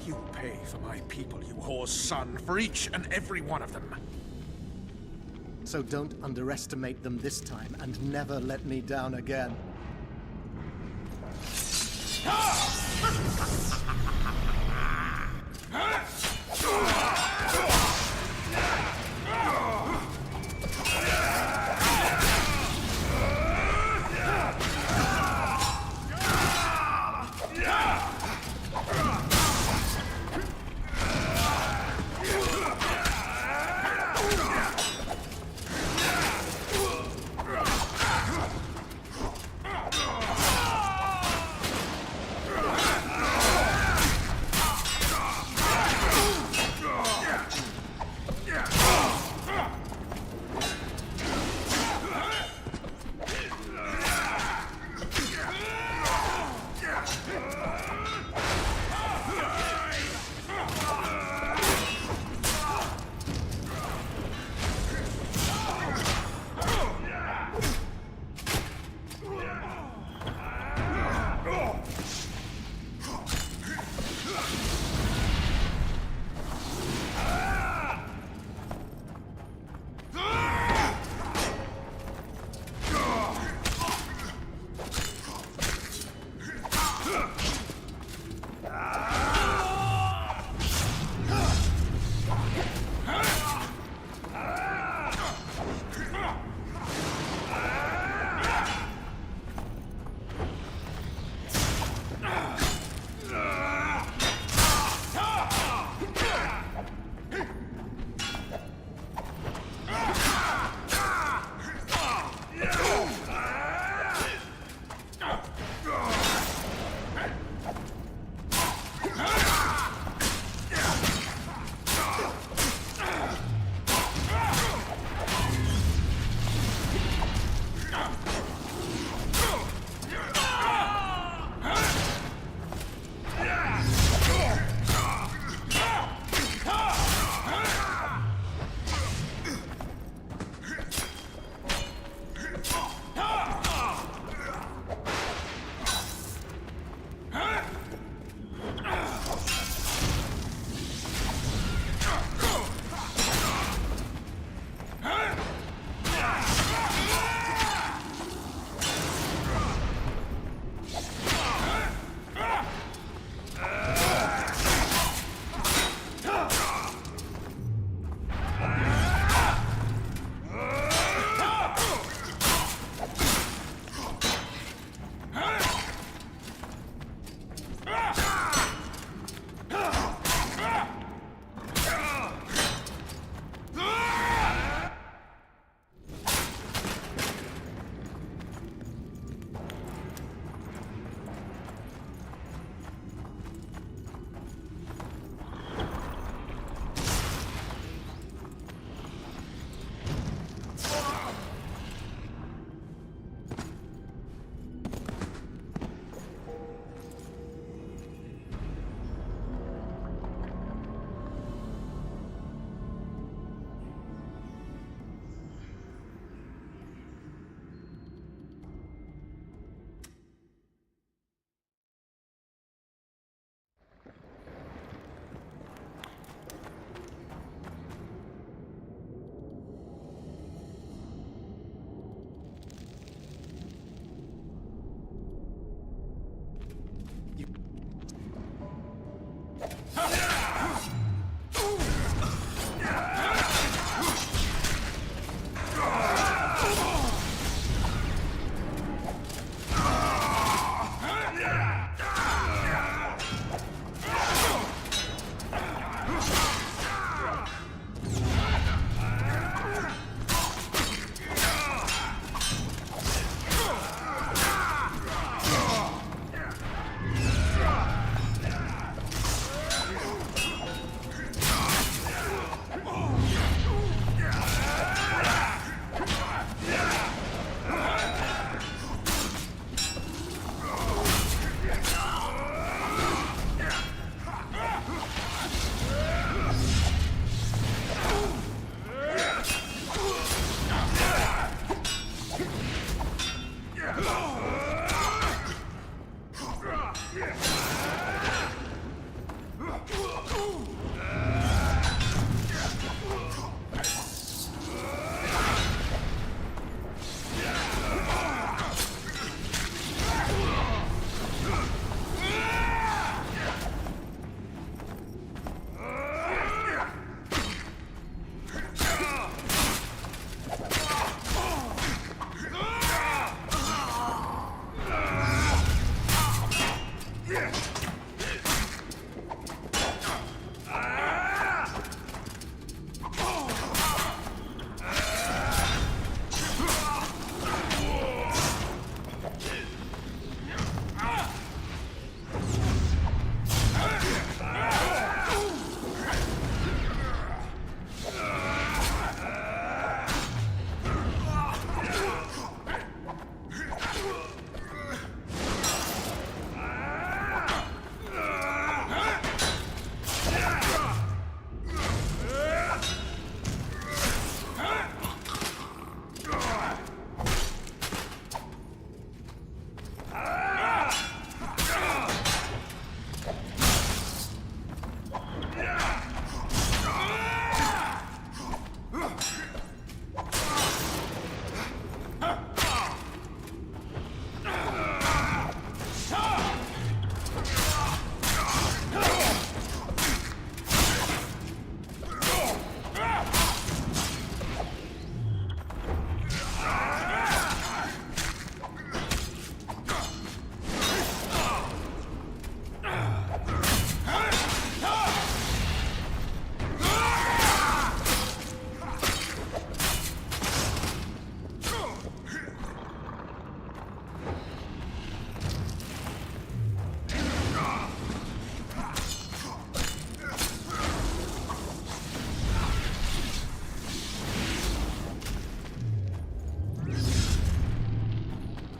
You'll pay for my people, you whore's son, for each and every one of them. So don't underestimate them this time, and never let me down again.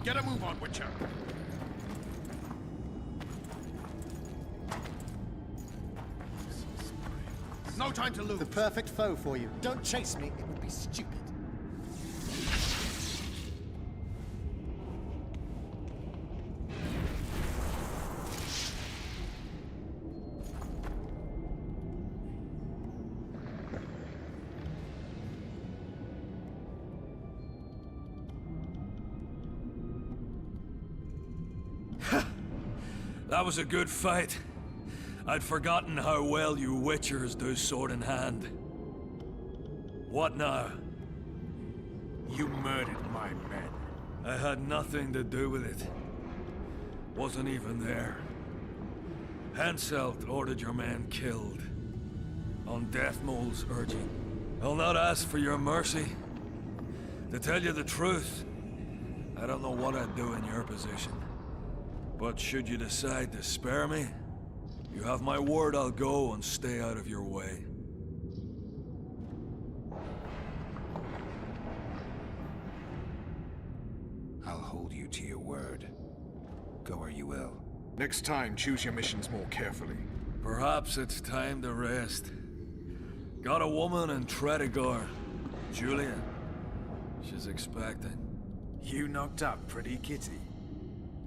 Get a move on, Witcher. No time to lose. The perfect foe for you. Don't chase me, it would be stupid. That was a good fight. I'd forgotten how well you Witchers do sword in hand. What now? You murdered my men. I had nothing to do with it. Wasn't even there. Henselt ordered your men killed. On Deathmole's urging. I'll not ask for your mercy. To tell you the truth, I don't know what I'd do in your position. But should you decide to spare me, you have my word I'll go and stay out of your way. I'll hold you to your word. Go where you will. Next time, choose your missions more carefully. Perhaps it's time to rest. Got a woman in Tredegar, Julia. She's expecting. You knocked up pretty kitty.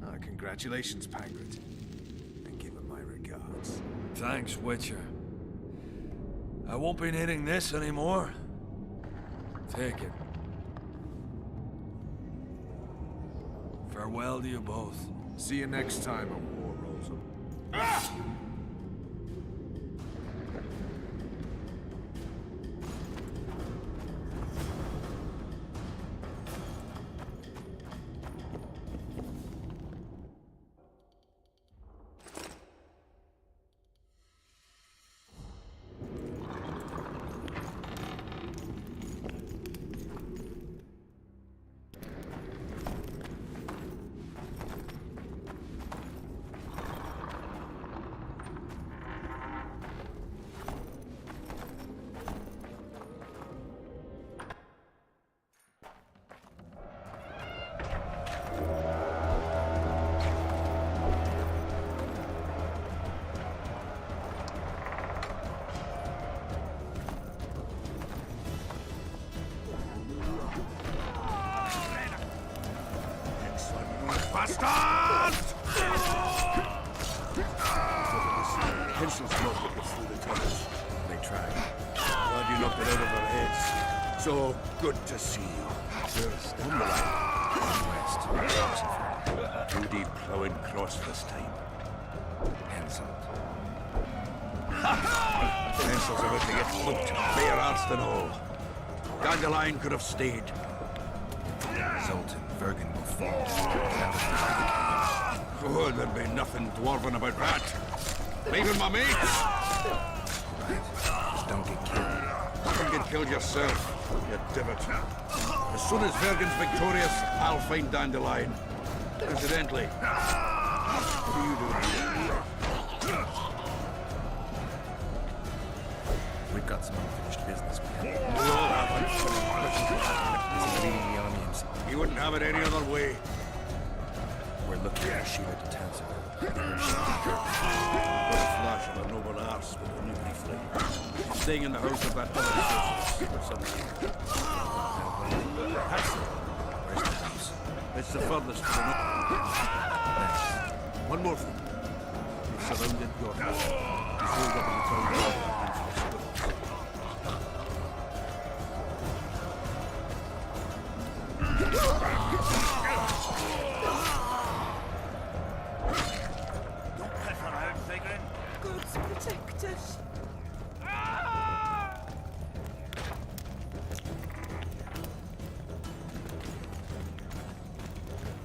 Ah, congratulations, Pangret. And give her my regards. Thanks, Witcher. I won't be needing this anymore. Take it. Farewell to you both. See you next time a war rolls up. Bastards! Hensel's smoke will get through the tunnels. They tried. Glad you knocked it out of their heads. So good to see you. First, on the line. West. Judy plowing cross this time. Hensel. Hensel's about to get hooked, bare-arsed and all. Dandelion could have stayed. Zoltan, Vergen will fall. Oh, there'd be nothing dwarven about that. Leaving my mates! Just don't get killed. Don't get killed yourself, you divot. As soon as Vergen's victorious, I'll find Dandelion. Incidentally, what are you doing here? We've got some unfinished business we have. We all have He's leading the army himself. He wouldn't have it any other way. We're looking at Sheila de Tansel. Got a flash of a noble arse, but only briefly. She's staying in the house of that other for some reason. Where's the house? It's the furthest to the north. One more thing. We've surrounded your house. He's rolled up in the town hall and for squirrels. God's protect us.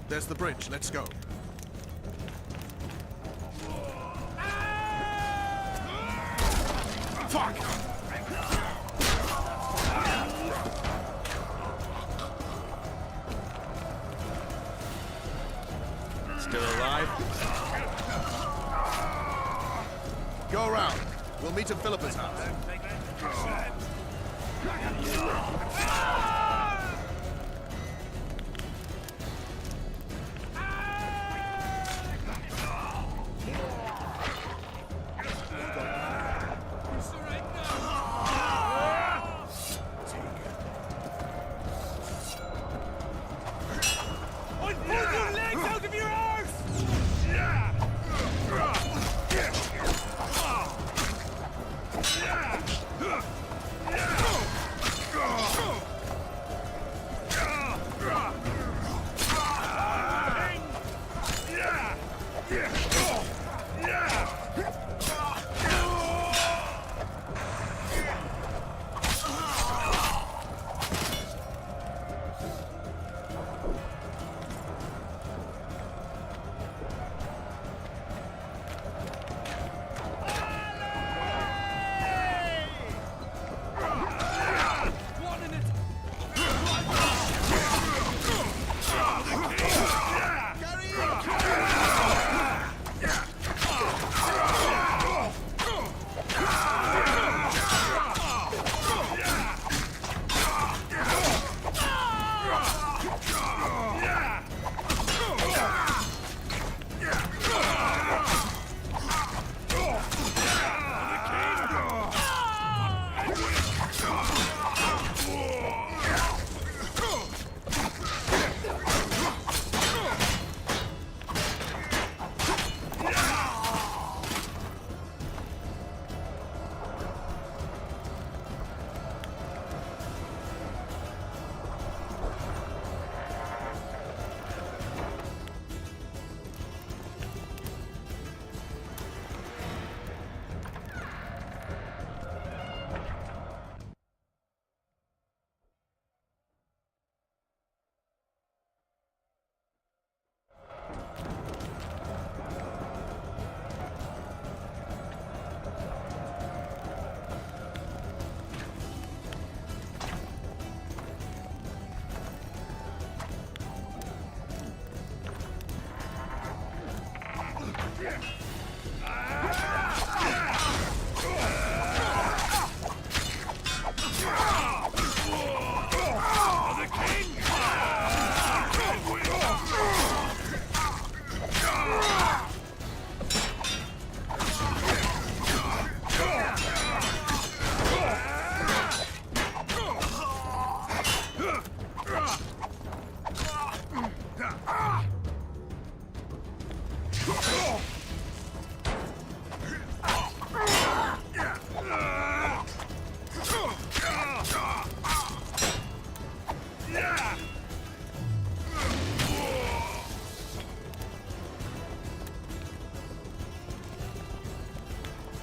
There's the bridge. Let's go. Fuck! Still alive? Go around. We'll meet at Philippa's house.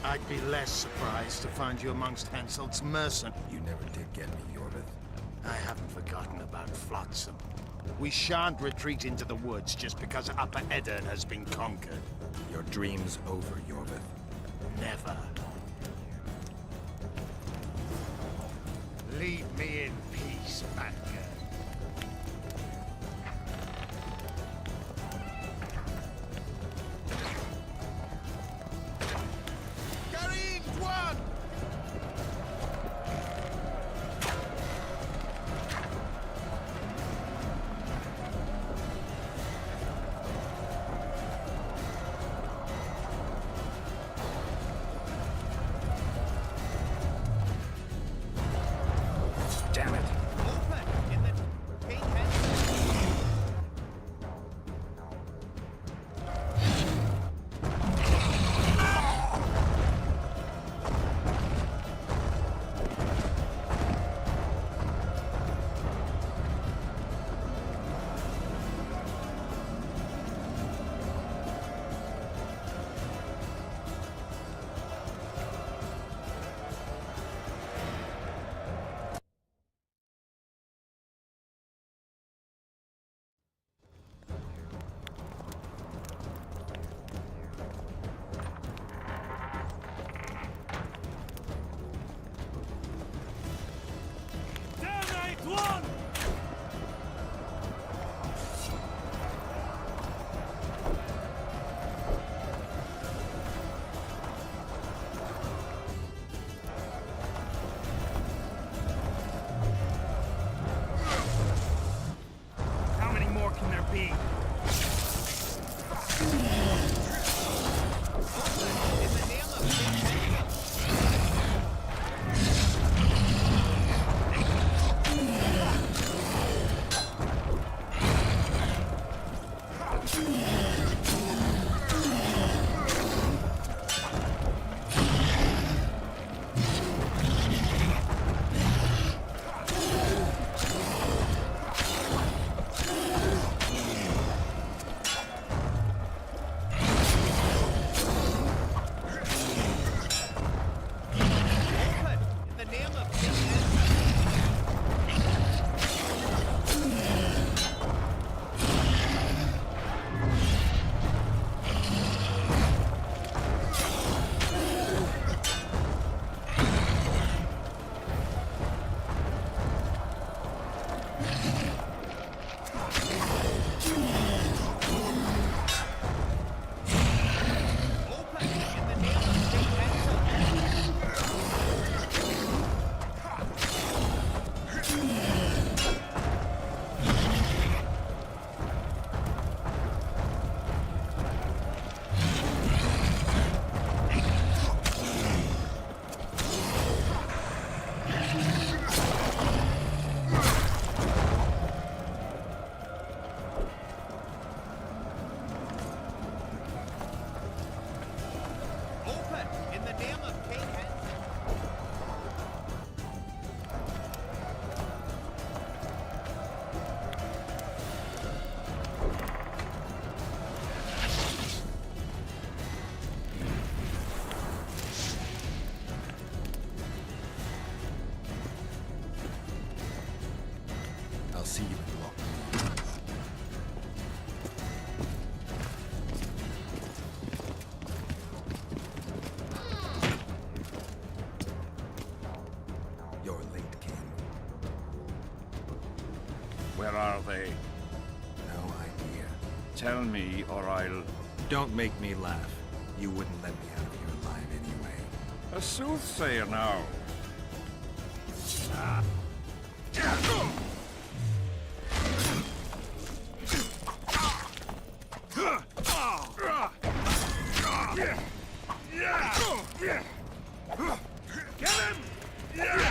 I'd be less surprised to find you amongst Henselt's mercenaries. You never did get me, Yorvith. I haven't forgotten about Flotsam. We shan't retreat into the woods just because Upper Eddard has been conquered. Your dream's over, Yorvith. Never. Leave me in peace, Banker. Damn it. How many more can there be? See you in law. You're late, King. Where are they? No idea. Tell me, or I'll... Don't make me laugh. You wouldn't let me out of here alive anyway. A soothsayer now. Get him! Yeah!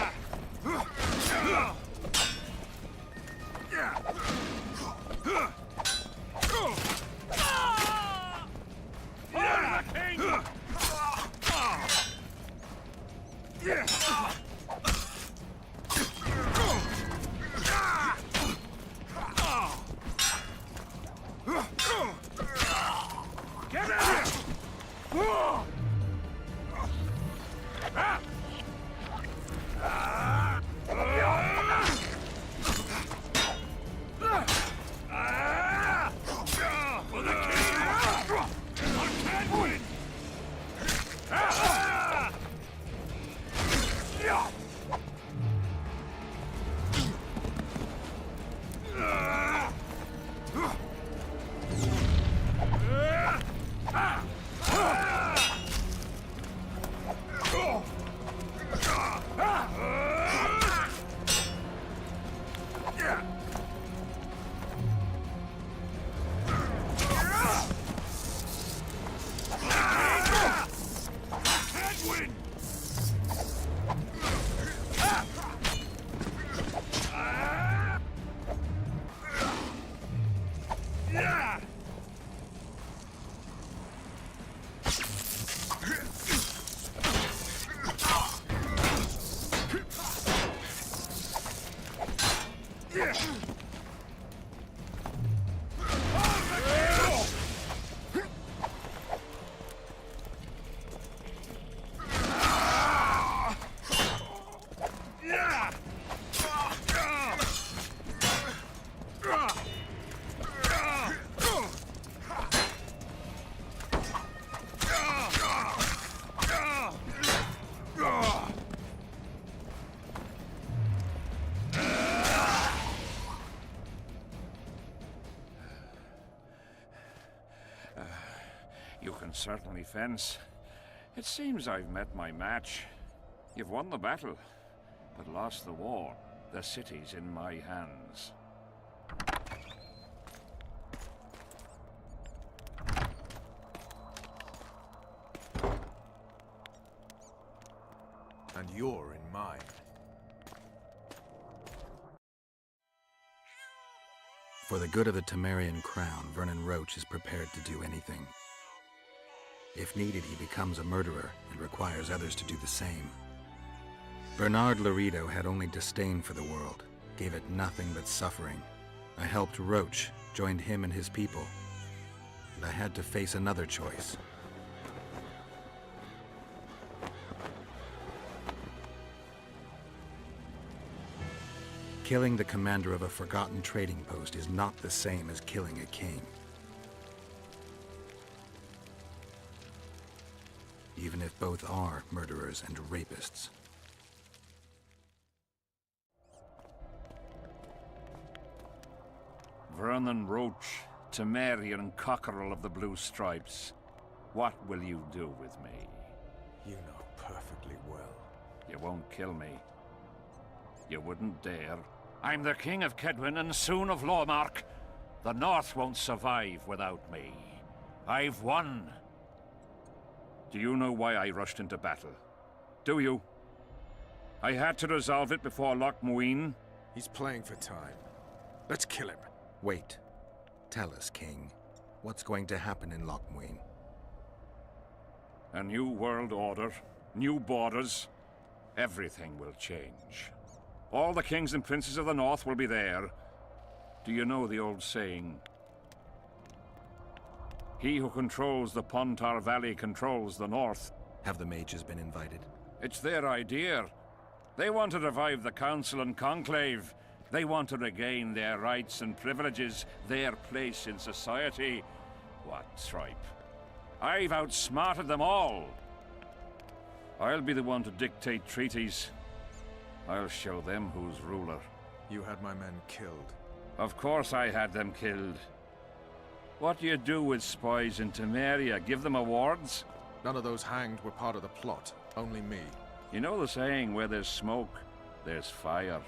You can certainly fence. It seems I've met my match. You've won the battle, but lost the war. The city's in my hands. And you're in mine. For the good of the Temerian crown, Vernon Roche is prepared to do anything. If needed, he becomes a murderer and requires others to do the same. Bernard Laredo had only disdain for the world, gave it nothing but suffering. I helped Roche, joined him and his people, and I had to face another choice. Killing the commander of a forgotten trading post is not the same as killing a king. Even if both are murderers and rapists. Vernon Roche, Temerian cockerel of the Blue Stripes. What will you do with me? You know perfectly well. You won't kill me. You wouldn't dare. I'm the King of Kedwin and soon of Lawmark. The North won't survive without me. I've won. Do you know why I rushed into battle? Do you? I had to resolve it before Loch Muin. He's playing for time. Let's kill him. Wait. Tell us, King. What's going to happen in Loch Muin? A new world order, new borders. Everything will change. All the kings and princes of the North will be there. Do you know the old saying? He who controls the Pontar Valley controls the North. Have the mages been invited? It's their idea. They want to revive the Council and Conclave. They want to regain their rights and privileges, their place in society. What tripe? I've outsmarted them all. I'll be the one to dictate treaties. I'll show them who's ruler. You had my men killed. Of course I had them killed. What do you do with spies in Temeria? Give them awards? None of those hanged were part of the plot. Only me. You know the saying, where there's smoke, there's fire.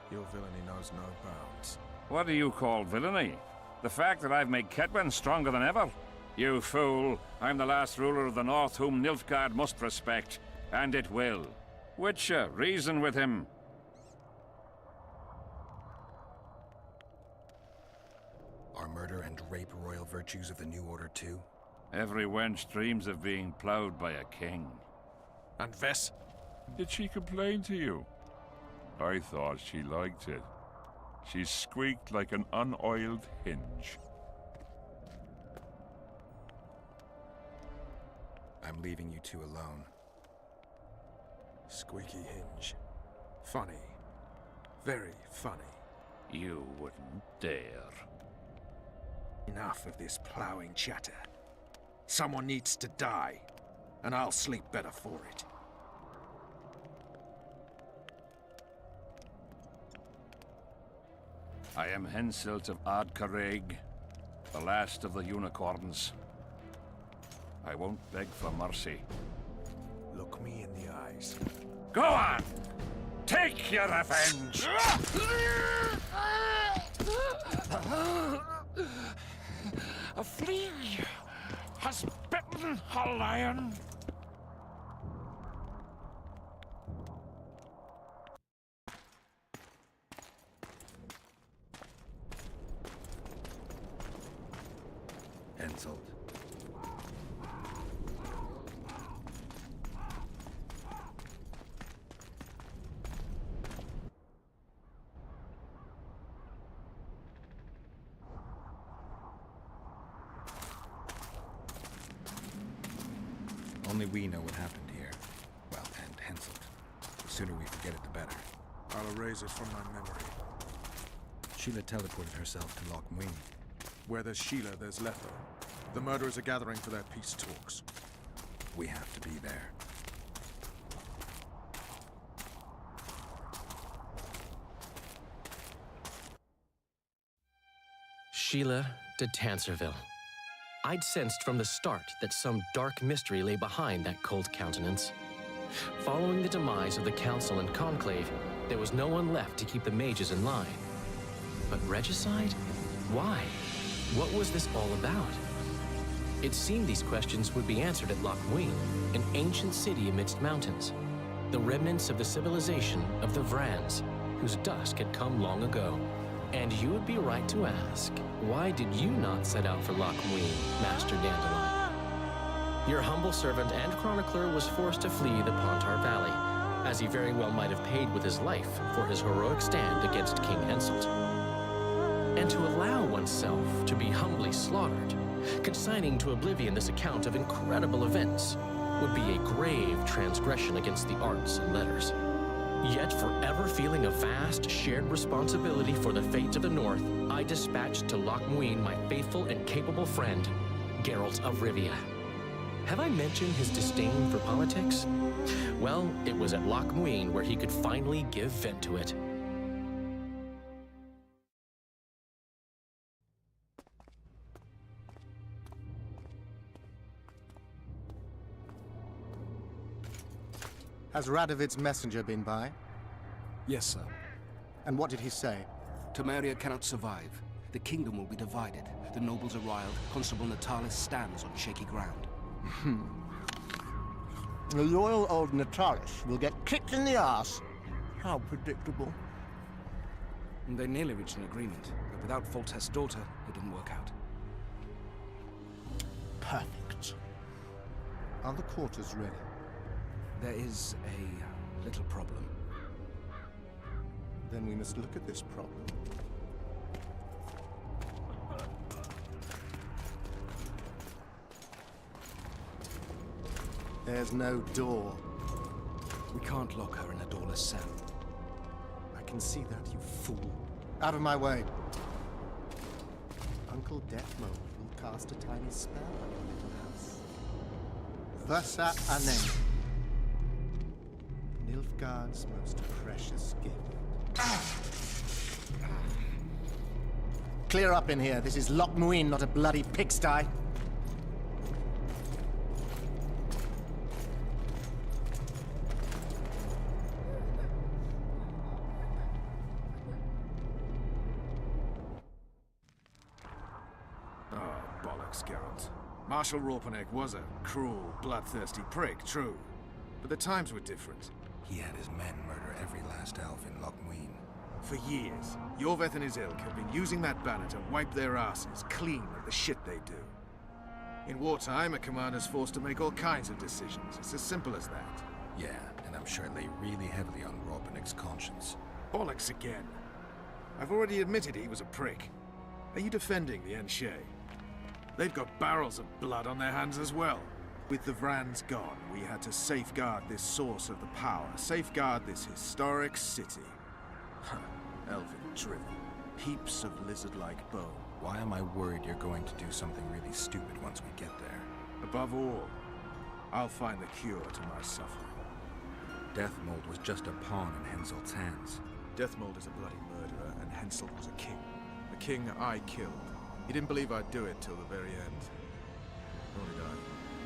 Your villainy knows no bounds. What do you call villainy? The fact that I've made Ketwin stronger than ever? You fool! I'm the last ruler of the North whom Nilfgaard must respect. And it will. Witcher, reason with him. Are murder and rape royal virtues of the New Order too? Every wench dreams of being ploughed by a king. And Vess? Did she complain to you? I thought she liked it. She squeaked like an unoiled hinge. I'm leaving you two alone. Squeaky hinge. Funny. Very funny. You wouldn't dare. Enough of this plowing chatter. Someone needs to die, and I'll sleep better for it. I am Henselt of Ardcarreg, the last of the unicorns. I won't beg for mercy. Look me in the eyes. Go on! Take your revenge! A flea has bitten a lion. Henselt. Only we know what happened here. Well, and Henselt. The sooner we forget it, the better. I'll erase it from my memory. Sheila teleported herself to Loch Muin. Where there's Sheila, there's Letho. The murderers are gathering for their peace talks. We have to be there. Sheila de Tanserville. I'd sensed from the start that some dark mystery lay behind that cold countenance. Following the demise of the Council and Conclave, there was no one left to keep the mages in line. But regicide? Why? What was this all about? It seemed these questions would be answered at Loch Muin, an ancient city amidst mountains, the remnants of the civilization of the Vrans, whose dusk had come long ago. And you would be right to ask, why did you not set out for Loch Muin, Master Dandelion? Your humble servant and chronicler was forced to flee the Pontar Valley, as he very well might have paid with his life for his heroic stand against King Henselt. And to allow oneself to be humbly slaughtered, consigning to oblivion this account of incredible events, would be a grave transgression against the arts and letters. Yet forever feeling a vast, shared responsibility for the fate of the North, I dispatched to Loch Muin my faithful and capable friend, Geralt of Rivia. Have I mentioned his disdain for politics? Well, it was at Loch Muin where he could finally give vent to it. Has Radovid's messenger been by? Yes, sir. And what did he say? Temeria cannot survive. The kingdom will be divided. The nobles are riled. Constable Natalis stands on shaky ground. The loyal old Natalis will get kicked in the ass. How predictable. They nearly reached an agreement, but without Foltest's daughter, it didn't work out. Perfect. Are the quarters ready? There is a little problem. Then we must look at this problem. There's no door. We can't lock her in a doorless cell. I can see that, you fool. Out of my way. Uncle Deathmold will cast a tiny spell on your little house. Versa Anem. Nilfgaard's most precious gift. Clear up in here. This is Loch Muin, not a bloody pigsty. Oh, bollocks, Geralt. Marshal Raupenek was a cruel, bloodthirsty prick, true. But the times were different. He had his men murder every last elf in Loch Muin. For years, Yorveth and his ilk have been using that banner to wipe their asses clean of the shit they do. In wartime, a commander's forced to make all kinds of decisions. It's as simple as that. Yeah, and I'm sure it lay really heavily on Raupenek's conscience. Bollocks again. I've already admitted he was a prick. Are you defending the Enshe? They've got barrels of blood on their hands as well. With the Vrans gone, we had to safeguard this source of the power, safeguard this historic city. Huh. Elven drivel. Heaps of lizard-like bone. Why am I worried you're going to do something really stupid once we get there? Above all, I'll find the cure to my suffering. Deathmold was just a pawn in Henselt's hands. Deathmold is a bloody murderer, and Henselt was a king. A king I killed. He didn't believe I'd do it till the very end. Nor did I.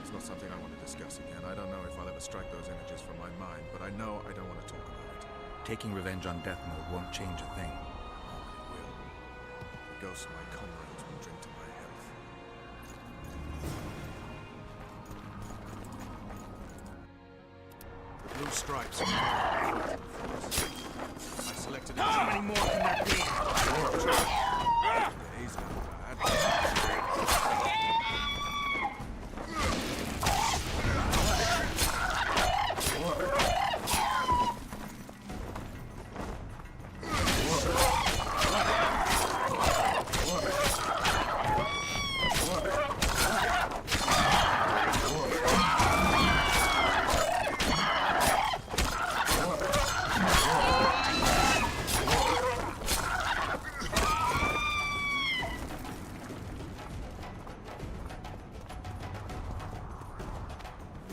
It's not something I want to discuss again. I don't know if I'll ever strike those images from my mind, but I know I don't want to talk about it. Taking revenge on Deathmold won't change a thing. Oh, it will. The ghosts of my comrades will drink to my health. The blue stripes are I selected how many more can there be? He's not bad.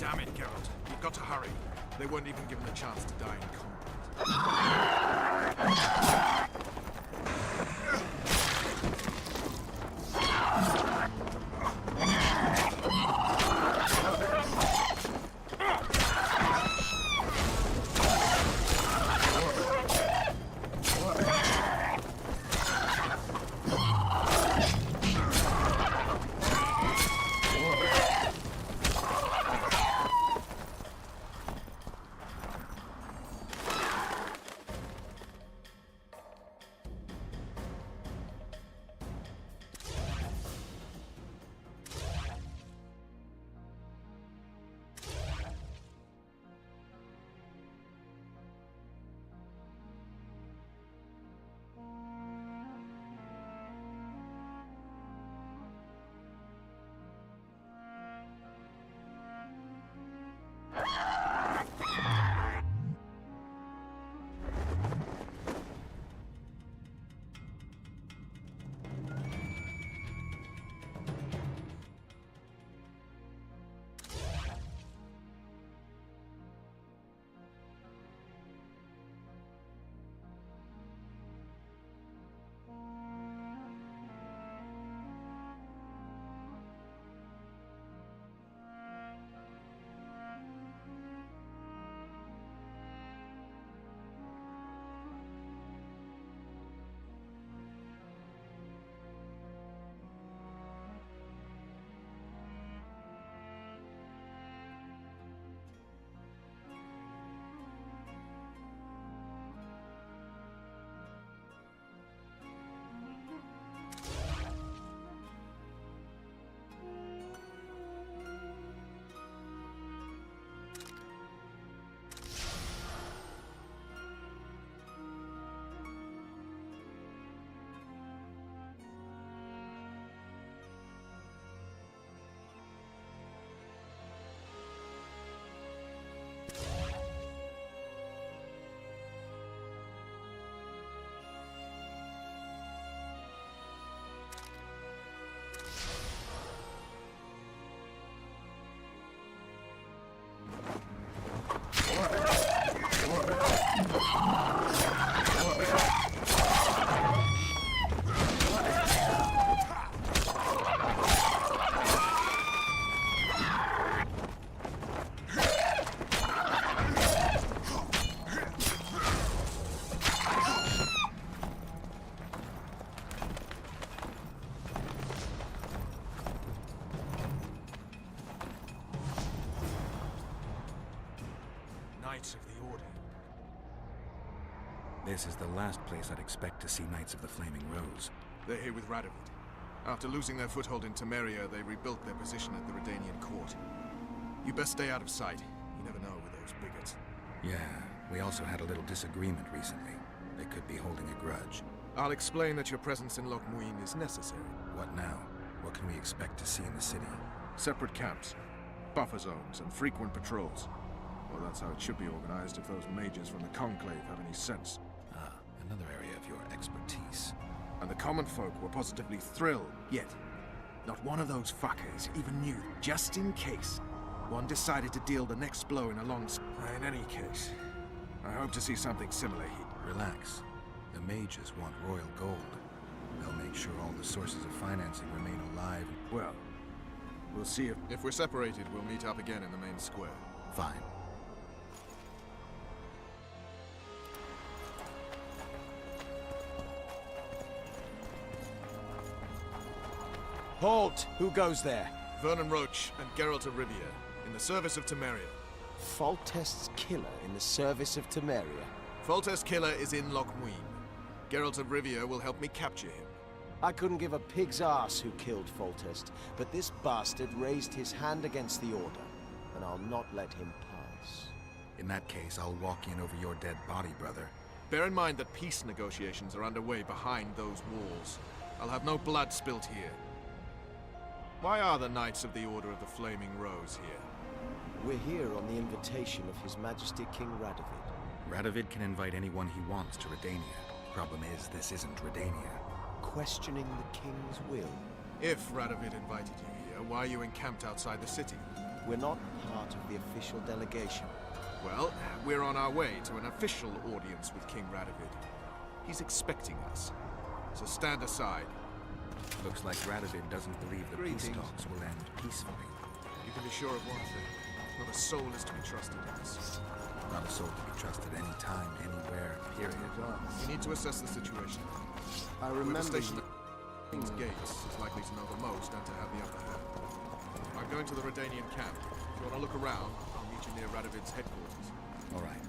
Damn it, Geralt. You've got to hurry. They weren't even given a chance to die in combat. Knights of the Order. This is the last place I'd expect to see Knights of the Flaming Rose. They're here with Radovid. After losing their foothold in Temeria, they rebuilt their position at the Redanian court. You best stay out of sight. You never know with those bigots. Yeah, we also had a little disagreement recently. They could be holding a grudge. I'll explain that your presence in Loch Muin is necessary. What now? What can we expect to see in the city? Separate camps, buffer zones, and frequent patrols. Well, that's how it should be organized if those mages from the Conclave have any sense. Ah, another area of your expertise. And the common folk were positively thrilled, yet not one of those fuckers even knew, just in case. One decided to deal the next blow in a long... In any case, I hope to see something similar here. Relax. The mages want royal gold. They'll make sure all the sources of financing remain alive. Well, we'll see if we're separated, we'll meet up again in the main square. Fine. Halt! Who goes there? Vernon Roach and Geralt of Rivia, in the service of Temeria. Foltest's killer in the service of Temeria. Foltest's killer is in Loch Muin. Geralt of Rivia will help me capture him. I couldn't give a pig's ass who killed Foltest, but this bastard raised his hand against the Order, and I'll not let him pass. In that case, I'll walk in over your dead body, brother. Bear in mind that peace negotiations are underway behind those walls. I'll have no blood spilt here. Why are the Knights of the Order of the Flaming Rose here? We're here on the invitation of His Majesty King Radovid. Radovid can invite anyone he wants to Redania. Problem is, this isn't Redania. Questioning the King's will. If Radovid invited you here, why are you encamped outside the city? We're not part of the official delegation. Well, we're on our way to an official audience with King Radovid. He's expecting us. So stand aside. Looks like Radovid doesn't believe the peace talks will end peacefully. You can be sure of one thing. Not a soul is to be trusted in this. Not a soul to be trusted anytime, anywhere, period. You need to assess the situation. I remember Whoever stationed at King's Gates is likely to know the most and to have the upper hand. I'm going to the Redanian camp. If you want to look around, I'll meet you near Radovid's headquarters. All right.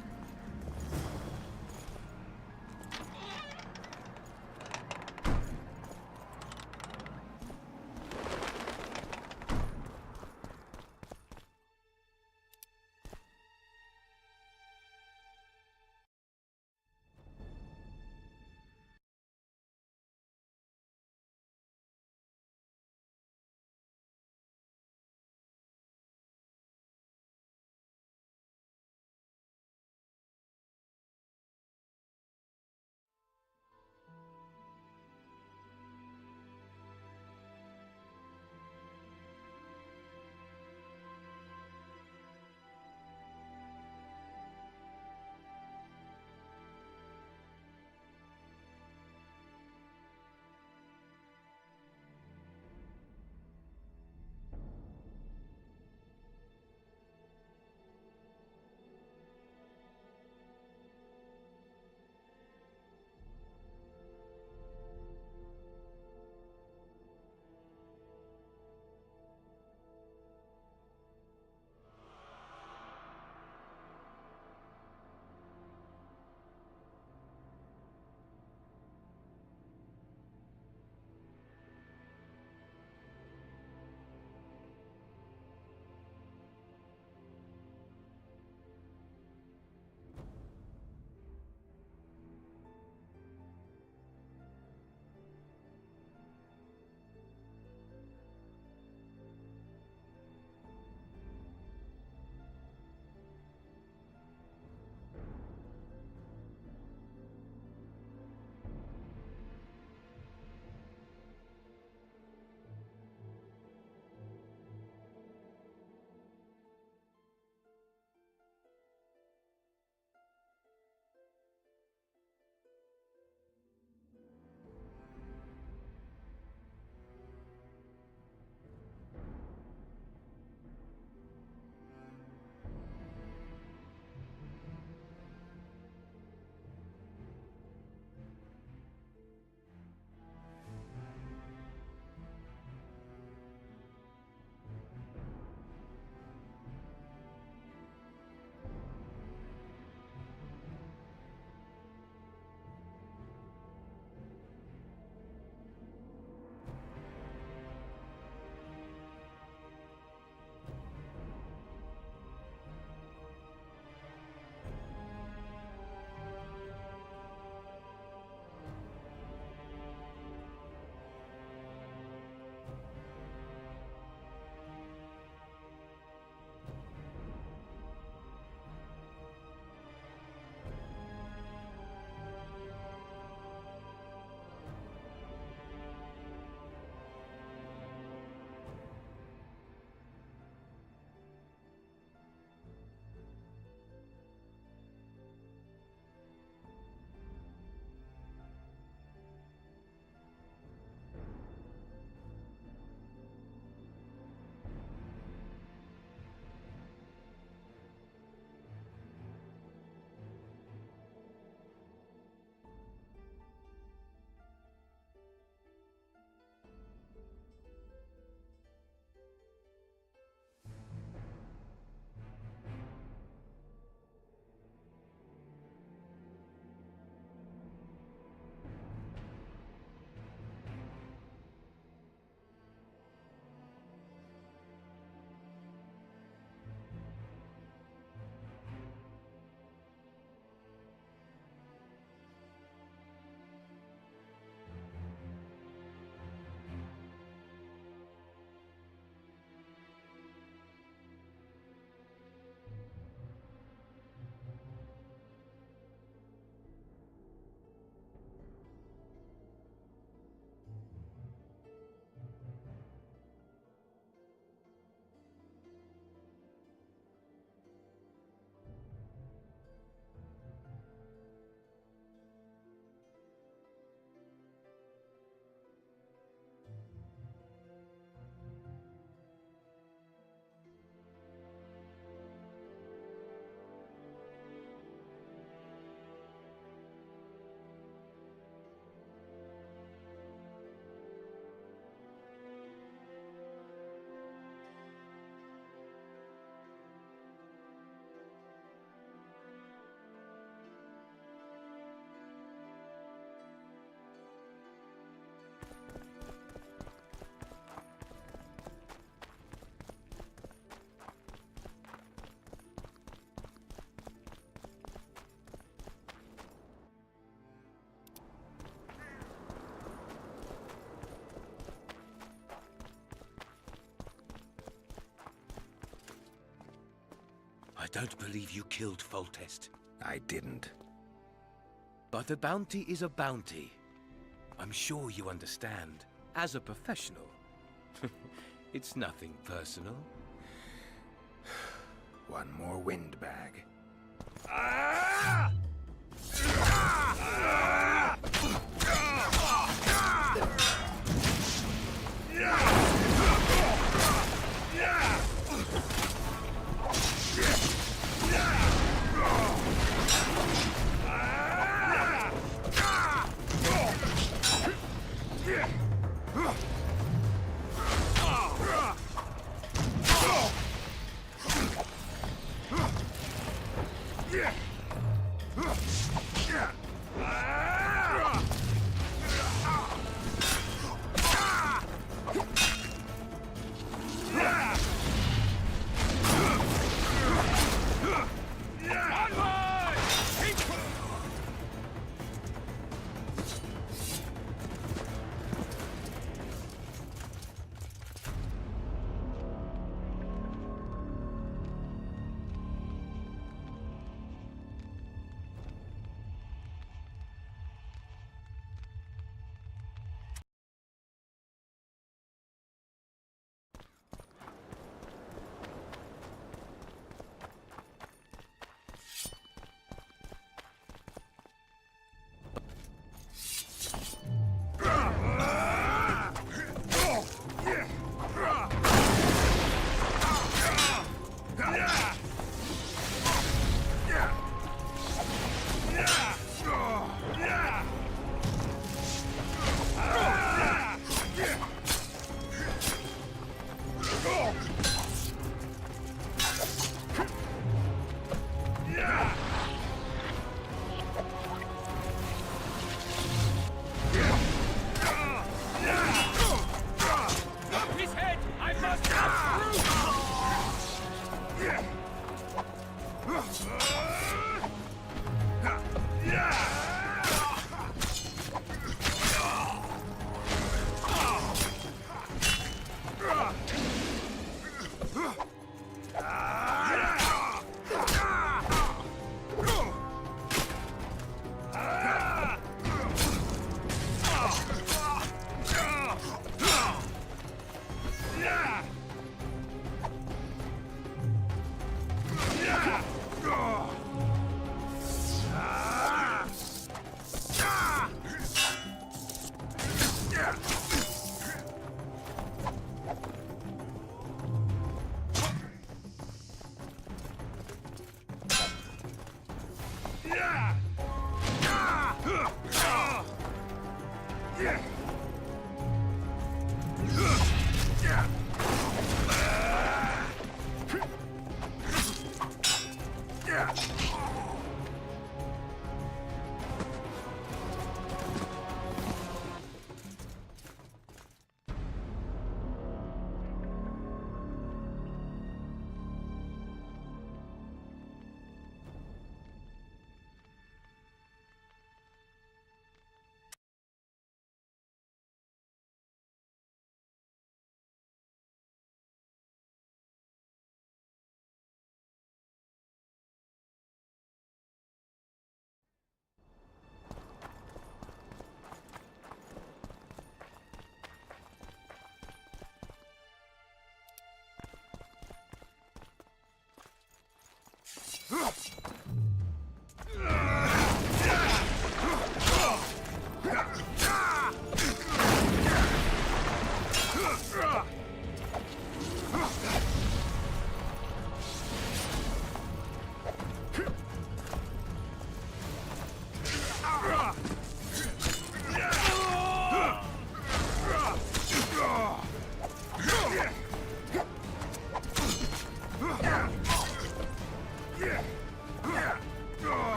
I don't believe you killed Foltest. I didn't. But a bounty is a bounty. I'm sure you understand. As a professional, it's nothing personal. One more windbag.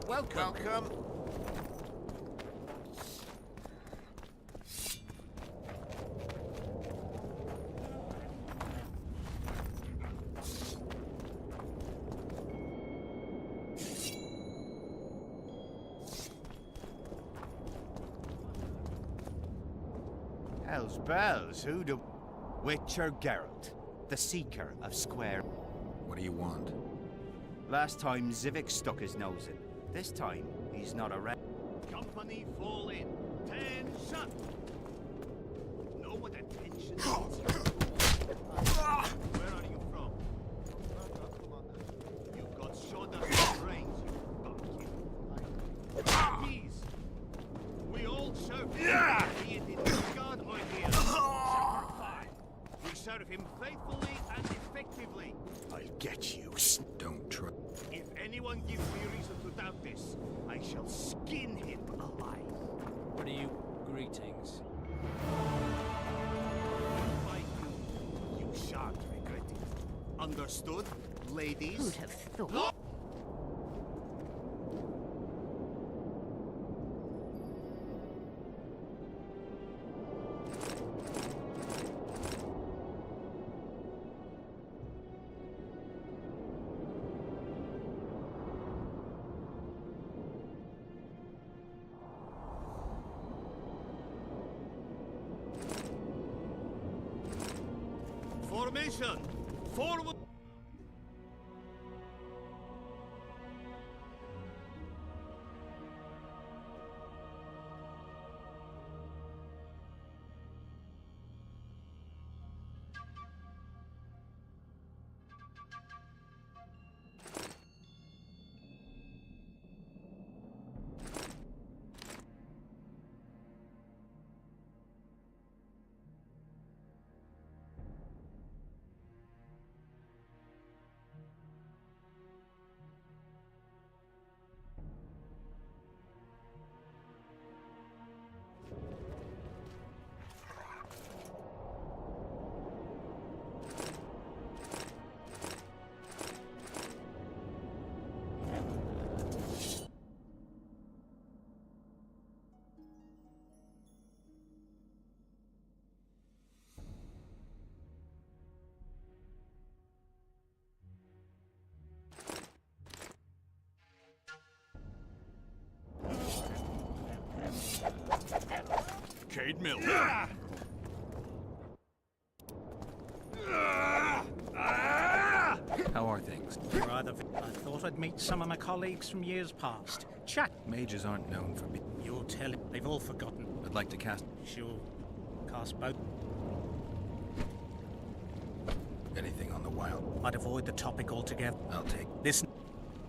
Welcome. Welcome. Hell's bells, who the... Witcher Geralt, the Seeker of Square... What do you want? Last time Zivik stuck his nose in. This time, he's not around. Company fall in. 10 shut. out of him faithfully and effectively. I'll get you. Don't try. If anyone gives me reason to doubt this, I shall skin him alive. What are you? Greetings. By you shan't regret it. Understood, ladies? Who'd have thought? Formation! Forward! Cade Mill. How are things? Rather, I thought I'd meet some of my colleagues from years past. Chat. Mages aren't known for being. You'll tell it. They've all forgotten. I'd like to cast. Sure. Cast both. Anything on the wild. I'd avoid the topic altogether. I'll take. Listen.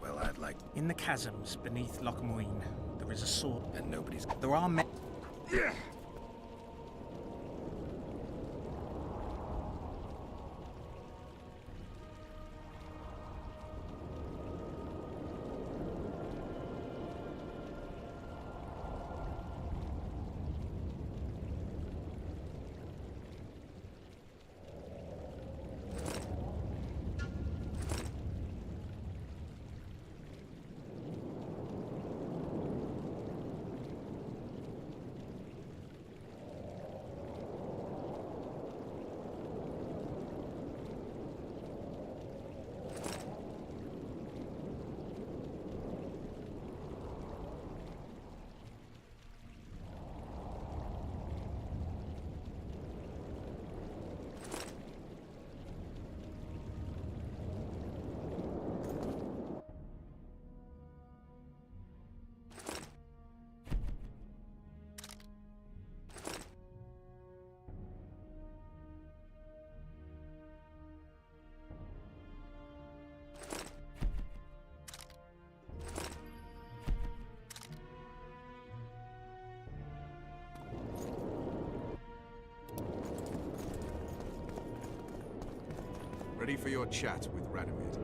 Well, I'd like. In the chasms beneath Loch Muin, there is a sword. And nobody's. There are men. Ready for your chat with Radomir.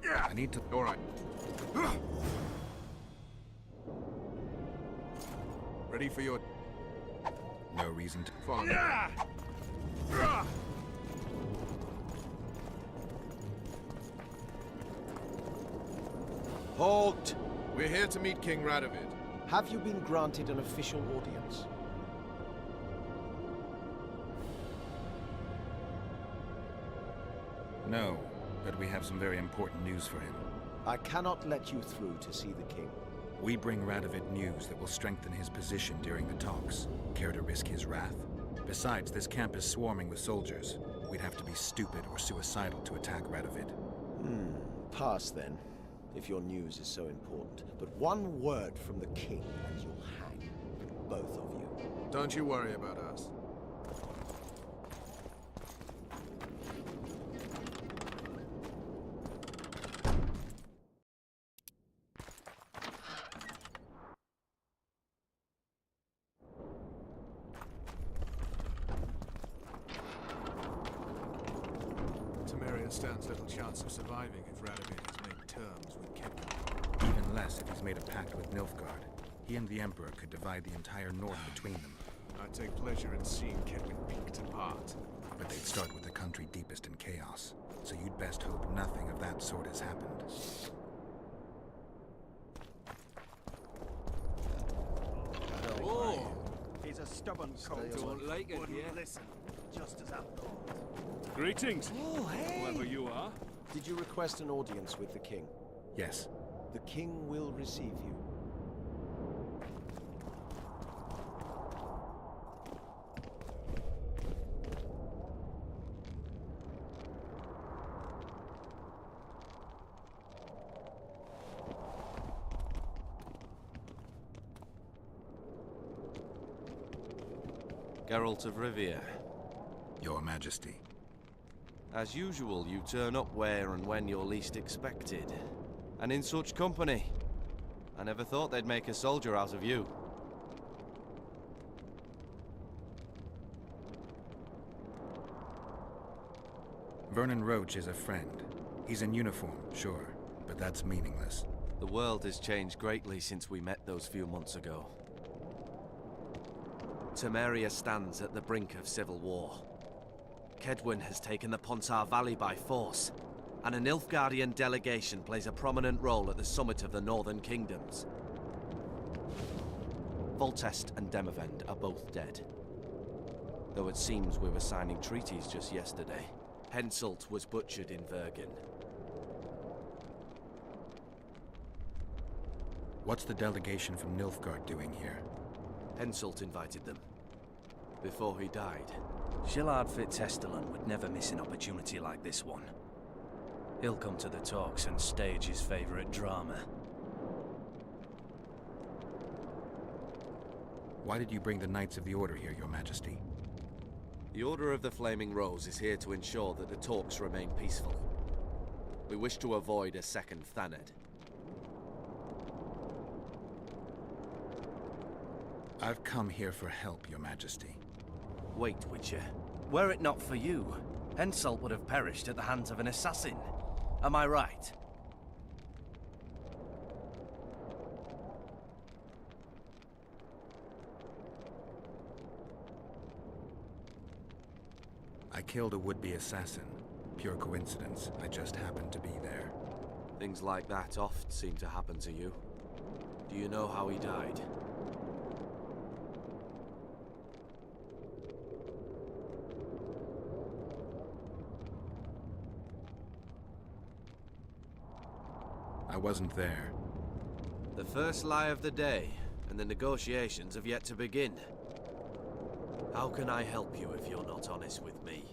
I need to. All right. Ready for your. No reason to. Follow me. Halt! We're here to meet King Radovid. Have you been granted an official audience? No, but we have some very important news for him. I cannot let you through to see the king. We bring Radovid news that will strengthen his position during the talks. Care to risk his wrath? Besides, this camp is swarming with soldiers. We'd have to be stupid or suicidal to attack Radovid. Pass then, if your news is so important. But one word from the king and you'll hang. Both of you. Don't you worry about us. stands little chance of surviving if Radomir has made terms with Kedwin. Even less if he's made a pact with Nilfgaard. He and the Emperor could divide the entire north between them. I take pleasure in seeing Kedwin picked apart. But they'd start with the country deepest in chaos, so you'd best hope nothing of that sort has happened. Oh! He's a stubborn colt. Don't like it, Wouldn't yeah? listen, just as I thought. Greetings. Oh, hey! Whoever you are. Did you request an audience with the king? Yes. The king will receive you. Geralt of Rivia. Your Majesty. As usual, you turn up where and when you're least expected. And in such company. I never thought they'd make a soldier out of you. Vernon Roach is a friend. He's in uniform, sure, but that's meaningless. The world has changed greatly since we met those few months ago. Temeria stands at the brink of civil war. Kedwin has taken the Pontar Valley by force, and a Nilfgaardian delegation plays a prominent role at the summit of the Northern Kingdoms. Foltest and Demavend are both dead. Though it seems we were signing treaties just yesterday. Henselt was butchered in Vergen. What's the delegation from Nilfgaard doing here? Henselt invited them. Before he died. Gillard Fitzestelan would never miss an opportunity like this one. He'll come to the talks and stage his favorite drama. Why did you bring the Knights of the Order here, Your Majesty? The Order of the Flaming Rose is here to ensure that the talks remain peaceful. We wish to avoid a second Thaned. I've come here for help, Your Majesty. Wait, Witcher. Were it not for you, Henselt would have perished at the hands of an assassin. Am I right? I killed a would-be assassin. Pure coincidence. I just happened to be there. Things like that oft seem to happen to you. Do you know how he died? I wasn't there. The first lie of the day, and the negotiations have yet to begin. How can I help you if you're not honest with me?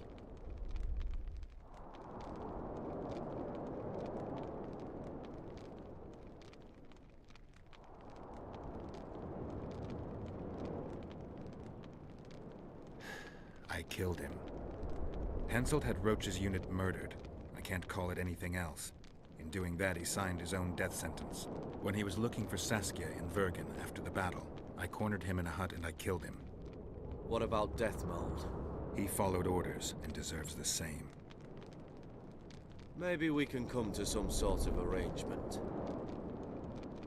I killed him. Henselt had Roach's unit murdered. I can't call it anything else. In doing that, he signed his own death sentence. When he was looking for Saskia in Vergen after the battle, I cornered him in a hut and I killed him. What about Deathmold? He followed orders and deserves the same. Maybe we can come to some sort of arrangement.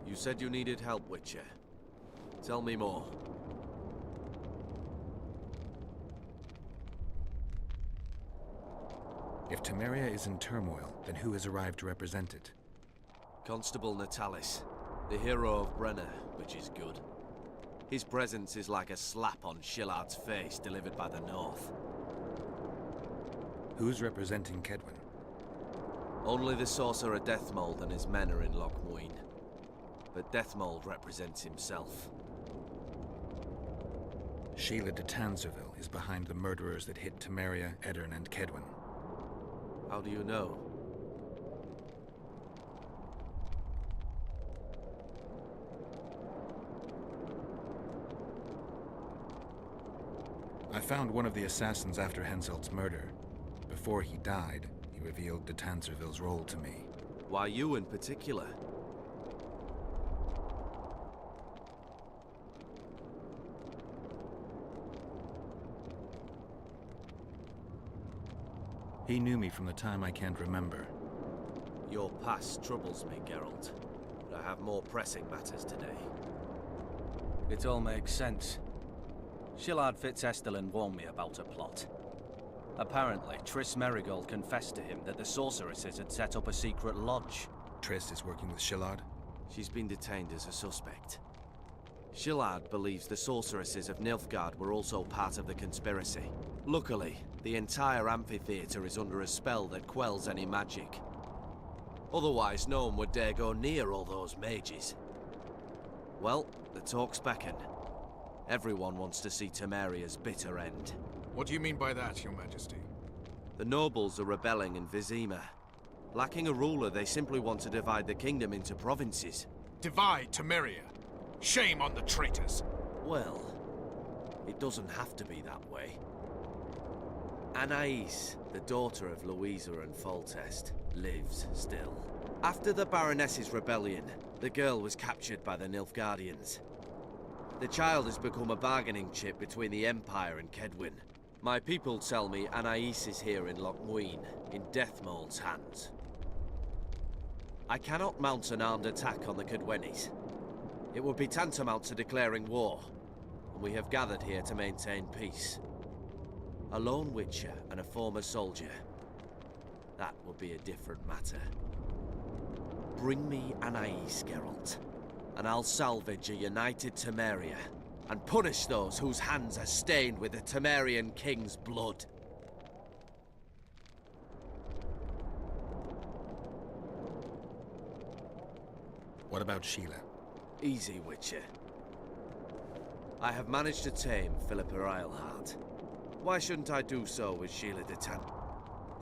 You said you needed help, Witcher. Tell me more. If Temeria is in turmoil, then who has arrived to represent it? Constable Natalis, the hero of Brenner, which is good. His presence is like a slap on Shillard's face delivered by the North. Who's representing Kedwin? Only the sorcerer Deathmold and his men are in Lochmuin. But Deathmold represents himself. Sheila de Tanserville is behind the murderers that hit Temeria, Eddern, and Kedwin. How do you know? I found one of the assassins after Henselt's murder. Before he died, he revealed de Tanserville's role to me. Why you in particular? He knew me from the time I can't remember. Your past troubles me, Geralt. But I have more pressing matters today. It all makes sense. Shillard Fitzestelin warned me about a plot. Apparently, Triss Merigold confessed to him that the sorceresses had set up a secret lodge. Triss is working with Shillard? She's been detained as a suspect. Shillard believes the sorceresses of Nilfgaard were also part of the conspiracy. Luckily, the entire amphitheater is under a spell that quells any magic. Otherwise, no one would dare go near all those mages. Well, the talk's beckon. Everyone wants to see Temeria's bitter end. What do you mean by that, Your Majesty? The nobles are rebelling in Vizima. Lacking a ruler, they simply want to divide the kingdom into provinces. Divide Temeria? Shame on the traitors! Well, it doesn't have to be that way. Anais, the daughter of Louisa and Foltest, lives still. After the Baroness's rebellion, the girl was captured by the Nilfgaardians. The child has become a bargaining chip between the Empire and Kedwin. My people tell me Anais is here in Lochmuin, in Deathmold's hands. I cannot mount an armed attack on the Kedwenis. It would be tantamount to declaring war, and we have gathered here to maintain peace. A lone witcher and a former soldier. That would be a different matter. Bring me Anais, Geralt, and I'll salvage a united Temeria, and punish those whose hands are stained with the Temerian king's blood. What about Sheila? Easy, Witcher. I have managed to tame Philippa Eilhart. Why shouldn't I do so with Sheila de Tan?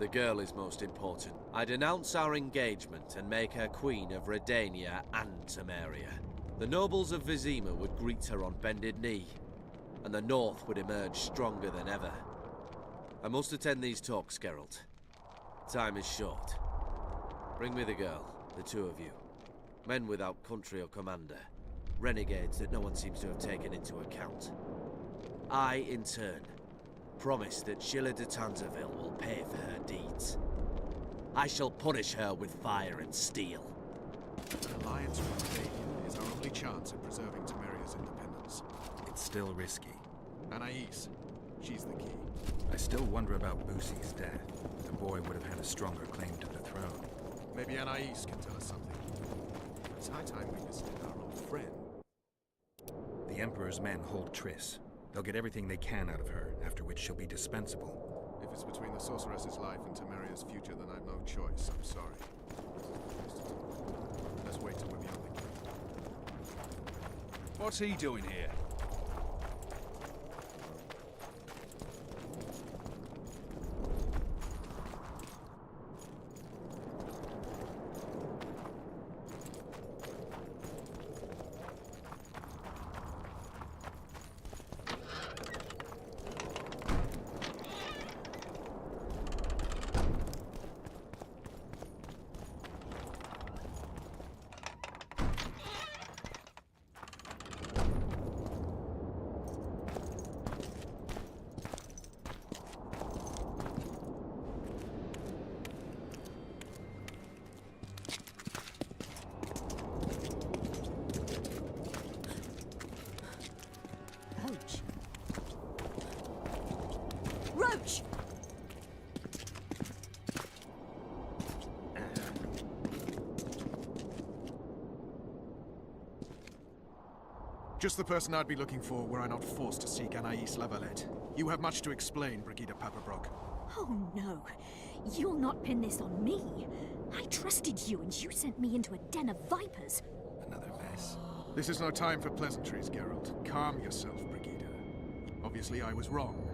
The girl is most important. I denounce our engagement and make her queen of Redania and Temeria. The nobles of Vizima would greet her on bended knee, and the North would emerge stronger than ever. I must attend these talks, Geralt. Time is short. Bring me the girl, the two of you. Men without country or commander. Renegades that no one seems to have taken into account. I, in turn, promise that Sheila de Tanzaville will pay for her deeds. I shall punish her with fire and steel. An alliance with Canadian is our only chance at preserving Temeria's independence. It's still risky. Anais, she's the key. I still wonder about Boosie's death. The boy would have had a stronger claim to the throne. Maybe Anais can tell us something. It's high time we visited our old friend. The Emperor's men hold Triss. They'll get everything they can out of her, after which she'll be dispensable. If it's between the sorceress's life and Temeria's future, then I've no choice. I'm sorry. Let's wait till we're beyond the gate. What's he doing here? Roach! Just the person I'd be looking for were I not forced to seek Anais Lavalette. You have much to explain, Brigida Paperbrook. Oh no, you'll not pin this on me. I trusted you and you sent me into a den of vipers. Another mess. This is no time for pleasantries, Geralt. Calm yourself, Brigida. Obviously I was wrong,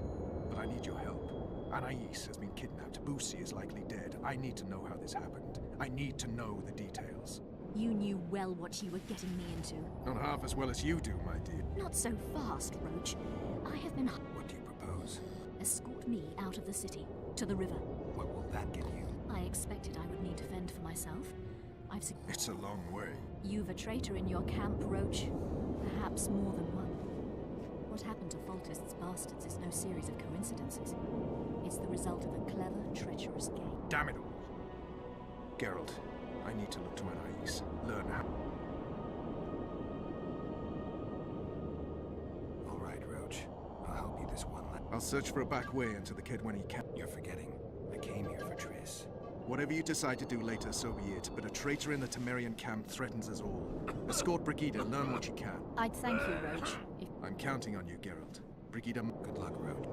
but I need your help. Anais has been kidnapped. Boosie is likely dead. I need to know how this happened. I need to know the details. You knew well what you were getting me into. Not half as well as you do, my dear. Not so fast, Roach. I have been... What do you propose? Escort me out of the city, to the river. What will that get you? I expected I would need to fend for myself. It's a long way. You've a traitor in your camp, Roach. Perhaps more than one. What happened to Foltest's bastards is no series of coincidences. It's the result of a clever, treacherous game. Damn it all. Geralt, I need to look to my eyes. Learn how. All right, Roach. I'll help you this one. I'll search for a back way into the Kedwenny camp. You're forgetting. I came here for Triss. Whatever you decide to do later, so be it. But a traitor in the Temerian camp threatens us all. Escort Brigida, learn what you can. I'd thank you, Roach. I'm counting on you, Geralt. Brigida... Good luck, Roach.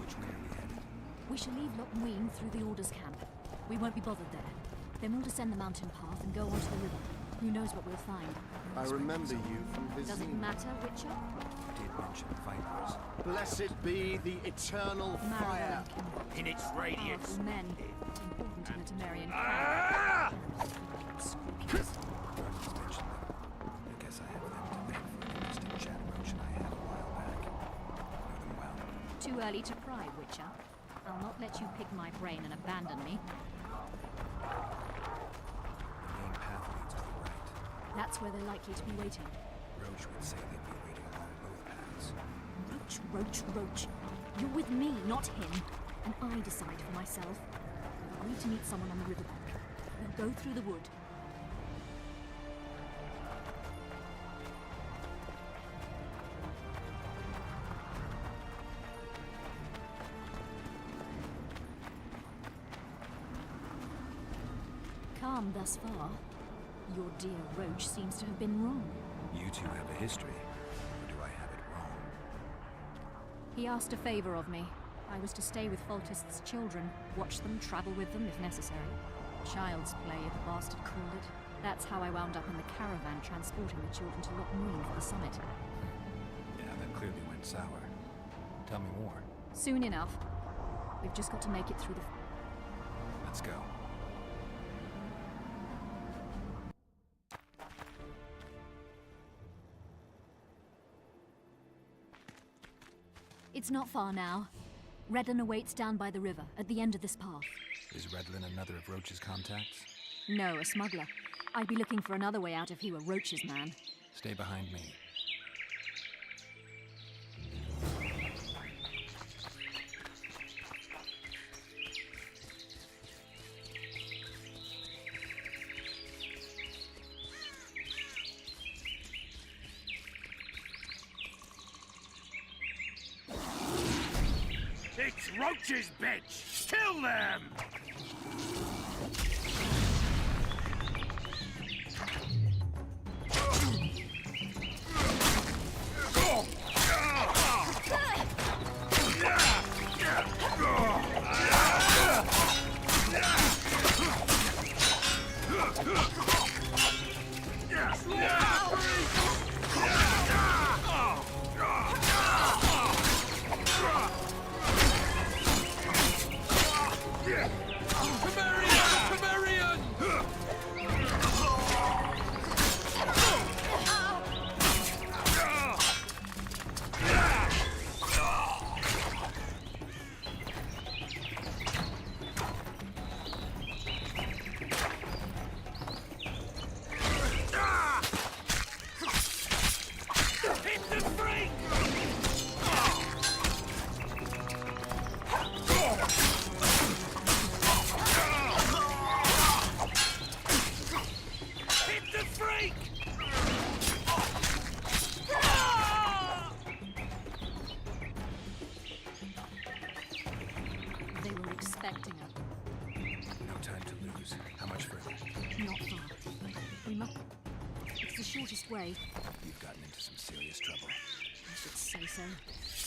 Which way are we headed? We shall leave Lochmuin through the Order's camp. We won't be bothered there. Then we'll descend the mountain path and go onto the river. Who knows what we'll find? I remember you from visiting... Does it matter, Witcher? You did mention fighters. Blessed be the eternal fire in its radiance. Powerful men, important in the Temerian Ah! Roach mentioned them. I guess I have them to thank for an interesting chat Roach and I had a while back. Know them well. Too early to cry, Witcher. I'll not let you pick my brain and abandon me. The main path leads to the right. That's where they're likely to be waiting. Roach would say they'd be waiting along both paths. Roach. You're with me, not him. And I decide for myself. I've agreed to meet someone on the riverbank. We'll go through the wood. Calm thus far. Your dear Roach seems to have been wrong. You two have a history. Or do I have it wrong? He asked a favor of me. I was to stay with Foltest's children, watch them, travel with them if necessary. Child's play, the bastard called it. That's how I wound up in the caravan transporting the children to Lochmuin for the summit. Yeah, that clearly went sour. Tell me more. Soon enough. We've just got to make it through the... Let's go. It's not far now. Redlin awaits down by the river, at the end of this path. Is Redlin another of Roach's contacts? No, a smuggler. I'd be looking for another way out if he were Roach's man. Stay behind me. It's Roach's bench! Kill them! No time to lose. How much further? Not far. We must... It's the shortest way. You've gotten into some serious trouble. I should say so.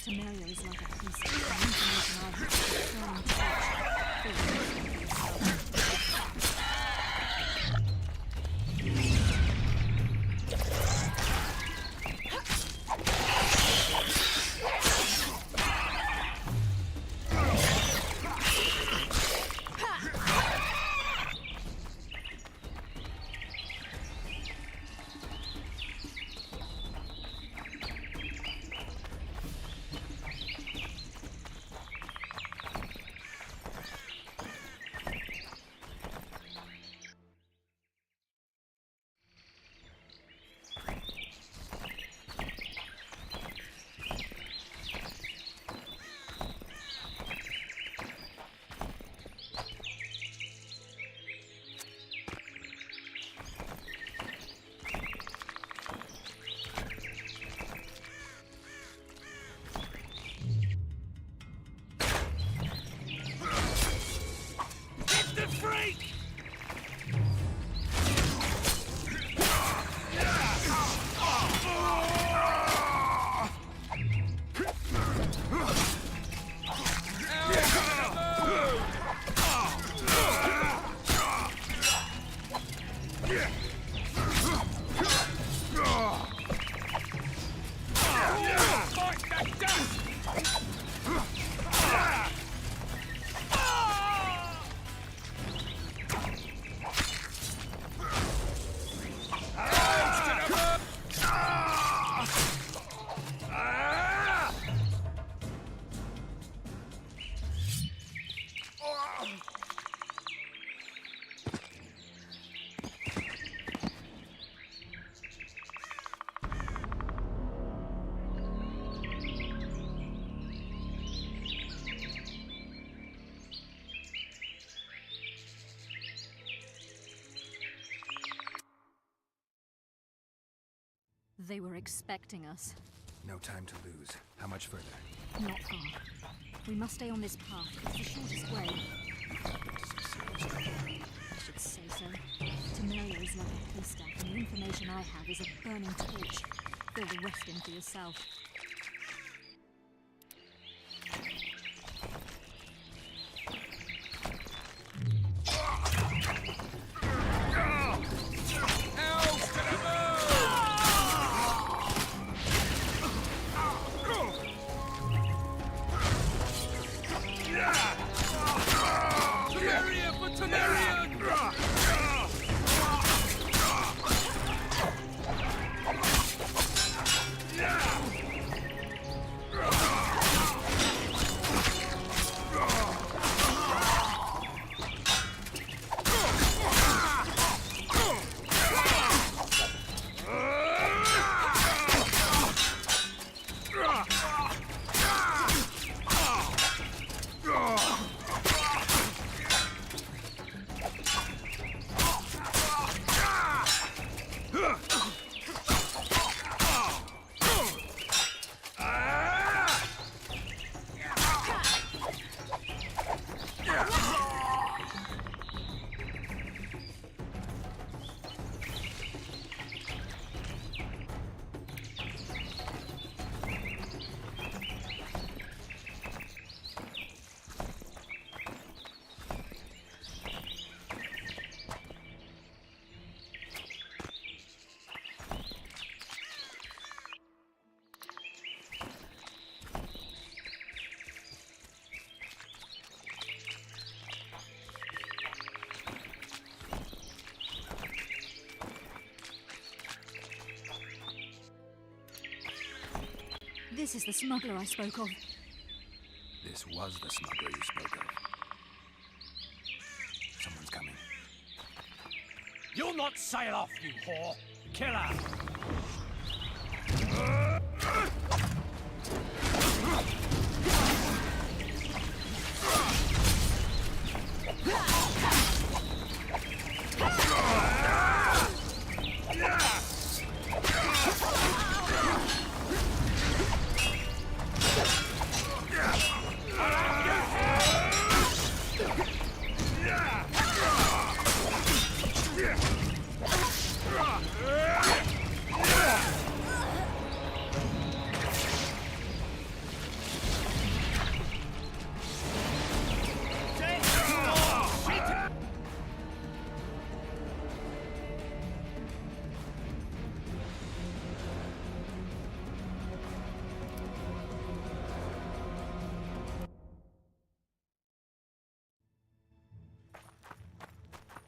Temeria is like a piece of information I have They were expecting us. No time to lose. How much further? Not far. We must stay on this path. It's the shortest way. I should say so. Temeria is like a haystack, and the information I have is a burning torch. Fill the rest in for yourself. This is the smuggler I spoke of. This was the smuggler you spoke of. Someone's coming. You'll not sail off, you whore! Killer!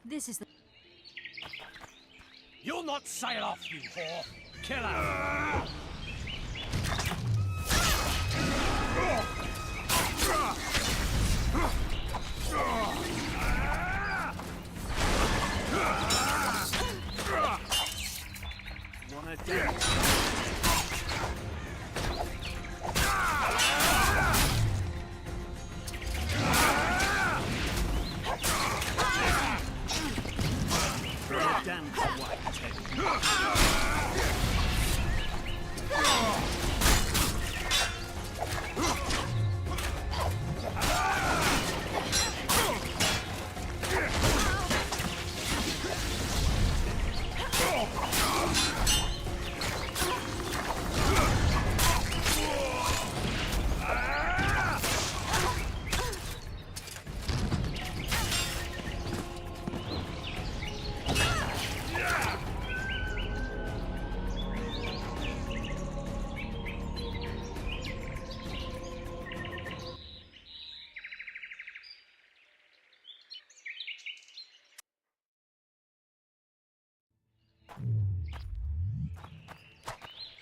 This is the... You'll not sail off, you whore! Killer! Wanna dance?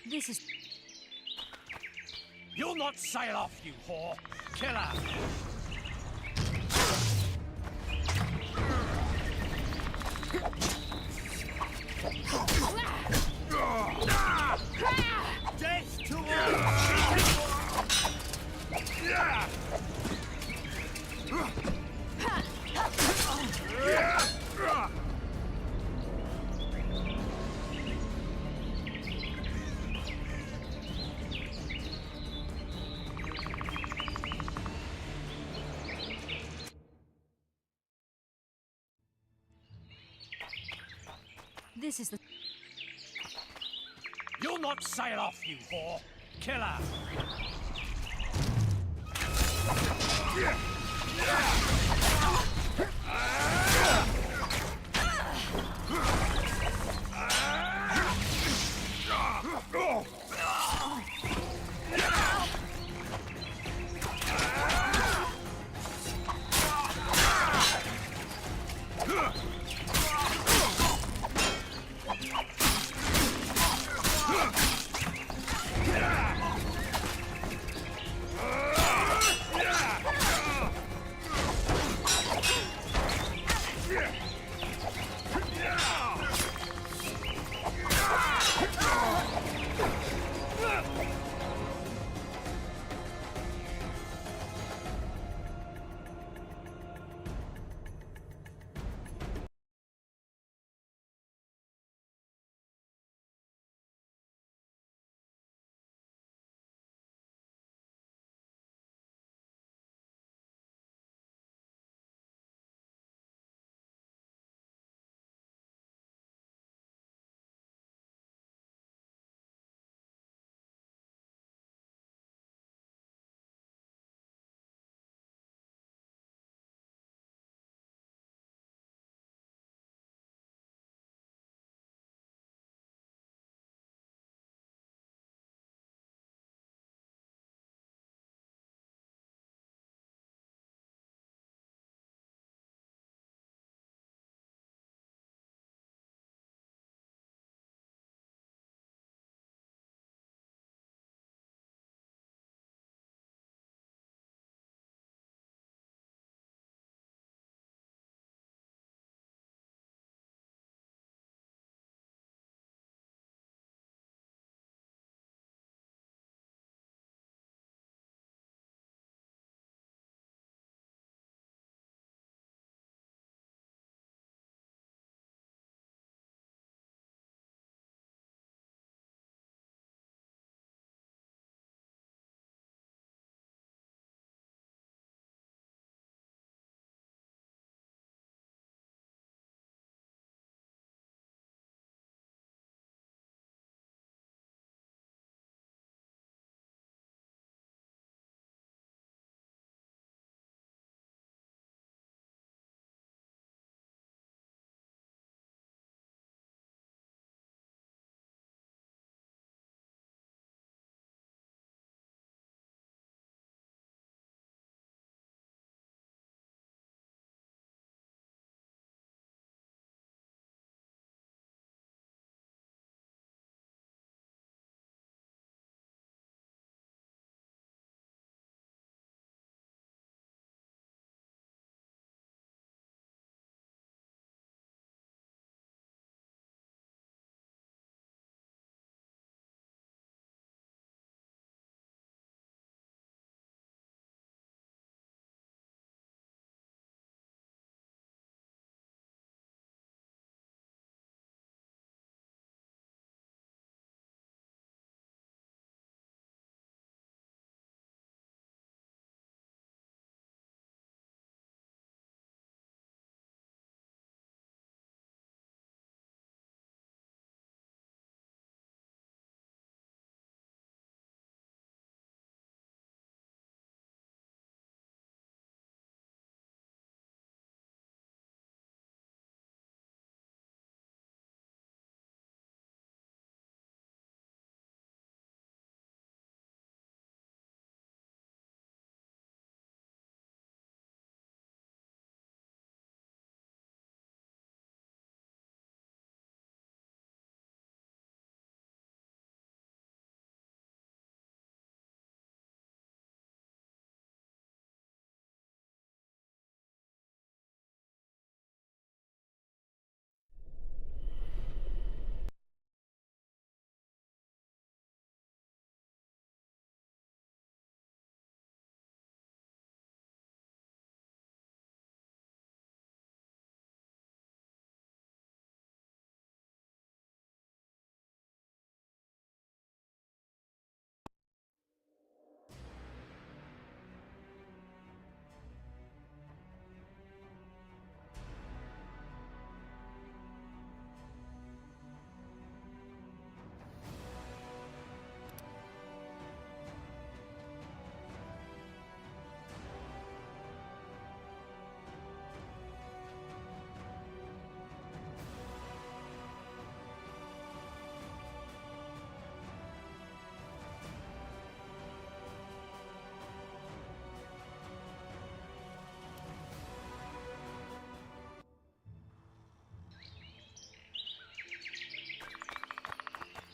This is... You'll not sail off, you whore! Killer! Death to all! This is the... You'll not sail off, you whore! Killer!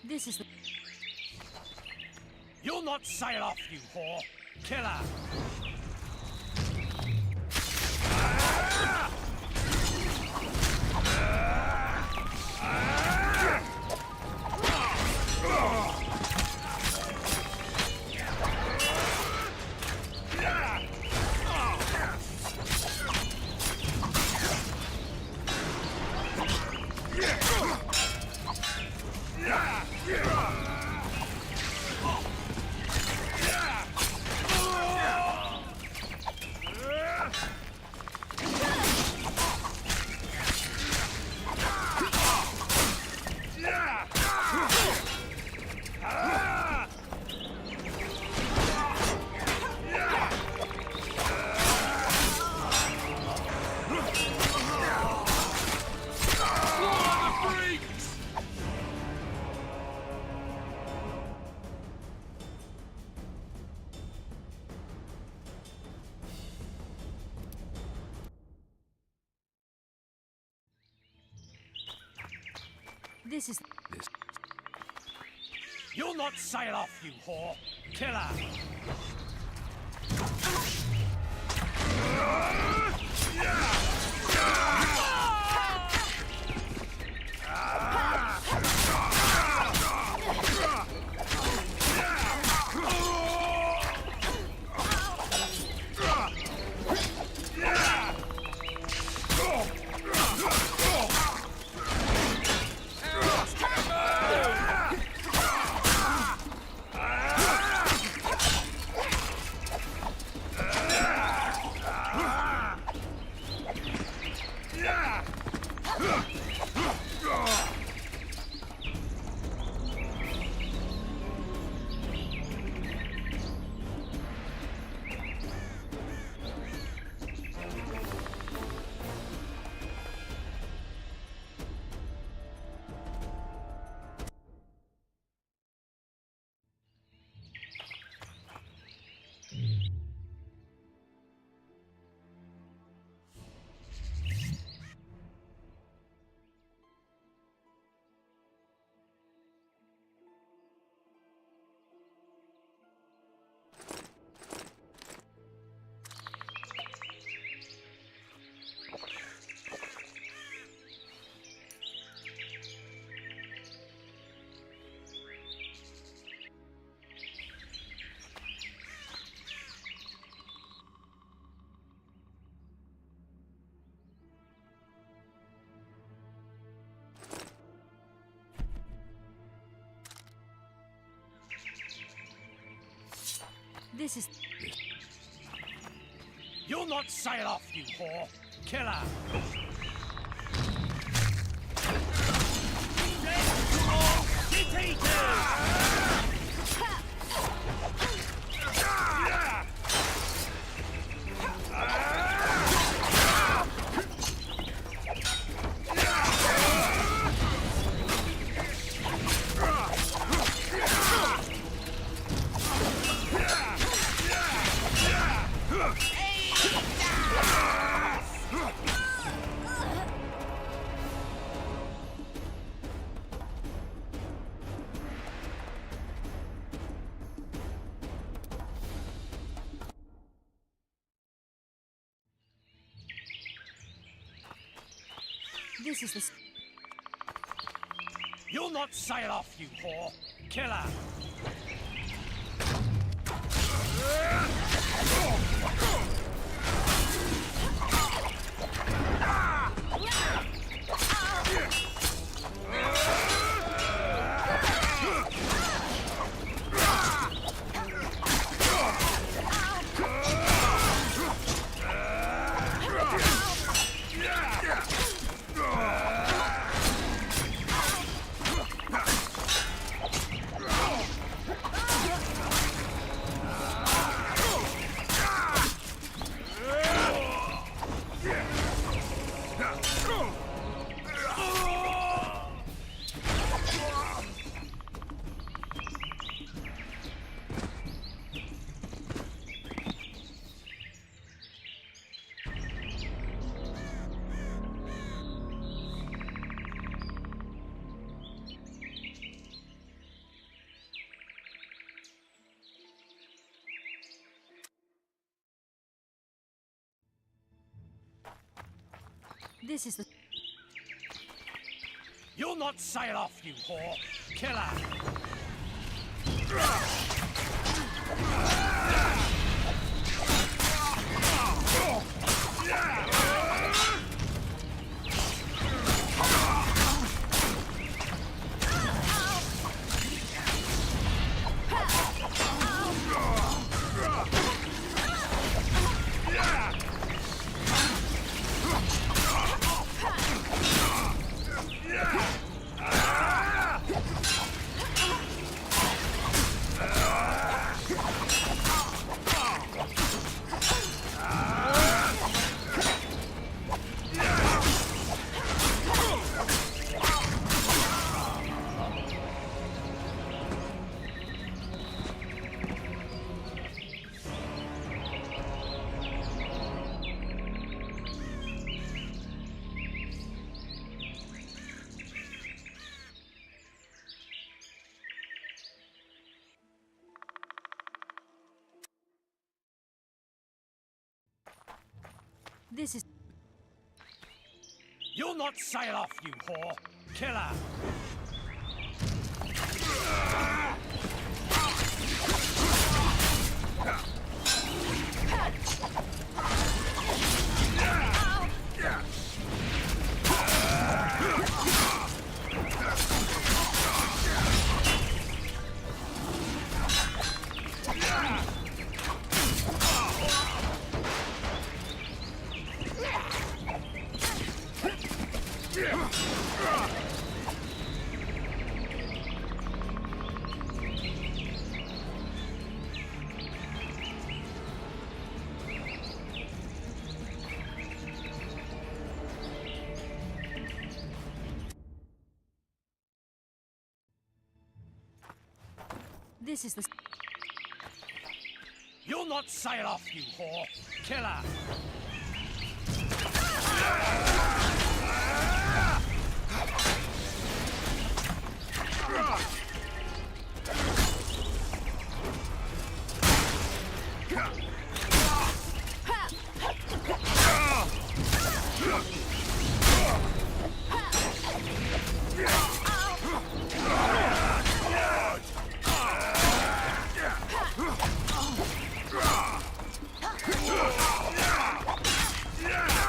This is the... You'll not sail off, you whore! Killer! This is... You'll not sail off, you whore! Killer! This is... You'll not sail off, you whore! Killer! This is the... You'll not sail off, you whore! Killer! This is the... You'll not sail off, you whore! Killer! This is... You'll not sail off, you whore! Killer! This is the... You'll not sail off, you whore! Killer! Yeah!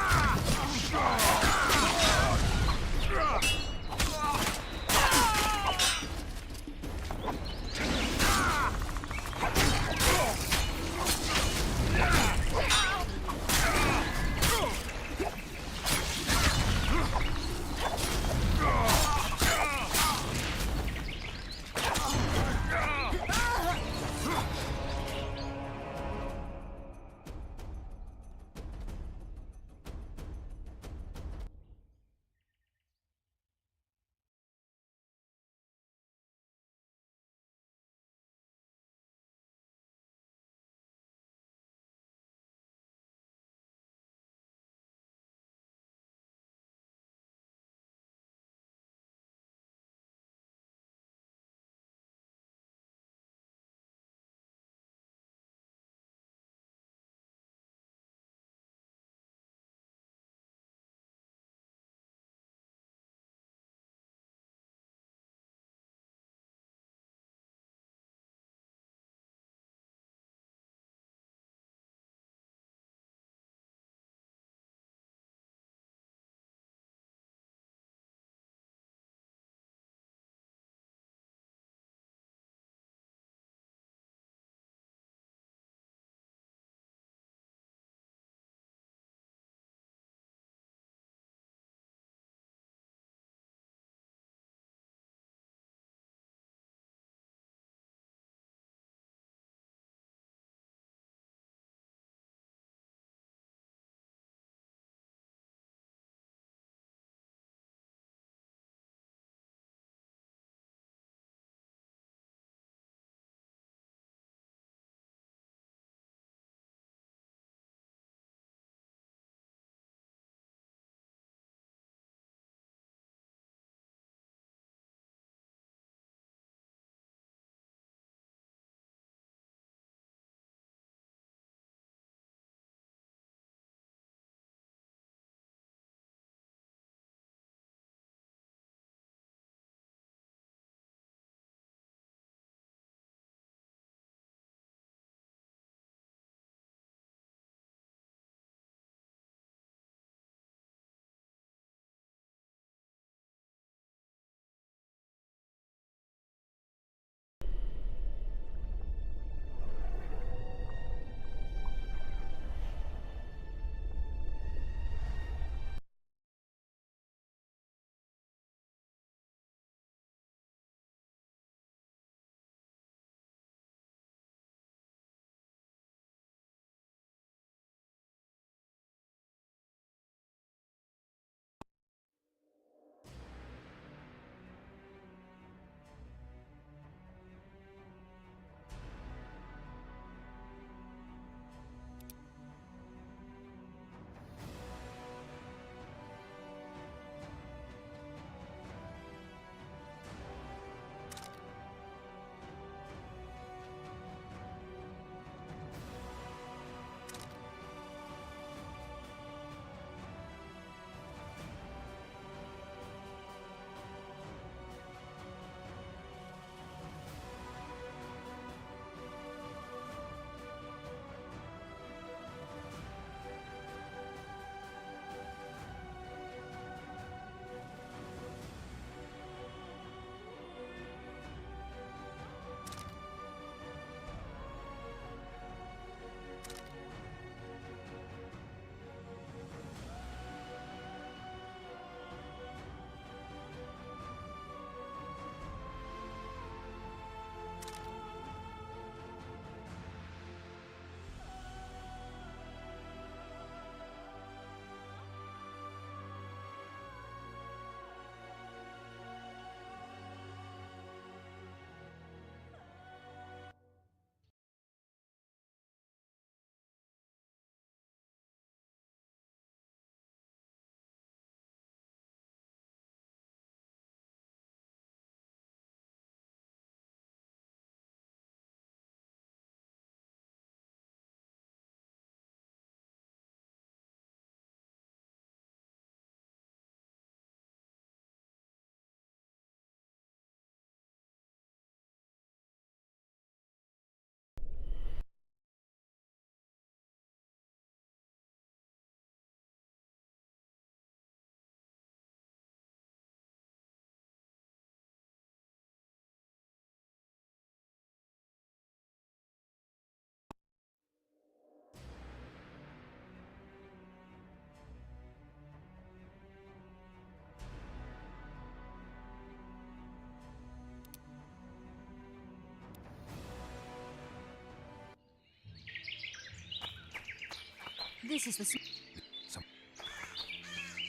This is the...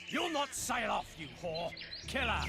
You'll not sail off, you whore! Killer!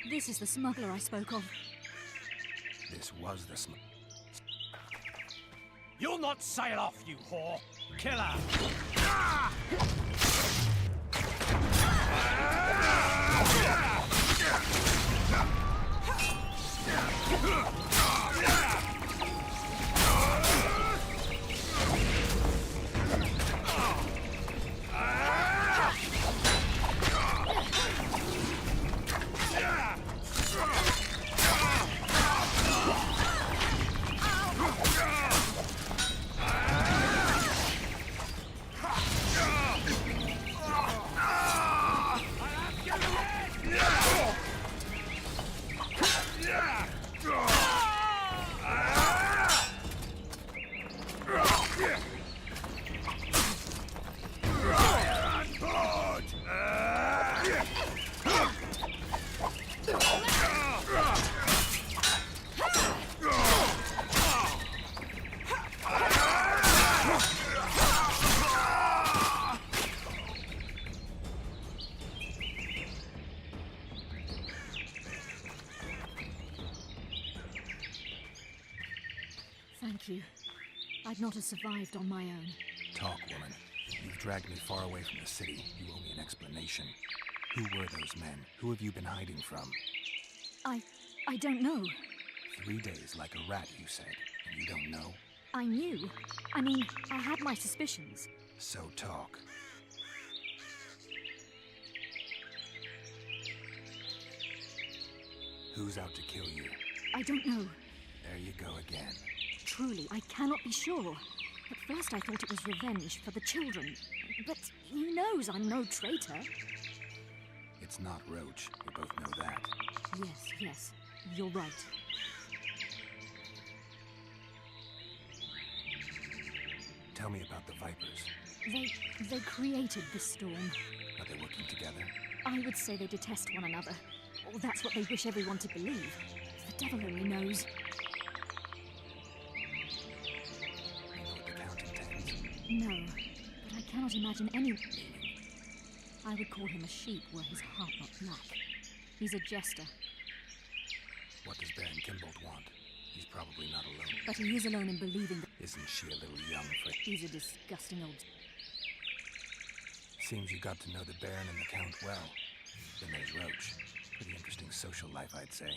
This is the smuggler I spoke of. This was the smuggler. You'll not sail off, you whore! Killer! thank you. I'd not have survived on my own. Talk, woman. You've dragged me far away from the city. You owe me an explanation. Who were those men? Who have you been hiding from? I don't know. 3 days like a rat, you said, and you don't know? I knew. I mean, I had my suspicions. So talk. Who's out to kill you? I don't know. There you go again. Truly, I cannot be sure. At first I thought it was revenge for the children. But he knows I'm no traitor. It's not Roach. We both know that. Yes. You're right. Tell me about the Vipers. They created the storm. Are they working together? I would say they detest one another. Or that's what they wish everyone to believe. The devil only knows. You know what the Count intends? No, but I cannot imagine any... I would call him a sheep were his heart not black. He's a jester. What does Baron Kimbold want? He's probably not alone. But he is alone in believing that... Isn't she a little young for... He's a disgusting old... Seems you got to know the Baron and the Count well. Then there's Roach. Pretty interesting social life, I'd say.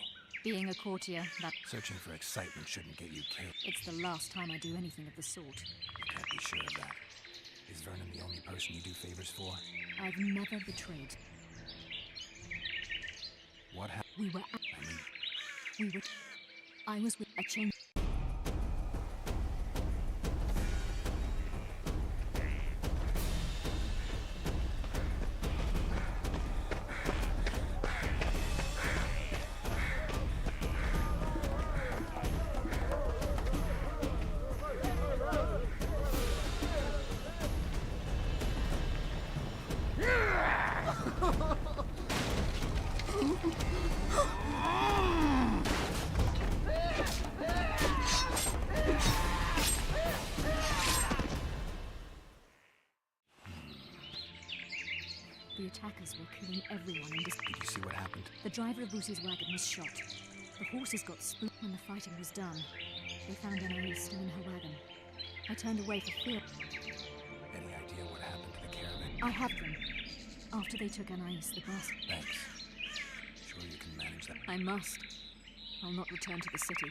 Being a courtier, that... Searching for excitement shouldn't get you killed. It's the last time I do anything of the sort. You can't be sure of that. Is Vernon the only person you do favors for? I've never betrayed. What happened? We were... I was with a chain... The attackers were killing everyone in this... Did you see what happened? The driver of Bruce's wagon was shot. The horses got split when the fighting was done. They found Anais still in her wagon. I turned away for fear. Any idea what happened to the caravan? I have them. After they took Anais, the boss... Thanks. Sure you can manage that? I must. I'll not return to the city.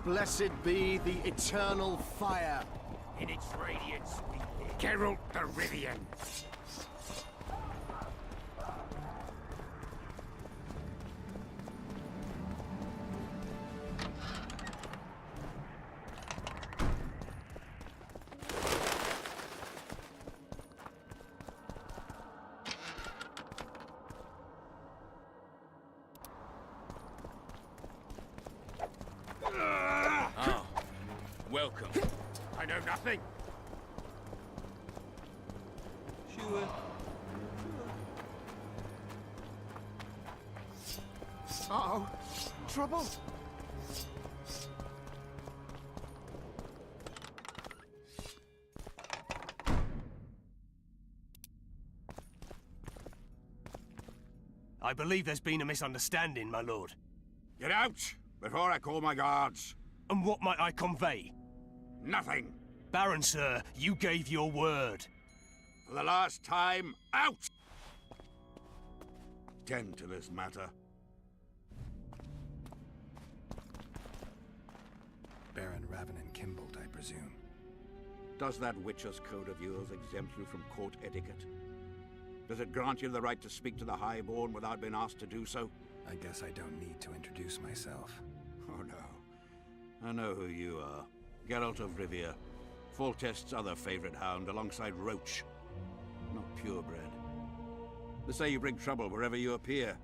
Blessed be the eternal fire. In its radiance, we live. Geralt the Rivian. Welcome. I know nothing. Sure. Uh-oh. Trouble. I believe there's been a misunderstanding, my lord. Get out before I call my guards. And what might I convey? Nothing. Baron, sir, you gave your word. For the last time, out! Tend to this matter. Baron Ravenin Kimbold, I presume. Does that Witcher's code of yours exempt you from court etiquette? Does it grant you the right to speak to the Highborn without being asked to do so? I guess I don't need to introduce myself. Oh no. I know who you are. Geralt of Rivia. Foltest's other favorite hound, alongside Roach. Not purebred. They say you bring trouble wherever you appear.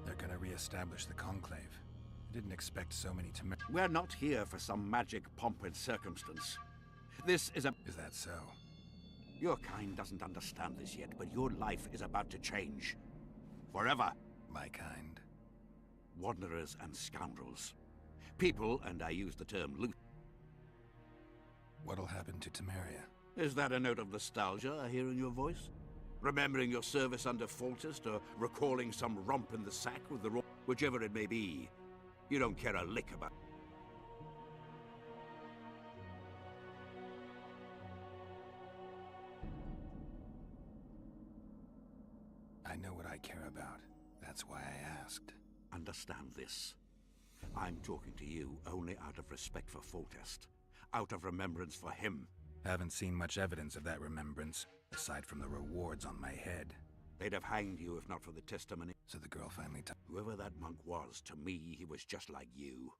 They're gonna re-establish the Conclave. I didn't expect so many to... We're not here for some magic pomp and circumstance. This is a... Is that so? Your kind doesn't understand this yet, but your life is about to change. Forever. My kind? Wanderers and scoundrels. People, and I use the term loot. What'll happen to Temeria? Is that a note of nostalgia I hear in your voice? Remembering your service under Foltest, or recalling some romp in the sack with the whichever it may be. You don't care a lick about. I know what I care about. That's why I asked. Understand this. I'm talking to you only out of respect for Foltest. Out of remembrance for him. Haven't seen much evidence of that remembrance, aside from the rewards on my head. They'd have hanged you if not for the testimony. So the girl finally Whoever that monk was, to me, he was just like you.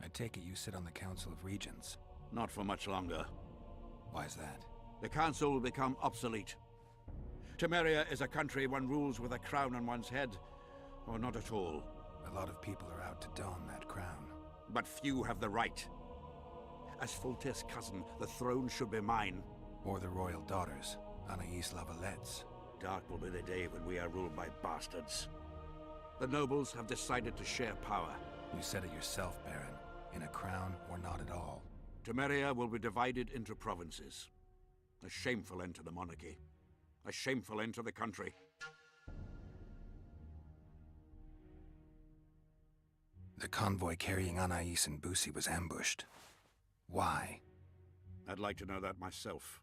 I take it you sit on the Council of Regents. Not for much longer. Why's that? The Council will become obsolete. Temeria is a country one rules with a crown on one's head, or not at all. A lot of people are out to don that crown. But few have the right. As Foltest's cousin, the throne should be mine. Or the royal daughters, Anais Lavallette's. Dark will be the day when we are ruled by bastards. The nobles have decided to share power. You said it yourself, Baron. In a crown or not at all. Temeria will be divided into provinces. A shameful end to the monarchy. A shameful end to the country. The convoy carrying Anais and Busi was ambushed. Why? I'd like to know that myself.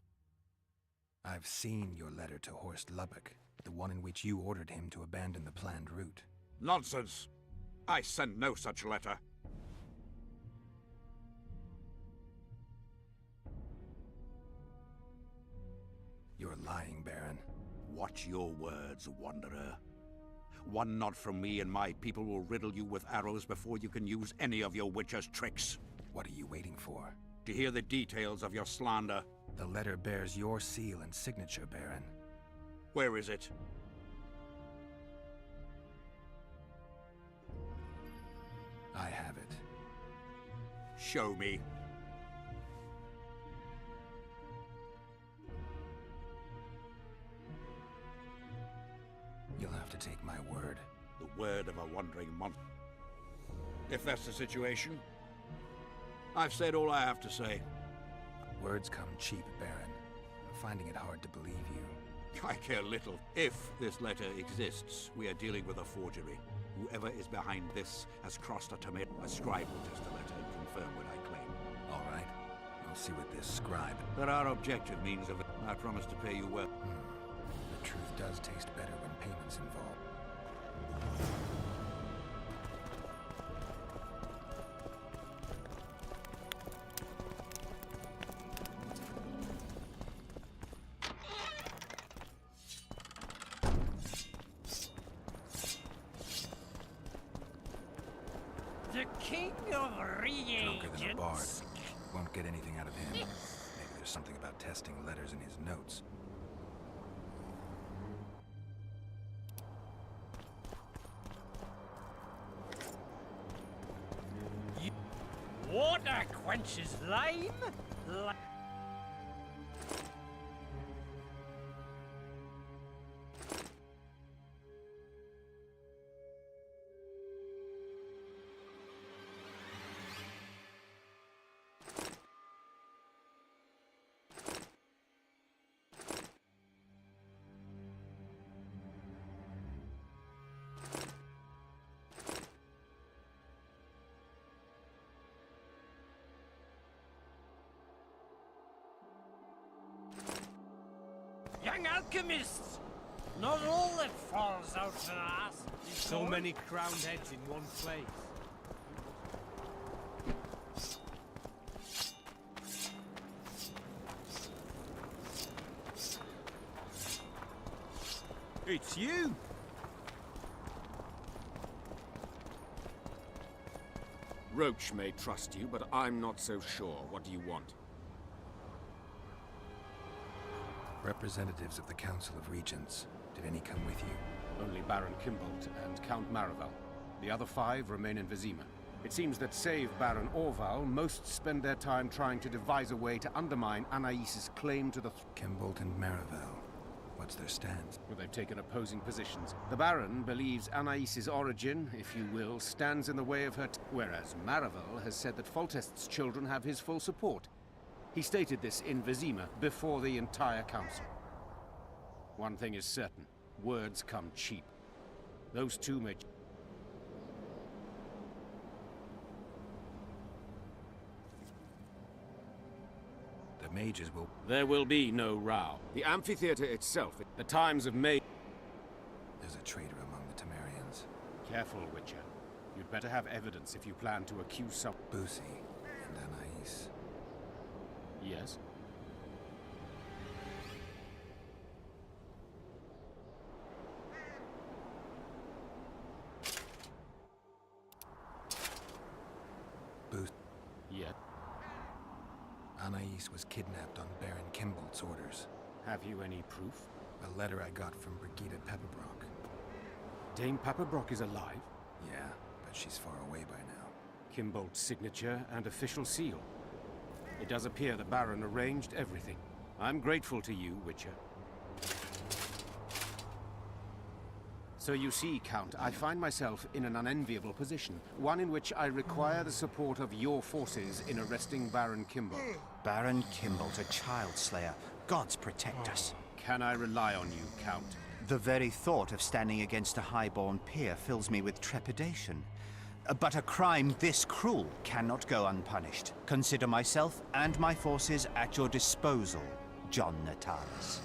I've seen your letter to Horst Lubbock, the one in which you ordered him to abandon the planned route. Nonsense! I sent no such letter. You're lying, Baron. Watch your words, Wanderer. One nod from me and my people will riddle you with arrows before you can use any of your witcher's tricks. What are you waiting for? To hear the details of your slander. The letter bears your seal and signature, Baron. Where is it? I have it. Show me. You'll have to take my word. The word of a wandering monster. If that's the situation, I've said all I have to say. Words come cheap, Baron. I'm finding it hard to believe you. I care little. If this letter exists, we are dealing with a forgery. Whoever is behind this has crossed a Temeria. A scribe will test the letter and confirm what I claim. All right. I'll see what this scribe... There are objective means of it. I promise to pay you well. The truth does taste better when payment's involved. The King of Drunker than a bard. Reagents. Won't get anything out of him. Maybe there's something about testing letters in his notes. Water quenches lime. Young alchemists! Not all that falls out for us. So many crowned heads in one place. It's you! Roach may trust you, but I'm not so sure. What do you want? Representatives of the Council of Regents. Did any come with you? Only Baron Kimbolt and Count Maravel. The other 5 remain in Vizima. It seems that save Baron Orval, most spend their time trying to devise a way to undermine Anais' claim to the Kimbolt and Maravel. What's their stance? Well, they've taken opposing positions. The Baron believes Anais' origin, if you will, stands in the way of her whereas Maravel has said that Foltest's children have his full support. He stated this in Vizima before the entire council. One thing is certain. Words come cheap. Those two may... The mages will... There will be no row. The amphitheater itself... The times of May... There's a traitor among the Temerians. Careful, Witcher. You'd better have evidence if you plan to accuse some... Boosie and Anais. Yes? Booth. Yeah. Anais was kidnapped on Baron Kimbolt's orders. Have you any proof? A letter I got from Brigida Pepperbrock. Dame Pepperbrock is alive? Yeah, but she's far away by now. Kimbolt's signature and official seal. It does appear the Baron arranged everything. I'm grateful to you, Witcher. So you see, Count, I find myself in an unenviable position, one in which I require the support of your forces in arresting Baron Kimbolt. Baron Kimbolt, a child slayer. Gods protect us. Can I rely on you, Count? The very thought of standing against a highborn peer fills me with trepidation. But a crime this cruel cannot go unpunished. Consider myself and my forces at your disposal, John Natalis.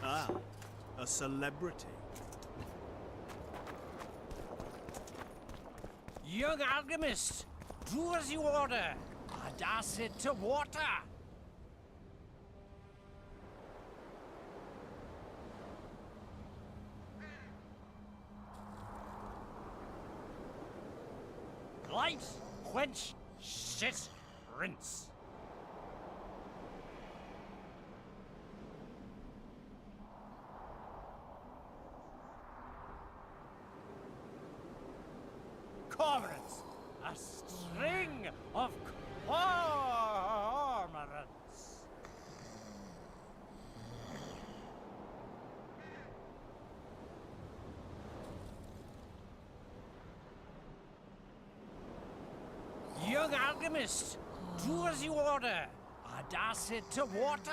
Ah, a celebrity. Young alchemist, do as you order. And acid to water. Light, quench, shit, rinse. Cormorants! A string of cormorants! alchemist. Do as you order. I dash it to water.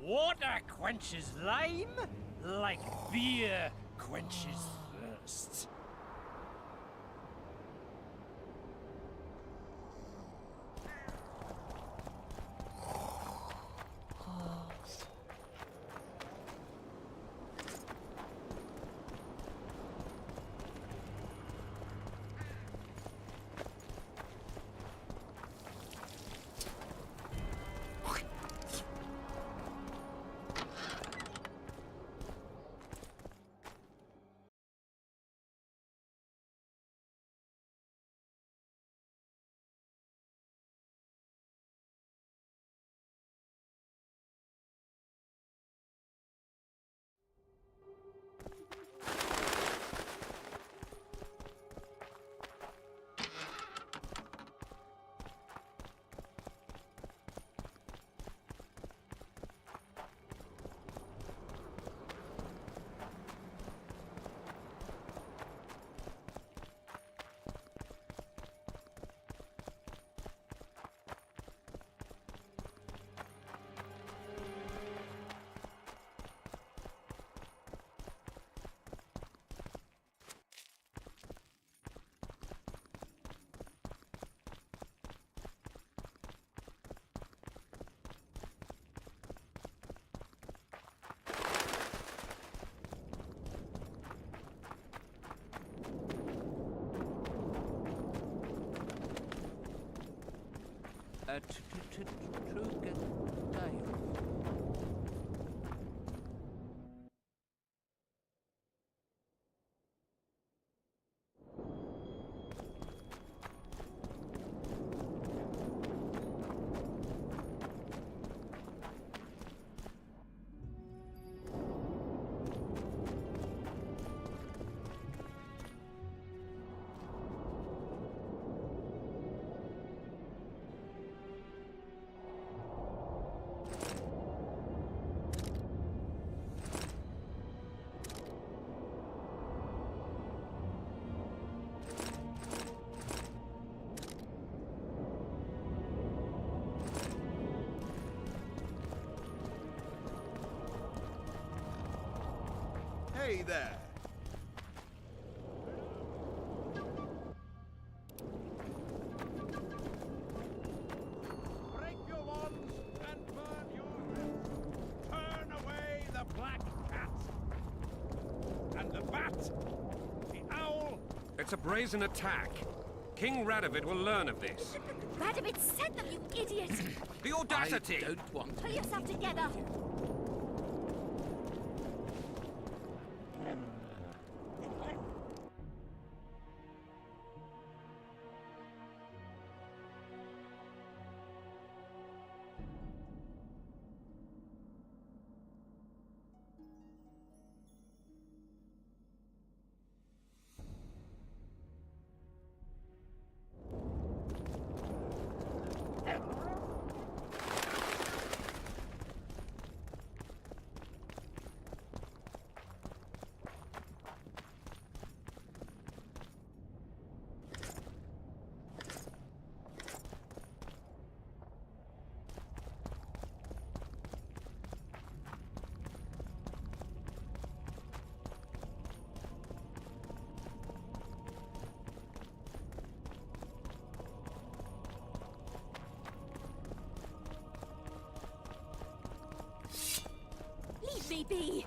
Water quenches lime, like beer quenches thirst. Hey there! Break your wands and burn your wrists. Turn away the black cat. And the bat, the owl. It's a brazen attack. King Radovid will learn of this. Radovid sent them, you idiot! The audacity! I don't want... Pull yourself together! Leave me be!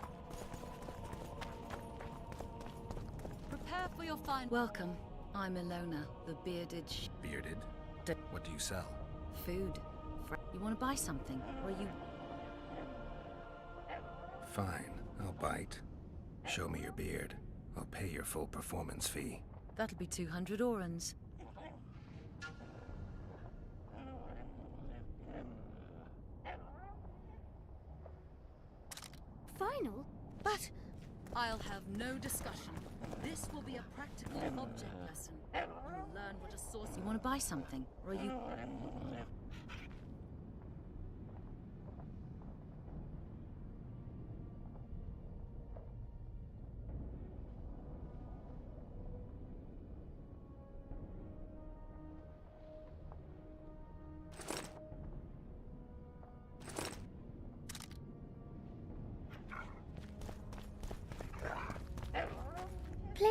Prepare for your fine... Welcome. I'm Ilona, the bearded Bearded? What do you sell? Food. You want to buy something? Or you... Fine, I'll bite. Show me your beard. I'll pay your full performance fee. That'll be 200 orans. Final? But I'll have no discussion. This will be a practical object lesson. You'll learn what a source... You want to buy something? Or you...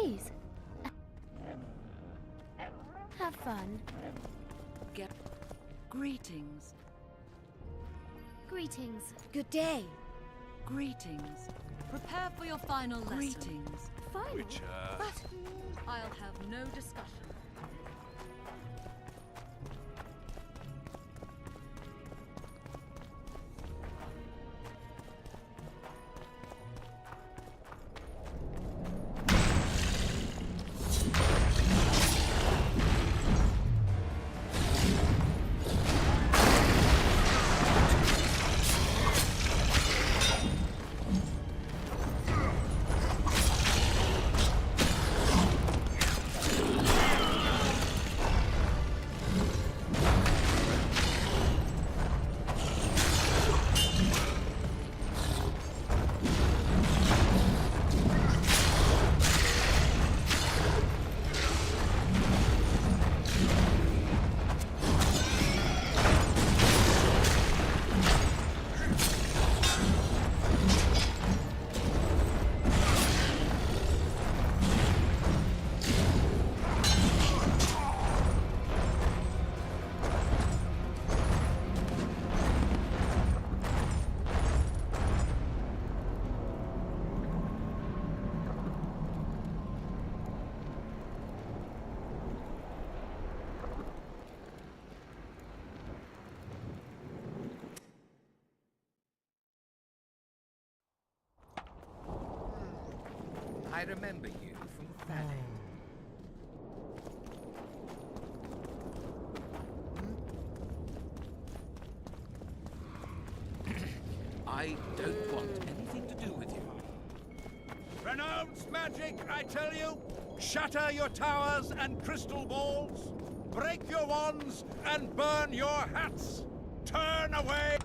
Please. Have fun. Get greetings. Greetings. Good day. Greetings. Prepare for your final lesson. Greetings. Final? But I'll have no discussion. I remember you from Valo. I don't want anything to do with you. Renounce magic, I tell you! Shatter your towers and crystal balls! Break your wands and burn your hats! Turn away!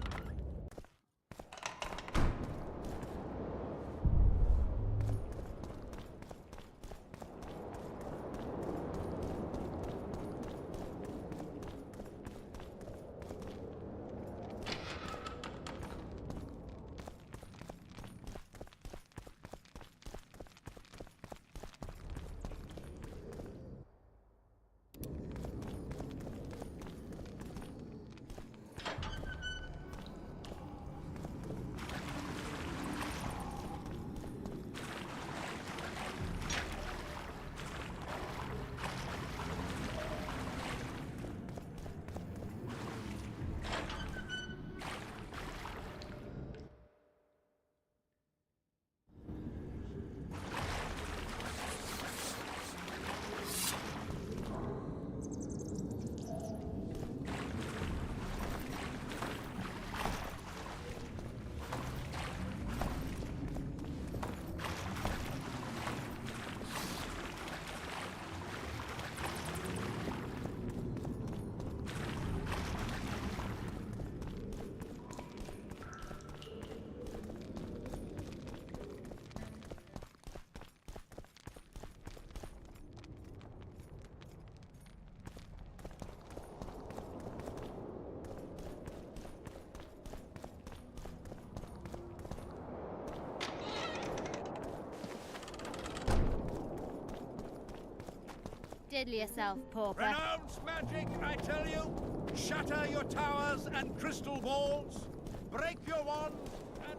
Diddle yourself, pauper. Renounce magic, I tell you! Shatter your towers and crystal balls! Break your wands and...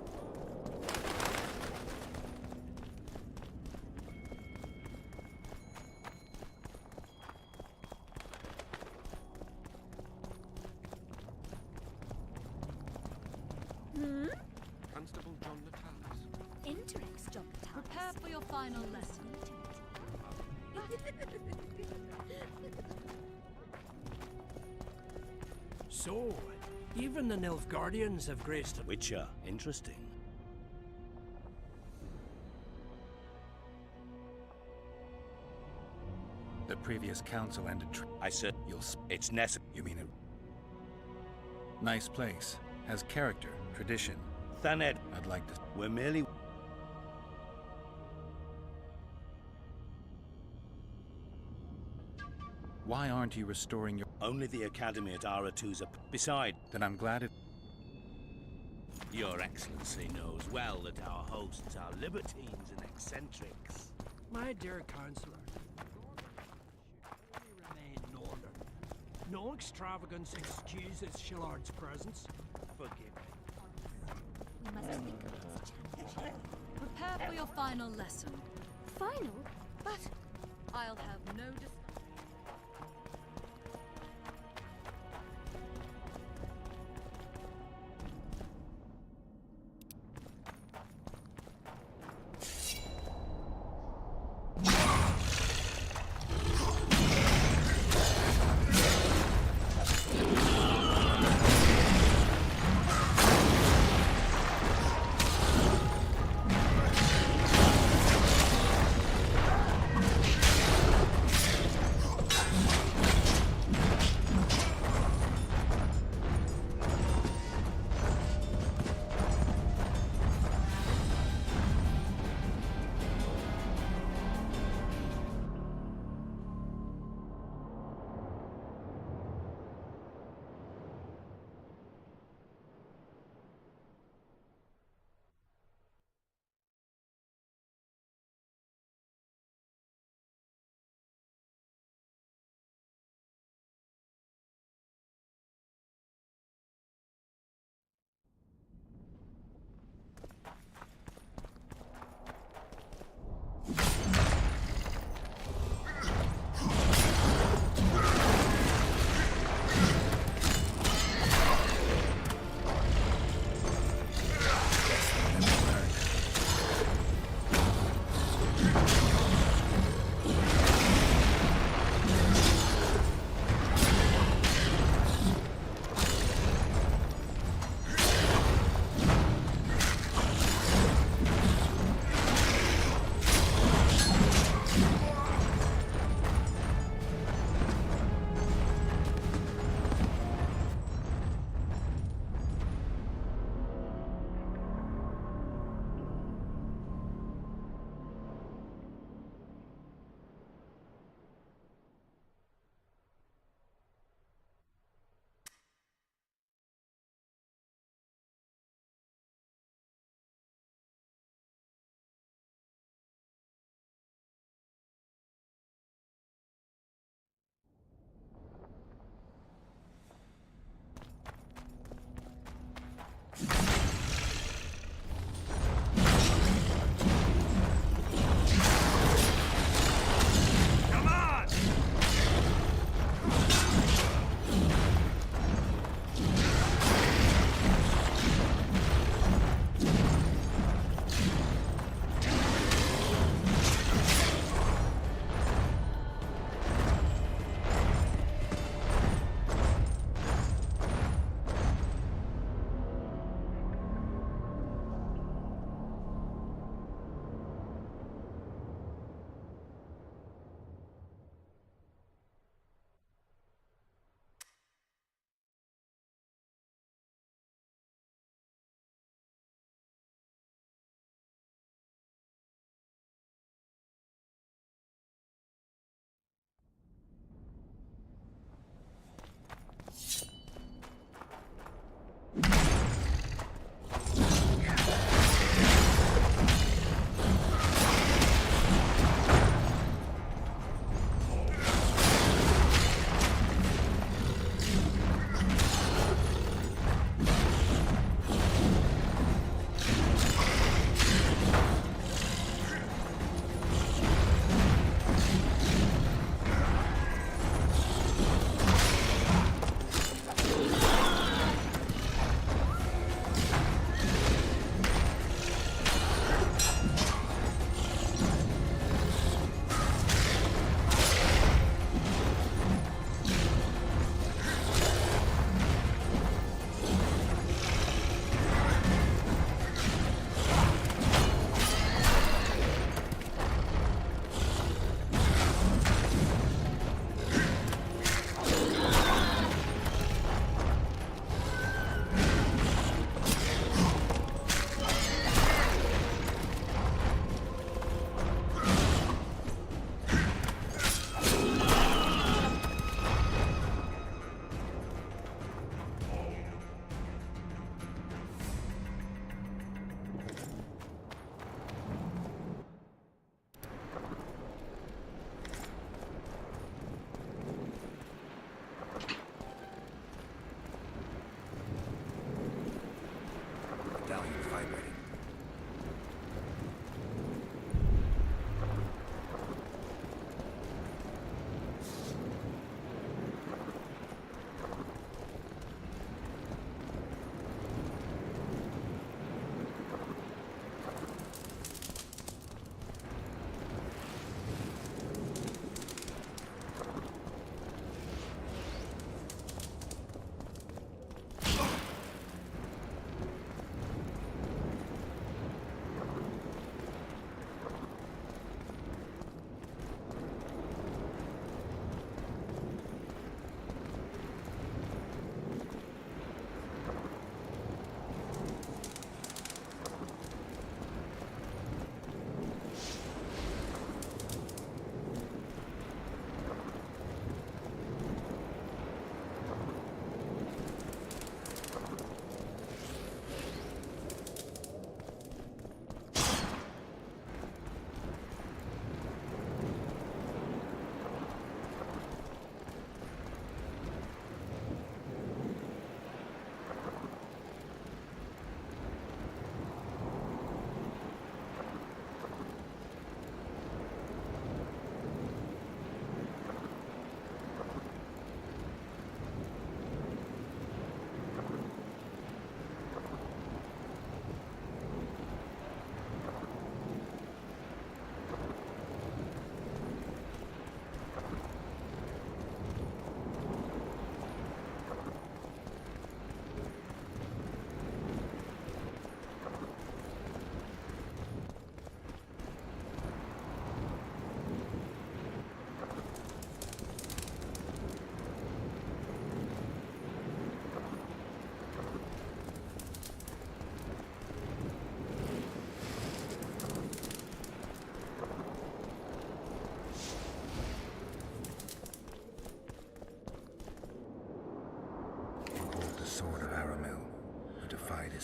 Constable John Natalis. Interix, John Natalis. Prepare for your final lesson. So, even the Nilfgaardians have graced a Witcher. Interesting. The previous council ended. I said it's necessary. You mean it? Nice place. Has character, tradition. Thaned. I'd like to. We're merely. Why aren't you restoring your... Only the Academy at Aratuza. Beside, Then I'm glad it... Your Excellency knows well that our hosts are libertines and eccentrics. My dear counselor, only remain northern. No extravagance excuses Shillard's presence. Forgive me. We must think of this challenge. Prepare for your final lesson. Final? But I'll have no discussion.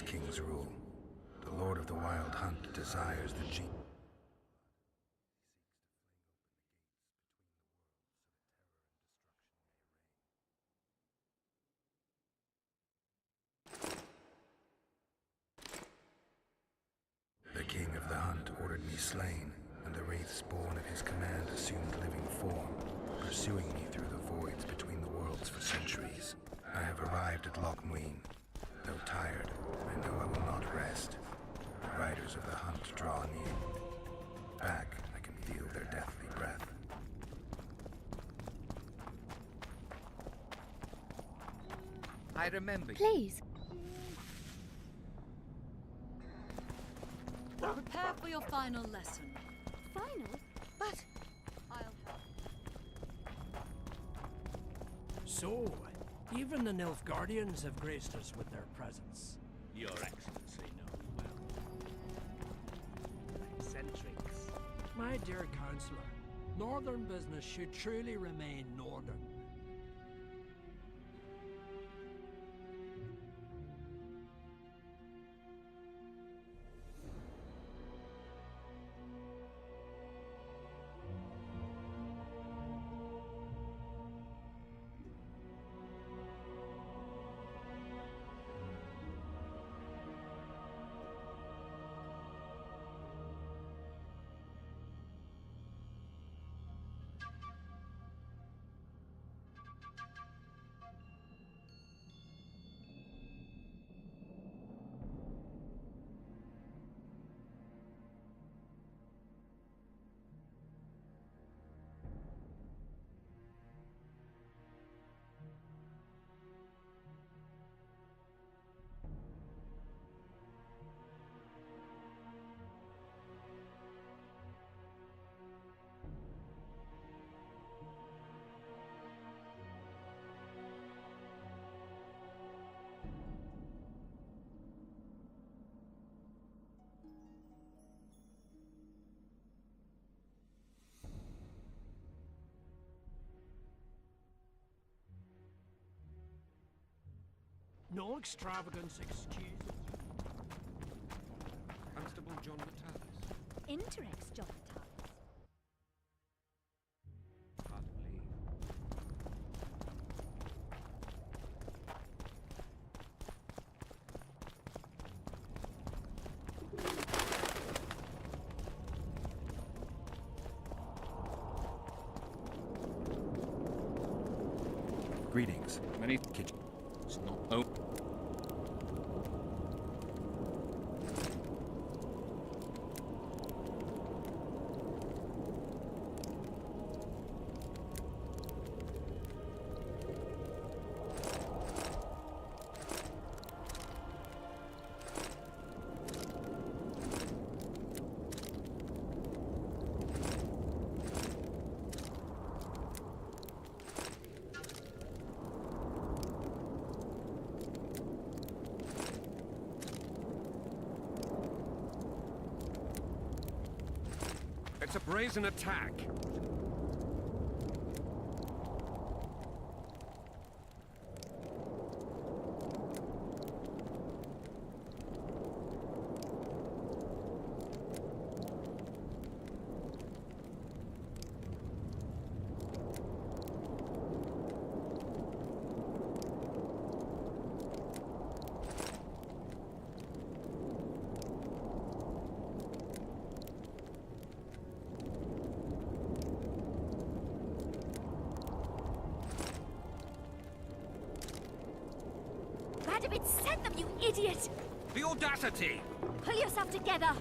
King's rule. The Lord of the Wild Hunt desires the chief. The King of the Hunt ordered me slain, and the wraiths born of his command assumed living form, pursuing me through the voids between the worlds for centuries. I have arrived at Loch Muin. Though tired, I know I will not rest. The riders of the hunt draw near. Back, I can feel their deathly breath. I remember you. Please. Prepare for your final lesson. Final? But I'll help. So, even the Nilfgaardians have graced us with their presence. Your Excellency knows well. Eccentrics. My dear Councillor, northern business should truly remain northern. No extravagance excused. Constable John Vitalis. Interex, John Tallis. Greetings. Many kitchen. It's not open. It's a brazen attack. Radovid sent them, you idiot! The audacity! Pull yourself together!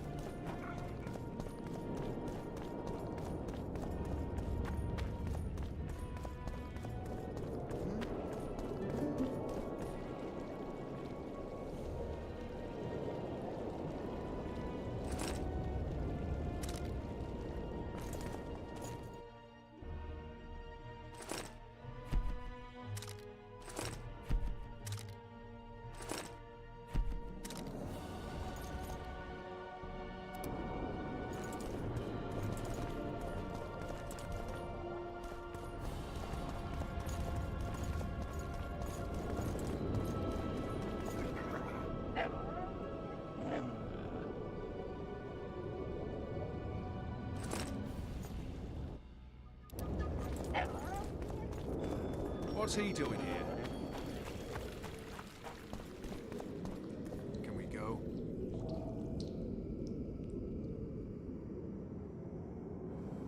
What's he doing here? Can we go?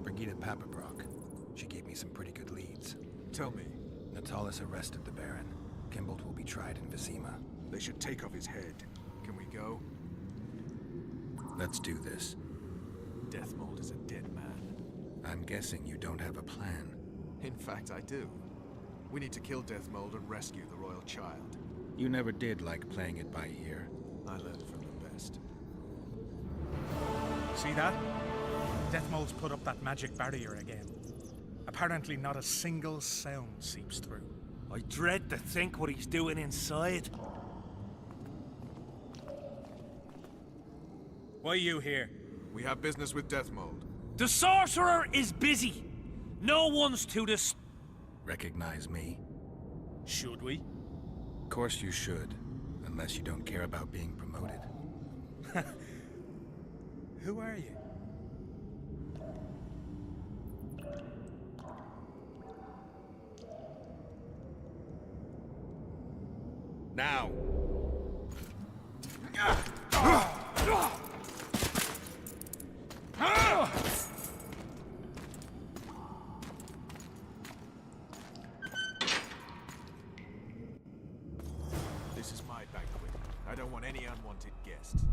Brigida Papabrock. She gave me some pretty good leads. Tell me. Natalis arrested the Baron. Kimbold will be tried in Vizima. They should take off his head. Can we go? Let's do this. Deathmold is a dead man. I'm guessing you don't have a plan. In fact, I do. We need to kill Deathmold and rescue the royal child. You never did like playing it by ear. I learned from the best. See that? Deathmold's put up that magic barrier again. Apparently not a single sound seeps through. I dread to think what he's doing inside. Why are you here? We have business with Deathmold. The sorcerer is busy. No one's to Recognize me? Should we? Of course you should, unless you don't care about being promoted. Who are you? Now. This is my banquet. I don't want any unwanted guests.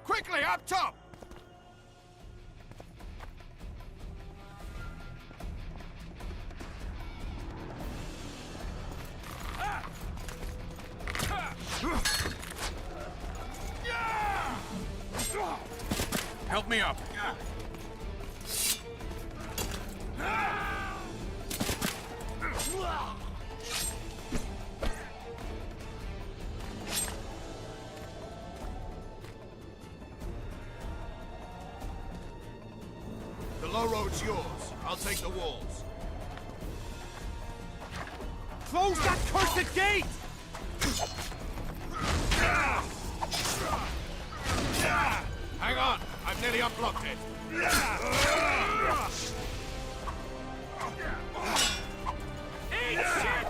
Quickly, up top! Help me up. The low road's yours. I'll take the walls. Close that cursed gate! Hang on, I've nearly unblocked it. Eat shit!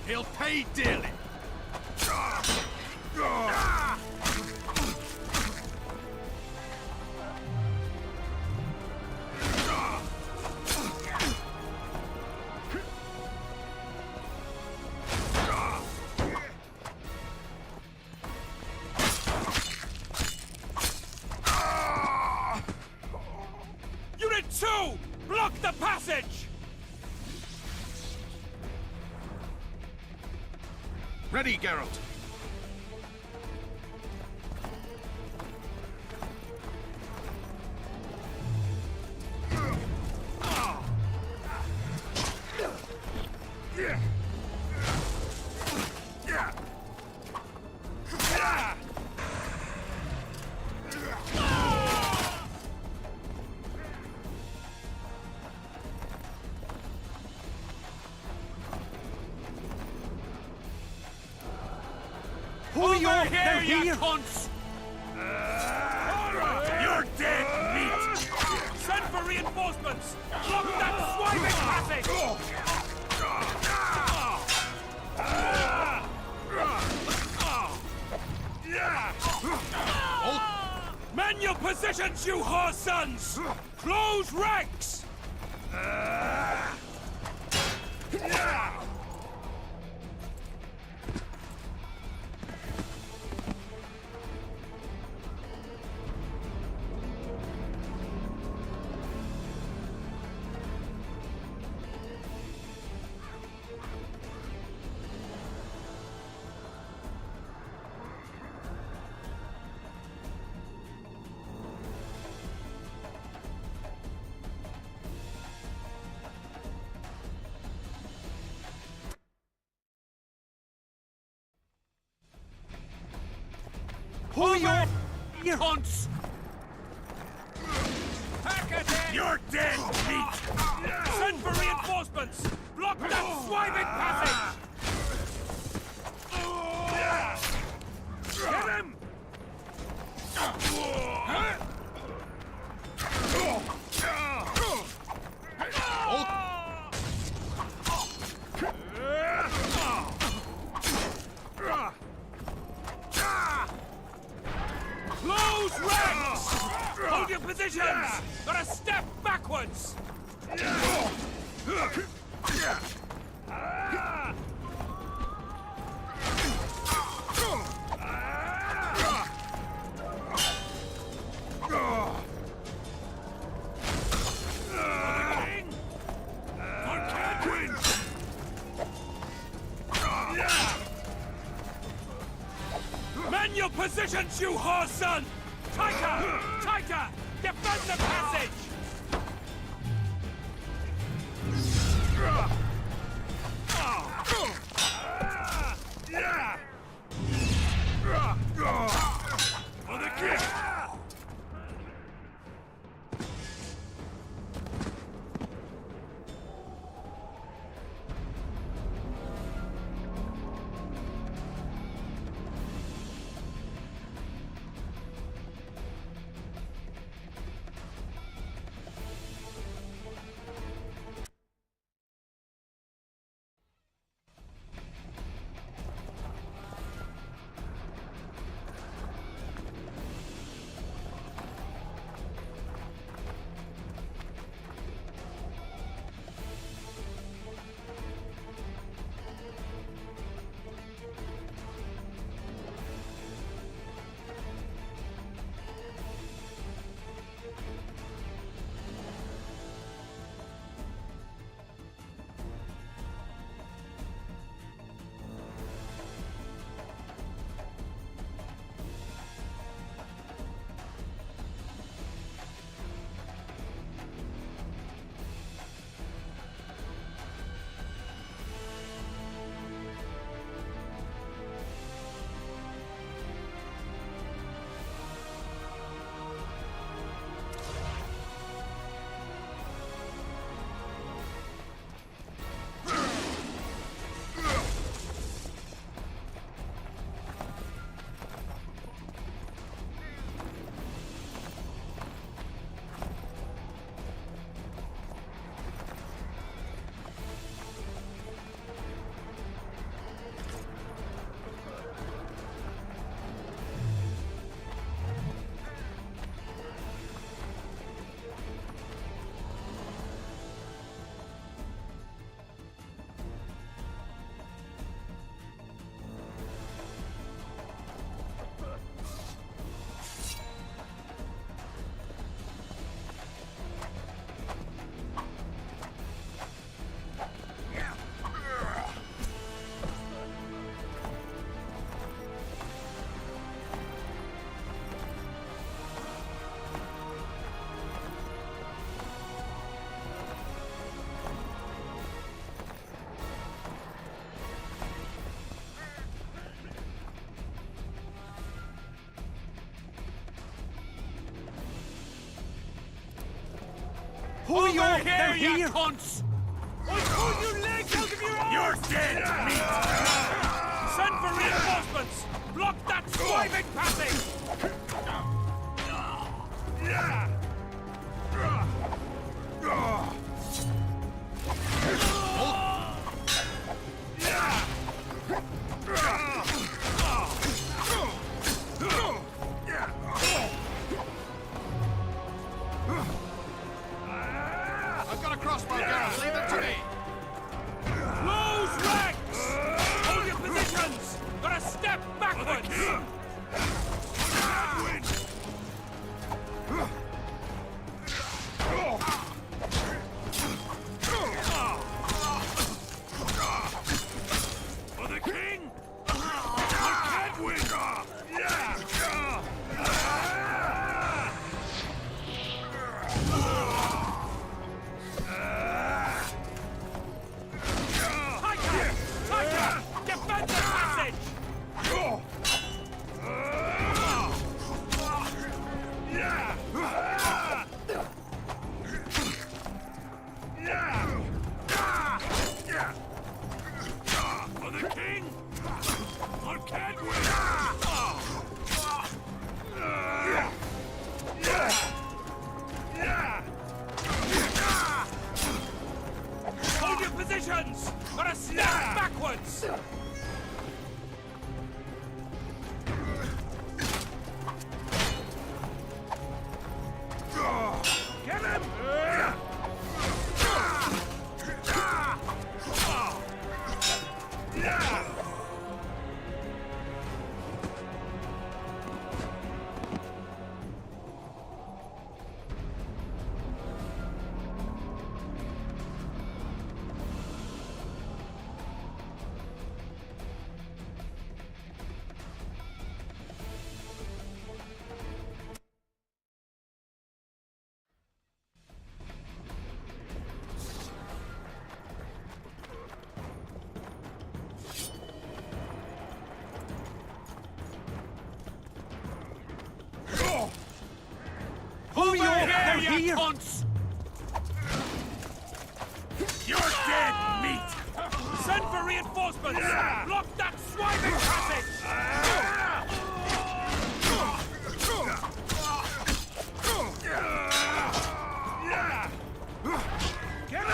He'll pay dearly. Ready, Geralt. Over here, you cunts! You're dead meat! Send for reinforcements! Block that swiping passage! Man your positions, you whore sons! Close ranks! Who you cunts! You're dead meat! Send for reinforcements! Block that swiping passage! Get him! Close ranks! Hold your positions! Not a step backwards! Man your positions, you whore son! Tighter! Tighter! Defend the passage! For the kick! Who are you? They're here, cunts! I pulled your legs out of your arms! You're dead, meat! Send for reinforcements! Block that swiving passage! I've got a crossbow, Gareth. Leave them to me. Close ranks! Hold your positions! Gotta step backwards! For the king! I can't win! Tiger! Defend the passage! For the king! I can't win! Hold your positions! Gotta step backwards! Get him! Who are you? They're here, cunts! You're dead, meat! Send for reinforcements! Block that swiving passage! Get him!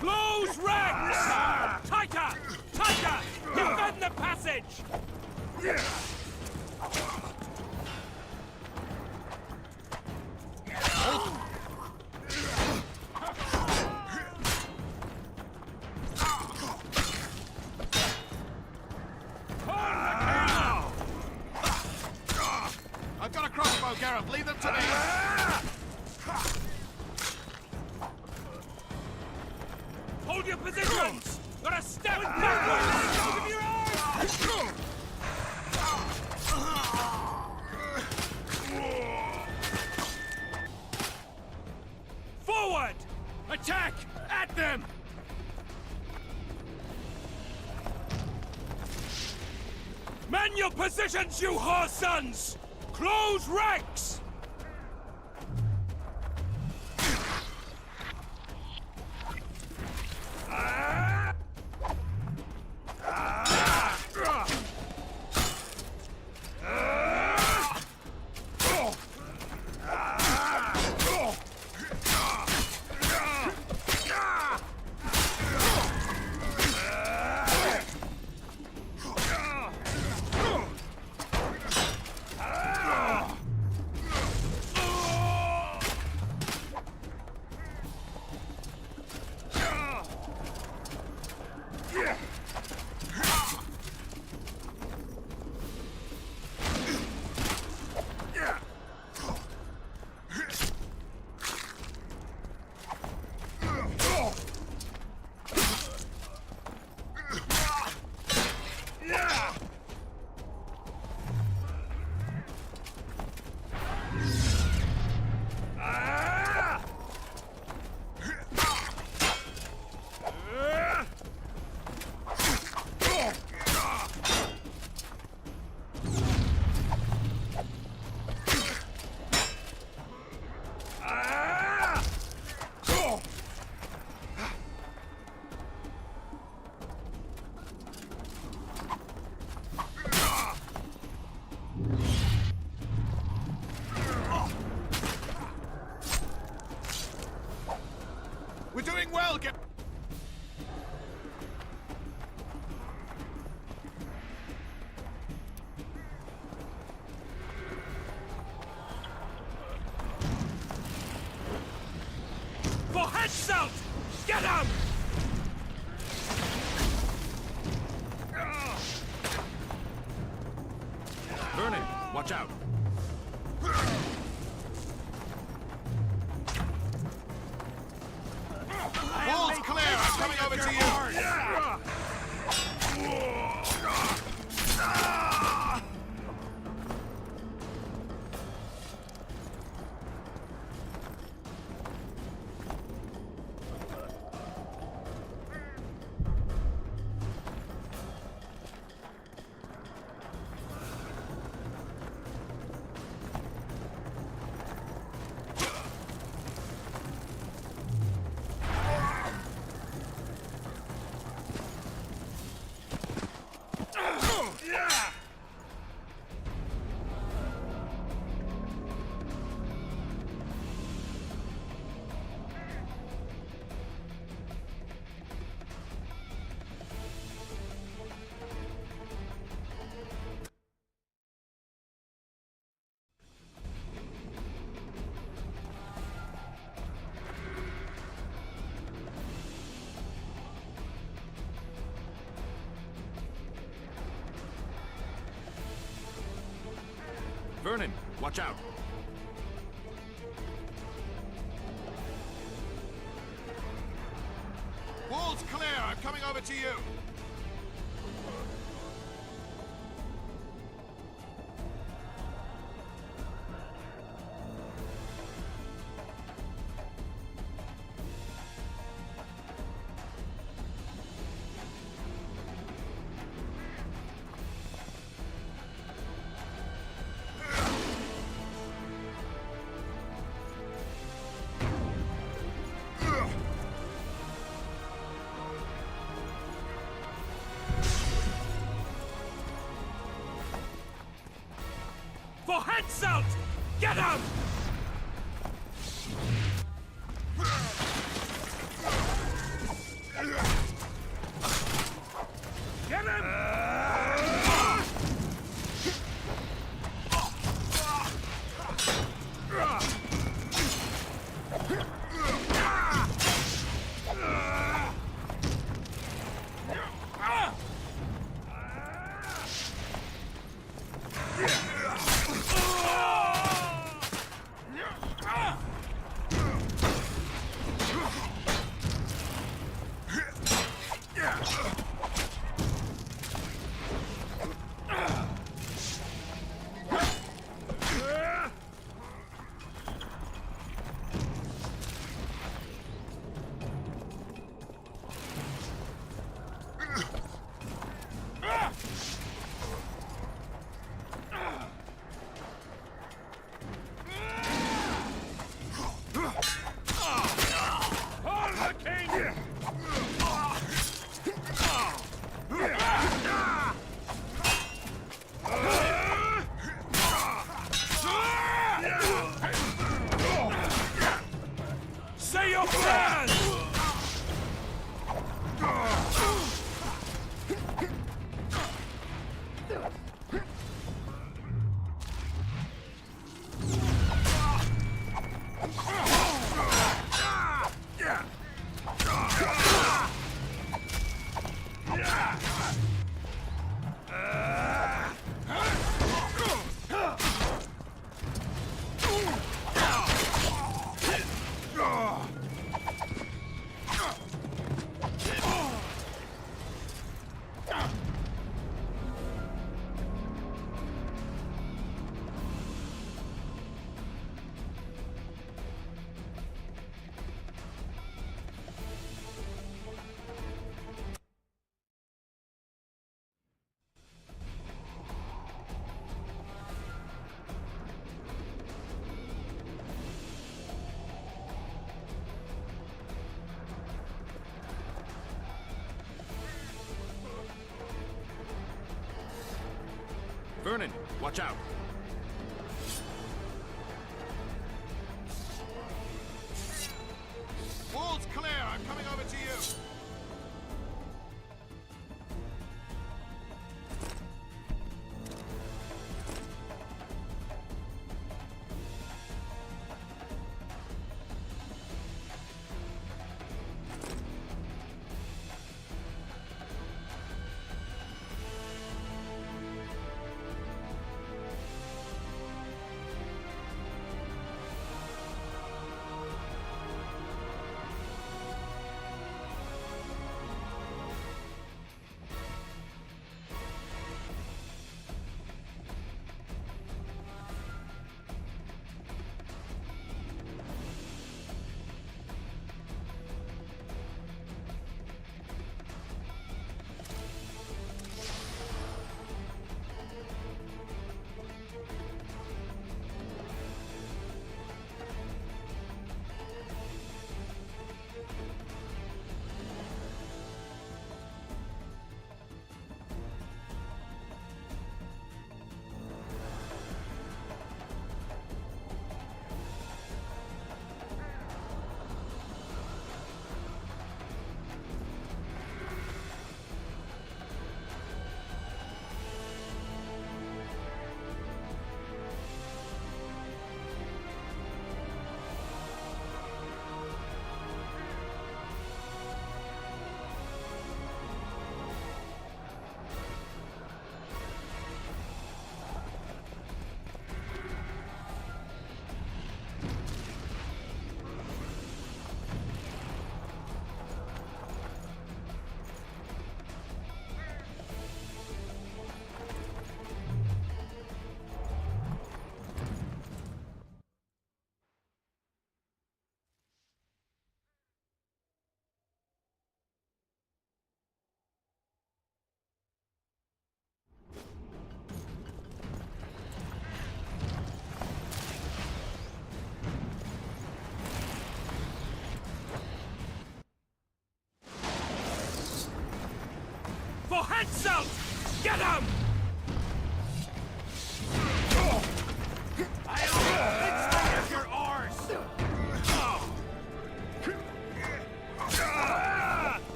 Close ranks! Tighter! Tighter! Defend the passage! I've got a crossbow, Gareth. Leave them to me. Hold your positions! Gotta step backwards! Out of your arms! Forward! Attack! At them! Man your positions, you whore sons! Close ranks! We're doing well, For headshot! Get him! Vernon, watch out. Wall's clear! I'm coming over to you! Vernon, watch out. Wall's clear! I'm coming over to you! For headshot! Get him! Get him! Say your prayers! Vernon, watch out. Wall's clear! I'm I'm coming over to you. For Hansel! Get him! I'll your arse!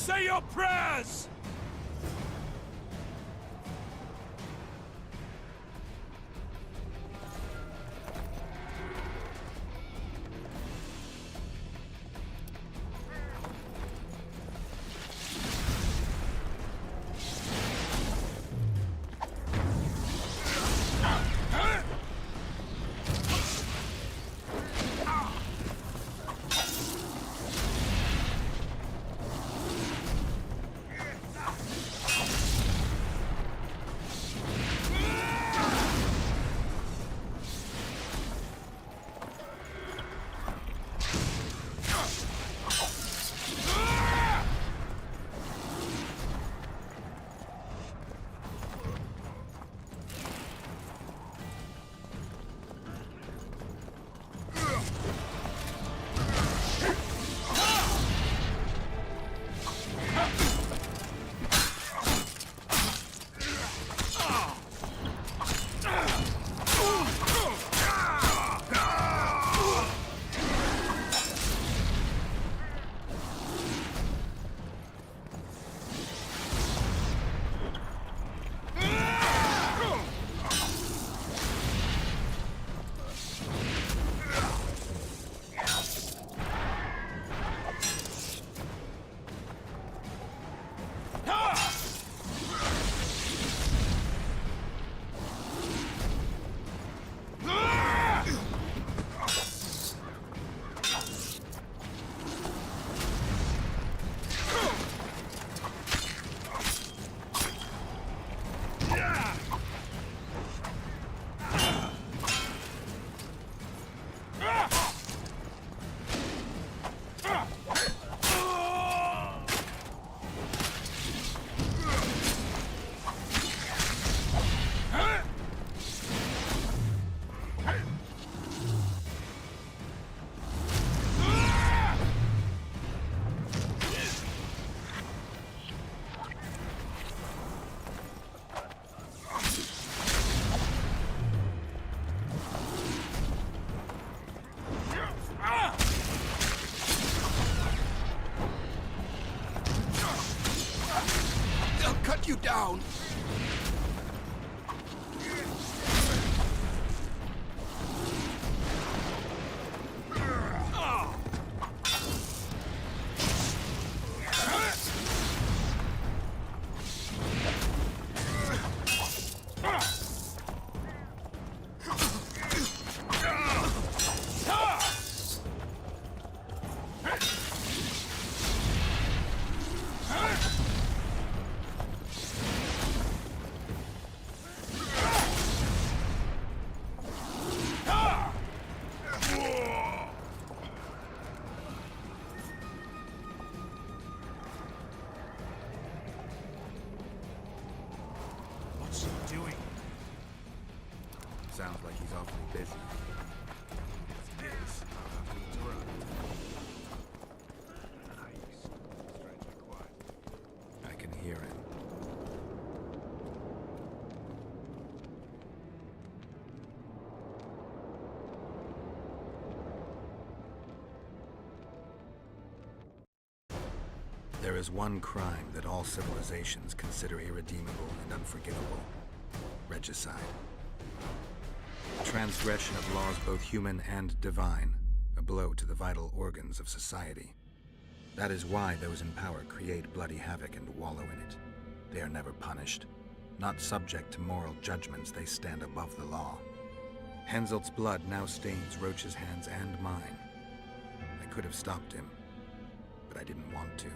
Say your prayers! take you down! What's he doing? Sounds like he's awfully busy. Yes, I'll have to interrupt. Strangely quiet. I can hear him. There is one crime that all civilizations consider irredeemable and unforgivable. Regicide. Transgression of laws both human and divine. A blow to the vital organs of society. That is why those in power create bloody havoc and wallow in it. They are never punished. Not subject to moral judgments, they stand above the law. Henselt's blood now stains Roach's hands and mine. I could have stopped him, but I didn't want to.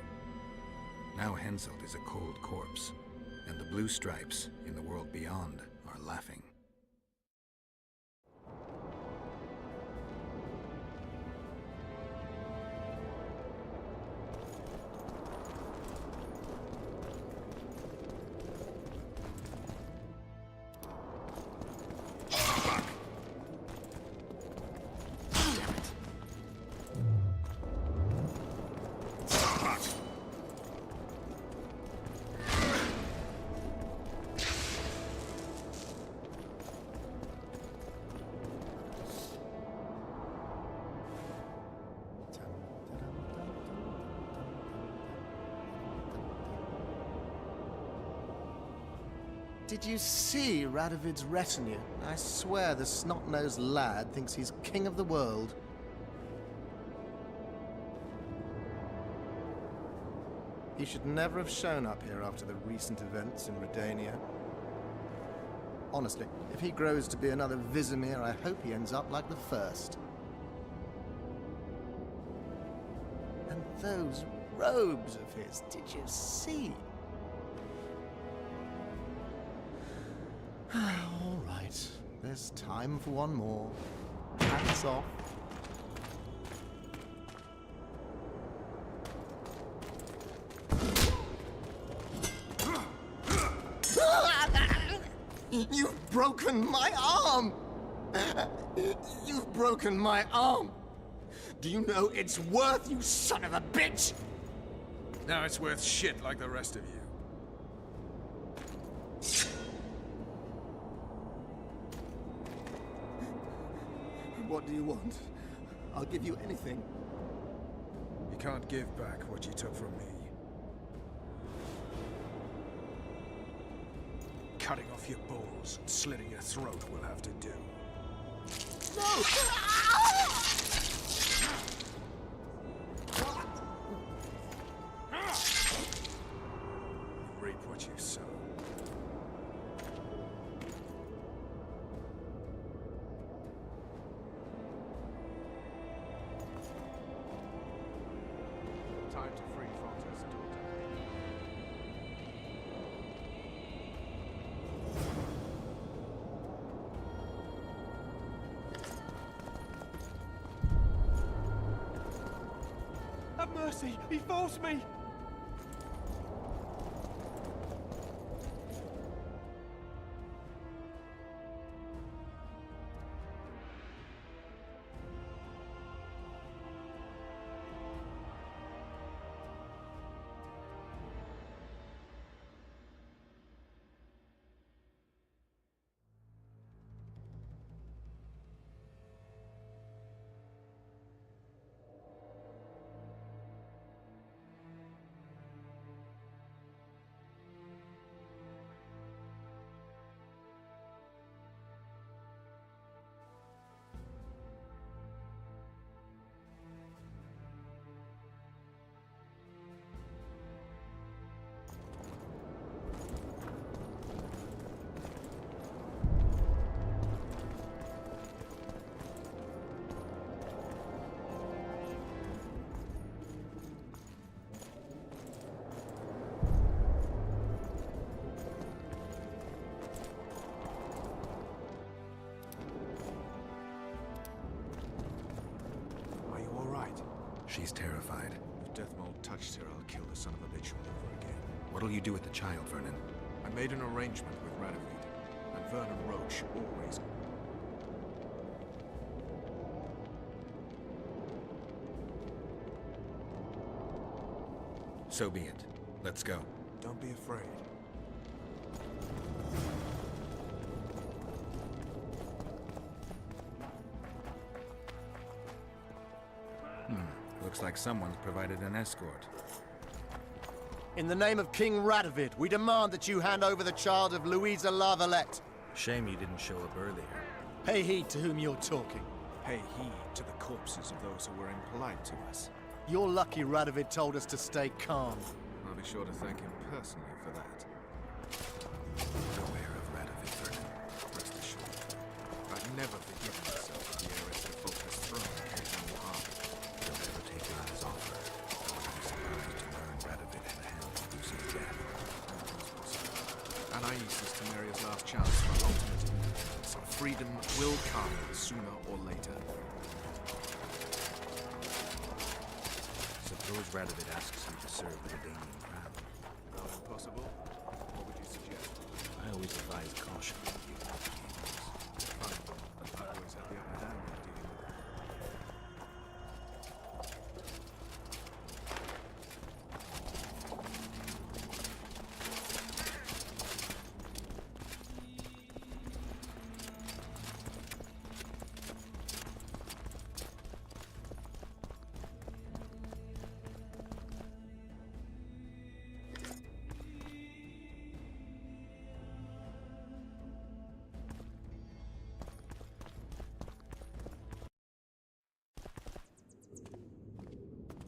Now Henselt is a cold corpse, and the blue stripes in the world beyond are laughing. Did you see Radovid's retinue? I swear the snot-nosed lad thinks he's king of the world. He should never have shown up here after the recent events in Redania. Honestly, if he grows to be another Vizimir, I hope he ends up like the first. And those robes of his, did you see? All right, there's time for one more. Hats off. You've broken my arm! You've broken my arm! Do you know it's worth, you son of a bitch? Now it's worth shit like the rest of you. What do you want? I'll give you anything. You can't give back what you took from me. Cutting off your balls and slitting your throat will have to do. No! You reap what you sow. Time to free Foltest's daughter. Have mercy! He forced me! She's terrified. If Deathmold touched her, I'll kill the son of a bitch all over again. What'll you do with the child, Vernon? I made an arrangement with Radovid, and Vernon Roach always... So be it. Let's go. Don't be afraid. Looks like someone's provided an escort. In the name of King Radovid, we demand that you hand over the child of Louisa Lavalette. Shame you didn't show up earlier. Pay heed to whom you're talking. Pay heed to the corpses of those who were impolite to us. You're lucky Radovid told us to stay calm. I'll be sure to thank him personally for that. Beware of Radovid, Vernon. Rest assured, I've never forgiven myself for the heiress of Folker's throne occasionally harm. Don't ever take Lana's offer. I would be surprised to learn Radovid had a hand in Lucy's death. Anais is Temeria's last chance for ultimate independence. Freedom will come sooner or later. Suppose Radovid asks you to serve the Redanian crown. Not impossible. What would you suggest? I always advise caution. Fine. I always have the upper hand when dealing with it.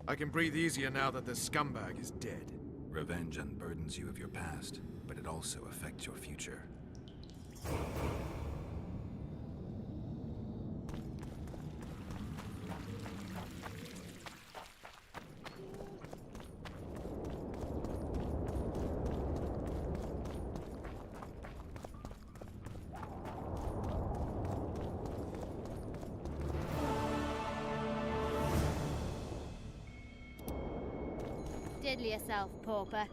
I can breathe easier now that the scumbag is dead. Revenge unburdens you of your past, but it also affects your future. Diddle yourself, pauper.